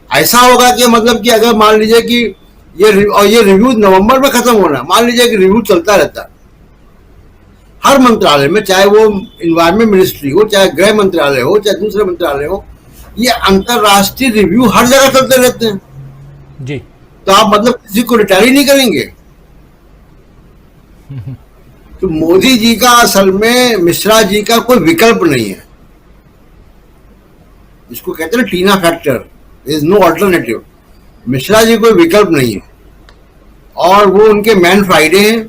ऐसा होगा कि मतलब कि अगर मान लीजिए कि ये रिव्यू नवंबर में खत्म होना है, मान लीजिए कि रिव्यू चलता रहता है हर मंत्रालय में, चाहे वो इन्वायरमेंट मिनिस्ट्री हो, चाहे गृह मंत्रालय हो, चाहे दूसरे मंत्रालय हो, ये अंतरराष्ट्रीय रिव्यू हर जगह चलते रहते हैं जी। तो आप मतलब किसी को रिटायर ही नहीं करेंगे। तो मोदी जी का असल में मिश्रा जी का कोई विकल्प नहीं है, इसको कहते हैं TINA factor, is no alternative. Mishra ji कोई विकल्प नहीं है, और वो उनके मैन फ्राइडे हैं,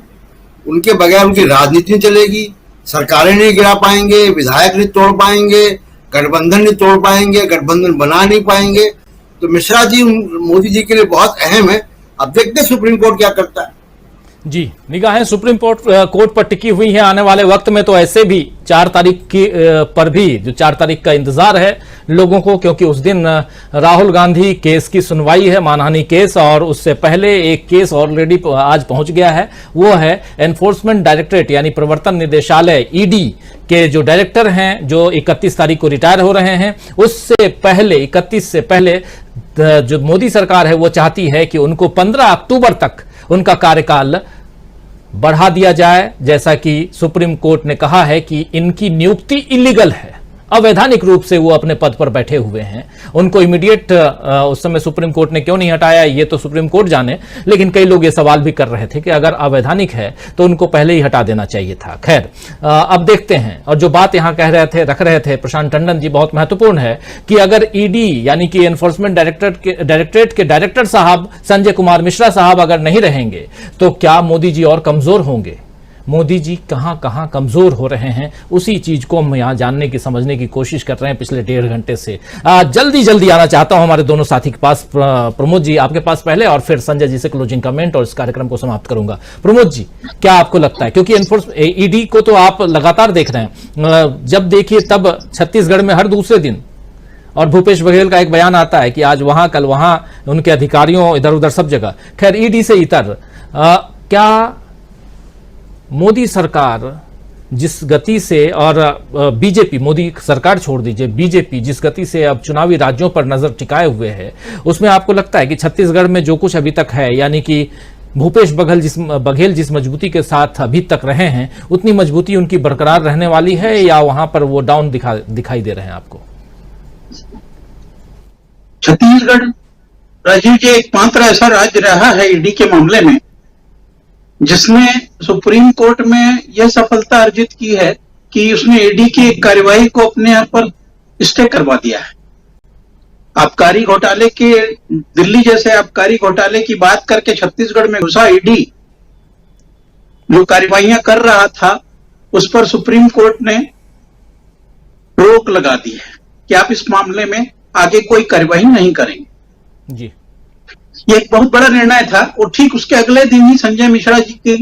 उनके बगैर उनकी राजनीति नहीं चलेगी, सरकारें नहीं गिरा पाएंगे, विधायक नहीं तोड़ पाएंगे, गठबंधन नहीं तोड़ पाएंगे, गठबंधन बना नहीं पाएंगे। तो मिश्रा जी मोदी जी के लिए बहुत अहम है। अब देखते हैं सुप्रीम कोर्ट क्या करता है। जी, निगाहें सुप्रीम कोर्ट पर टिकी हुई हैं। आने वाले वक्त में तो ऐसे भी 4 तारीख की पर भी जो 4 तारीख का इंतजार है लोगों को, क्योंकि उस दिन राहुल गांधी केस की सुनवाई है, मानहानि केस, और उससे पहले एक केस ऑलरेडी आज पहुंच गया है। वो है एनफोर्समेंट डायरेक्टरेट यानी प्रवर्तन निदेशालय ईडी के जो डायरेक्टर हैं, जो 31 तारीख को रिटायर हो रहे हैं। उससे पहले 31 से पहले जो मोदी सरकार है वो चाहती है कि उनको 15 अक्टूबर तक उनका कार्यकाल बढ़ा दिया जाए, जैसा कि सुप्रीम कोर्ट ने कहा है कि इनकी नियुक्ति इलीगल है, अवैधानिक रूप से वो अपने पद पर बैठे हुए हैं। उनको इमीडिएट उस समय सुप्रीम कोर्ट ने क्यों नहीं हटाया ये तो सुप्रीम कोर्ट जाने, लेकिन कई लोग ये सवाल भी कर रहे थे कि अगर अवैधानिक है तो उनको पहले ही हटा देना चाहिए था। खैर, अब देखते हैं। और जो बात यहां रख रहे थे प्रशांत टंडन जी, बहुत महत्वपूर्ण है कि अगर ईडी यानी कि एनफोर्समेंट डायरेक्टरेट के डायरेक्टर साहब संजय कुमार मिश्रा साहब अगर नहीं रहेंगे तो क्या मोदी जी और कमजोर होंगे? मोदी जी कहां कमजोर हो रहे हैं, उसी चीज को हम यहां जानने की समझने की कोशिश कर रहे हैं पिछले 1.5 घंटे से। जल्दी आना चाहता हूं हमारे दोनों साथी के पास। प्रमोद जी आपके पास पहले, और फिर संजय जी से क्लोजिंग कमेंट और इस कार्यक्रम को समाप्त करूंगा। प्रमोद जी, क्या आपको लगता है, क्योंकि ईडी को तो आप लगातार देख रहे हैं, जब देखिए तब छत्तीसगढ़ में हर दूसरे दिन, और भूपेश बघेल का एक बयान आता है कि आज वहां कल वहां, उनके अधिकारियों इधर उधर सब जगह। खैर, ईडी से इतर क्या मोदी सरकार जिस गति से, और बीजेपी, मोदी सरकार छोड़ दीजिए, बीजेपी जिस गति से अब चुनावी राज्यों पर नजर टिकाए हुए है, उसमें आपको लगता है कि छत्तीसगढ़ में जो कुछ अभी तक है, यानी कि भूपेश बघेल जिस मजबूती के साथ अभी तक रहे हैं, उतनी मजबूती उनकी बरकरार रहने वाली है, या वहां पर वो डाउन दिखाई दे रहे हैं आपको? छत्तीसगढ़, राजीव जी, एकमात्र ऐसा राज्य रहा है ईडी के मामले में जिसने सुप्रीम कोर्ट में यह सफलता अर्जित की है कि उसने ईडी की कार्यवाही को अपने यहाँ पर स्टे करवा दिया है। आबकारी घोटाले के, दिल्ली जैसे आबकारी घोटाले की बात करके छत्तीसगढ़ में घुसा ईडी, जो कार्यवाहियां कर रहा था उस पर सुप्रीम कोर्ट ने रोक लगा दी है कि आप इस मामले में आगे कोई कार्यवाही नहीं करेंगे जी। ये एक बहुत बड़ा निर्णय था, और ठीक उसके अगले दिन ही संजय मिश्रा जी की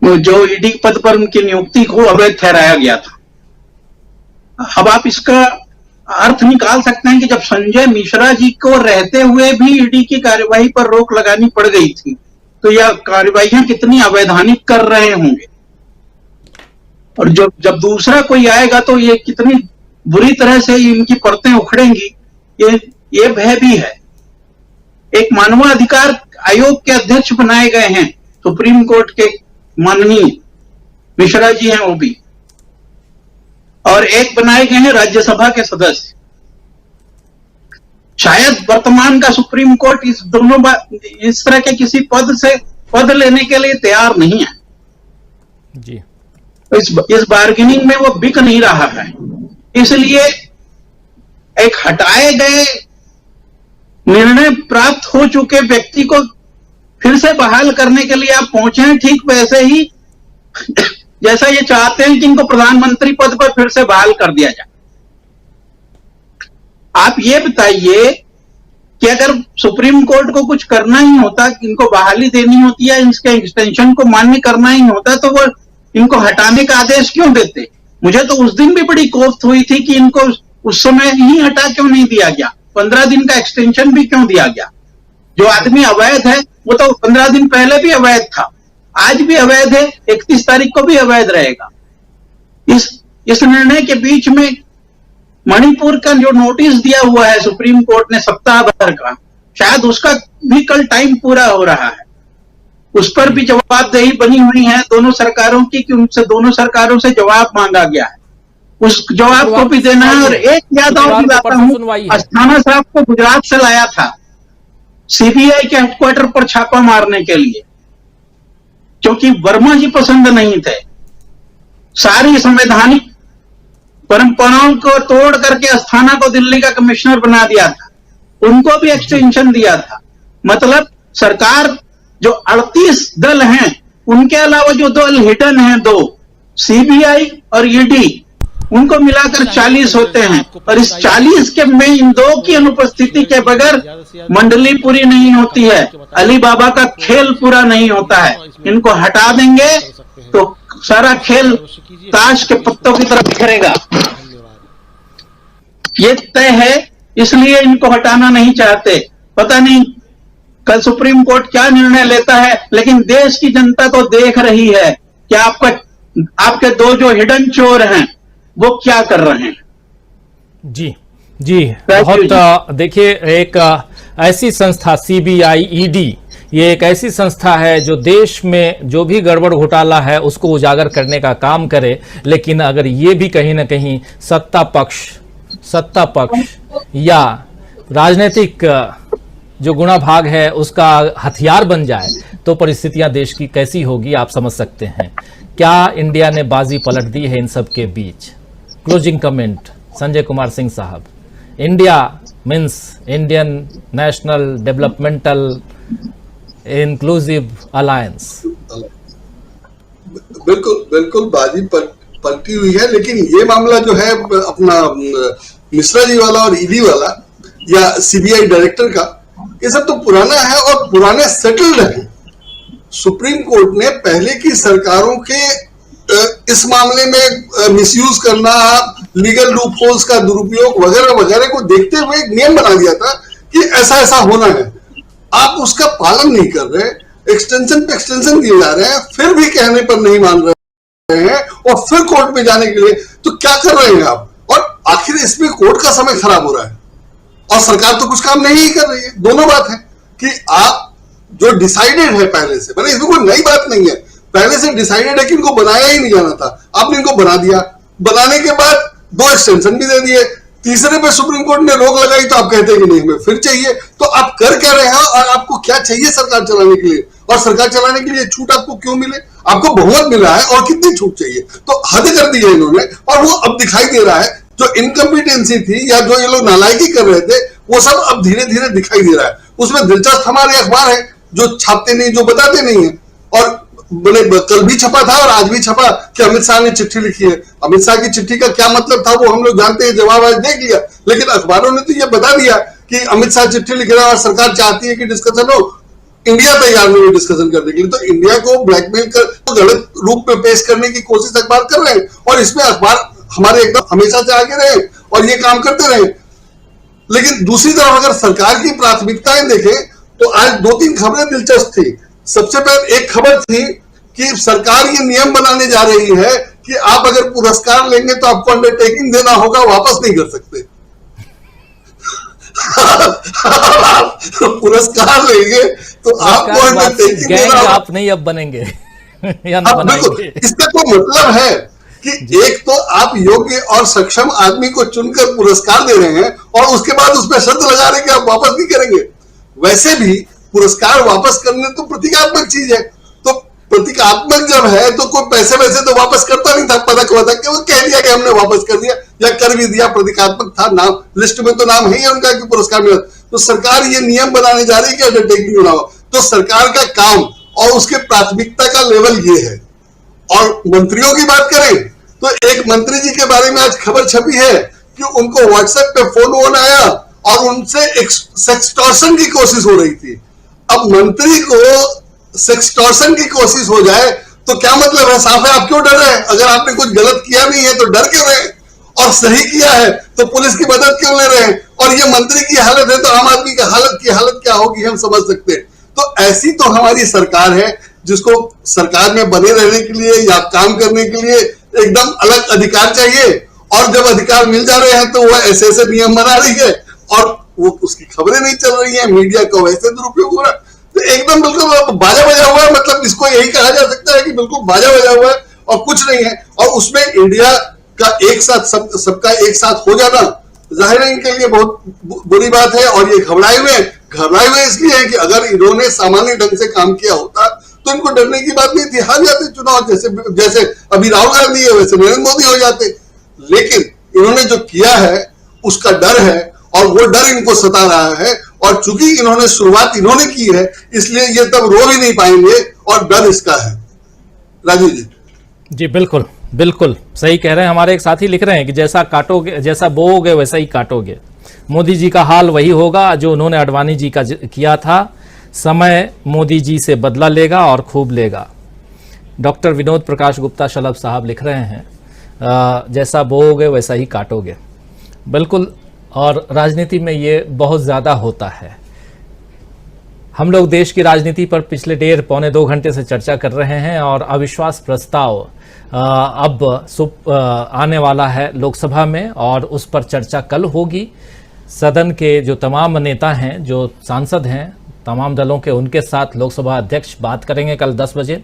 जो ईडी पद पर उनकी नियुक्ति को अवैध ठहराया गया था। अब आप इसका अर्थ निकाल सकते हैं कि जब संजय मिश्रा जी को रहते हुए भी ईडी की कार्यवाही पर रोक लगानी पड़ गई थी, तो यह कार्यवाहियां कितनी अवैधानिक कर रहे होंगे, और जब दूसरा कोई आएगा तो ये कितनी बुरी तरह से इनकी परतें उखड़ेंगी, ये भय भी है। एक मानवाधिकार आयोग के अध्यक्ष बनाए गए हैं सुप्रीम कोर्ट के माननीय मिश्रा जी हैं वो भी, और एक बनाए गए हैं राज्यसभा के सदस्य। शायद वर्तमान का सुप्रीम कोर्ट इस तरह के किसी पद लेने के लिए तैयार नहीं है जी। इस बार्गेनिंग में वो बिक नहीं रहा है, इसलिए एक हटाए गए निर्णय प्राप्त हो चुके व्यक्ति को फिर से बहाल करने के लिए आप पहुंचे हैं। ठीक वैसे ही जैसा ये चाहते हैं कि इनको प्रधानमंत्री पद पर फिर से बहाल कर दिया जाए। आप ये बताइए कि अगर सुप्रीम कोर्ट को कुछ करना ही होता, इनको बहाली देनी होती है, इसके एक्सटेंशन को मान्य करना ही होता, तो वो इनको हटाने का आदेश क्यों देते? मुझे तो उस दिन भी बड़ी कोफ्त हुई थी कि इनको उस समय ही हटा क्यों नहीं दिया गया, 15 दिन का एक्सटेंशन भी क्यों दिया गया? जो आदमी अवैध है वो तो 15 दिन पहले भी अवैध था, आज भी अवैध है, 31 तारीख को भी अवैध रहेगा। इस निर्णय के बीच में मणिपुर का जो नोटिस दिया हुआ है सुप्रीम कोर्ट ने सप्ताह भर का, शायद उसका भी कल टाइम पूरा हो रहा है। उस पर भी जवाबदेही बनी हुई है दोनों सरकारों की कि उनसे दोनों सरकारों से जवाब मांगा गया है, उस जवाब को भी देना है। और एक याद और दिलाता हूं, अस्थाना साहब को गुजरात से लाया था सीबीआई के हेडक्वार्टर पर छापा मारने के लिए, क्योंकि वर्मा जी पसंद नहीं थे। सारी संवैधानिक परंपराओं को तोड़ करके अस्थाना को दिल्ली का कमिश्नर बना दिया था, उनको भी एक्सटेंशन दिया था। मतलब सरकार जो 38 दल हैं, उनके अलावा जो दल हिडन हैं, 2 सीबीआई और ईडी, उनको मिलाकर 40 होते हैं। और इस 40 के में इन 2 की अनुपस्थिति के बगैर मंडली पूरी नहीं होती है, अली बाबा का खेल पूरा नहीं होता है। इनको हटा देंगे तो सारा खेल ताश के पत्तों की तरफ बिखरेगा, ये तय है। इसलिए इनको हटाना नहीं चाहते। पता नहीं कल सुप्रीम कोर्ट क्या निर्णय लेता है, लेकिन देश की जनता तो देख रही है कि आपके 2 जो हिडन चोर हैं वो क्या कर रहे हैं। जी जी, बहुत देखिए, एक ऐसी संस्था सीबीआई ईडी, ये एक ऐसी संस्था है जो देश में जो भी गड़बड़ घोटाला है उसको उजागर करने का काम करे, लेकिन अगर ये भी कहीं ना कहीं सत्ता पक्ष या राजनीतिक जो गुणा भाग है उसका हथियार बन जाए तो परिस्थितियां देश की कैसी होगी आप समझ सकते हैं। क्या इंडिया ने बाजी पलट दी है इन सब के बीच? क्लोजिंग कमेंट संजय कुमार सिंह साहब। India means Indian national developmental inclusive alliance. बिल्कुल बाजी पलटी हुई है, लेकिन ये मामला जो है अपना मिश्रा जी वाला और ईडी वाला या सीबीआई डायरेक्टर का, ये सब तो पुराना है और पुराने सेटल्ड है। सुप्रीम कोर्ट ने पहले की सरकारों के इस मामले में मिसयूज करना, लीगल लूप होल्स का दुरुपयोग वगैरह वगैरह को देखते हुए एक नियम बना दिया था कि ऐसा ऐसा होना है। आप उसका पालन नहीं कर रहे, एक्सटेंशन पे एक्सटेंशन दिए जा रहे हैं, फिर भी कहने पर नहीं मान रहे हैं और फिर कोर्ट में जाने के लिए, तो क्या कर रहे हैं आप? और आखिर इसमें कोर्ट का समय खराब हो रहा है और सरकार तो कुछ काम नहीं कर रही है। दोनों बात है कि आप जो डिसाइडेड है पहले से, मतलब इसमें कोई नई बात नहीं है, पहले से डिसाइडेड है कि इनको बनाया ही नहीं जाना था, आपने इनको बना दिया, बनाने के बाद 2 एक्सटेंशन भी दे दिए, तीसरे पे सुप्रीम कोर्ट ने रोक लगाई तो आप कहते हैं कि नहीं हमें फिर चाहिए। तो आप कर क्या रहे हैं और आपको क्या चाहिए सरकार चलाने के लिए? और सरकार चलाने के लिए छूट आपको क्यों मिले? आपको बहुमत मिला है और कितनी छूट चाहिए? तो हद कर दी है इन्होंने और वो अब दिखाई दे रहा है। जो इनकम्पिटेंसी थी या जो ये लोग नालायकी कर रहे थे वो सब अब धीरे धीरे दिखाई दे रहा है। उसमें दिलचस्प हमारे अखबार है जो छापते नहीं, जो बताते नहीं है। और बोले कल भी छपा था और आज भी छपा कि अमित शाह ने चिट्ठी लिखी है। अमित शाह की चिट्ठी का क्या मतलब था वो हम लोग जानते हैं, जवाब आज देख लिया, लेकिन अखबारों ने तो ये बता दिया कि अमित शाह चिट्ठी लिख रहा है और सरकार चाहती है कि डिस्कशन हो। इंडिया तैयार नहीं है डिस्कशन करने के लिए, तो इंडिया को ब्लैकमेल कर गलत रूप में पेश करने की कोशिश अखबार कर रहे हैं और इसमें अखबार हमारे एकदम हमेशा से आगे रहे और ये काम करते रहे। लेकिन दूसरी तरफ अगर सरकार की प्राथमिकताएं देखें तो आज 2-3 खबरें दिलचस्प थी। सबसे पहले एक खबर थी कि सरकार ये नियम बनाने जा रही है कि आप अगर पुरस्कार लेंगे तो आपको अंडरटेकिंग देना होगा, वापस नहीं कर सकते। पुरस्कार लेंगे तो आपको अंडरटेकिंग देना होगा, आप नहीं अब बनेंगे या ना बनाएंगे। इसका तो मतलब है कि एक तो आप योग्य और सक्षम आदमी को चुनकर पुरस्कार दे रहे हैं और उसके बाद उसमें शर्त लगा रहे हैं कि आप वापस नहीं करेंगे। वैसे भी पुरस्कार वापस करने तो प्रतीकात्मक चीज है, तो प्रतीकात्मक जब है तो कोई पैसे वैसे तो वापस करता नहीं था, पदक वदक वो कह दिया कि हमने वापस कर दिया या कर भी दिया, प्रतीकात्मक था, नाम लिस्ट में तो नाम है उनका कि पुरस्कार मिला। तो सरकार ये नियम बनाने जा रही है कि अंडरटेकिंग होना हो, तो सरकार का काम और उसके प्राथमिकता का लेवल ये है। और मंत्रियों की बात करें तो एक मंत्री जी के बारे में आज खबर छपी है कि उनको व्हाट्सएप पे फोन आया और उनसे सेक्सटॉर्शन की कोशिश हो रही थी। अब मंत्री को सेक्सटॉर्शन की कोशिश हो जाए तो क्या मतलब है? साफ है, आप क्यों डर रहे हैं? अगर आपने कुछ गलत किया नहीं है तो डर क्यों रहे हैं? और सही किया है तो पुलिस की मदद क्यों ले रहे हैं? और ये मंत्री की हालत है तो आम आदमी की हालत क्या होगी हम समझ सकते हैं। तो ऐसी तो हमारी सरकार है जिसको सरकार में बने रहने के लिए या काम करने के लिए एकदम अलग अधिकार चाहिए, और जब अधिकार मिल जा रहे हैं तो वह ऐसे नियम बना रही है और वो उसकी खबरें नहीं चल रही है, मीडिया का वैसे दुरुपयोग हो रहा है। तो एकदम बिल्कुल बाजा बजा हुआ है, मतलब इसको यही कहा जा सकता है कि बिल्कुल बाजा बजा हुआ है और कुछ नहीं है। और उसमें इंडिया का एक साथ सबका एक साथ हो जाना जाहिर है इनके लिए बहुत बुरी बात है। और ये घबराए हुए इसलिए है कि अगर इन्होंने सामान्य ढंग से काम किया होता तो इनको डरने की बात नहीं थी, हार जाते चुनाव, जैसे अभी राहुल गांधी है वैसे नरेंद्र मोदी हो जाते। लेकिन इन्होंने जो किया है उसका डर है और वो डर इनको सता रहा है, और चूंकि इन्होंने शुरुआत इन्होंने की है इसलिए ये तब रो भी नहीं पाएंगे और डर इसका है। राजीव जी। बिल्कुल बिल्कुल सही कह रहे हैं। हमारे एक साथी लिख रहे हैं कि जैसा काटोगे, जैसा बोओगे वैसा ही काटोगे। मोदी जी का हाल वही होगा जो उन्होंने अडवाणी जी का किया था। समय मोदी जी से बदला लेगा और खूब लेगा। डॉक्टर विनोद प्रकाश गुप्ता शलभ साहब लिख रहे हैं जैसा बोओगे वैसा ही काटोगे। बिल्कुल, और राजनीति में ये बहुत ज़्यादा होता है। हम लोग देश की राजनीति पर पिछले 1.5-2 घंटे से चर्चा कर रहे हैं और अविश्वास प्रस्ताव अब आने वाला है लोकसभा में और उस पर चर्चा कल होगी। सदन के जो तमाम नेता हैं, जो सांसद हैं तमाम दलों के, उनके साथ लोकसभा अध्यक्ष बात करेंगे कल 10 बजे।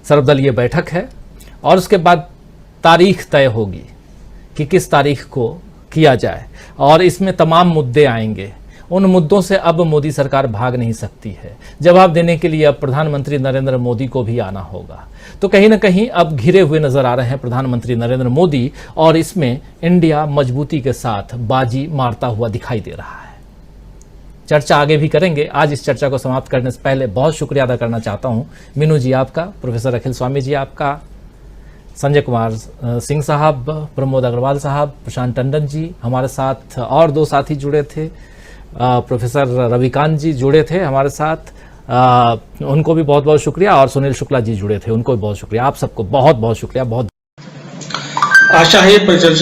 सर्वदलीय बैठक है और उसके बाद तारीख तय होगी कि किस तारीख को किया जाए और इसमें तमाम मुद्दे आएंगे। उन मुद्दों से अब मोदी सरकार भाग नहीं सकती है। जवाब देने के लिए अब प्रधानमंत्री नरेंद्र मोदी को भी आना होगा। तो कहीं ना कहीं अब घिरे हुए नजर आ रहे हैं प्रधानमंत्री नरेंद्र मोदी, और इसमें इंडिया मजबूती के साथ बाजी मारता हुआ दिखाई दे रहा है। चर्चा आगे भी करेंगे। आज इस चर्चा को समाप्त करने से पहले बहुत शुक्रिया अदा करना चाहता हूं मीनू जी आपका, प्रोफेसर अखिल स्वामी जी आपका, संजय कुमार सिंह साहब, प्रमोद अग्रवाल साहब, प्रशांत टंडन जी, हमारे साथ और 2 साथी जुड़े थे, प्रोफेसर रविकांत जी जुड़े थे हमारे साथ, उनको भी बहुत बहुत शुक्रिया, और सुनील शुक्ला जी जुड़े थे, उनको भी बहुत शुक्रिया। आप सबको बहुत बहुत शुक्रिया। बहुत आशा है परिचर्चा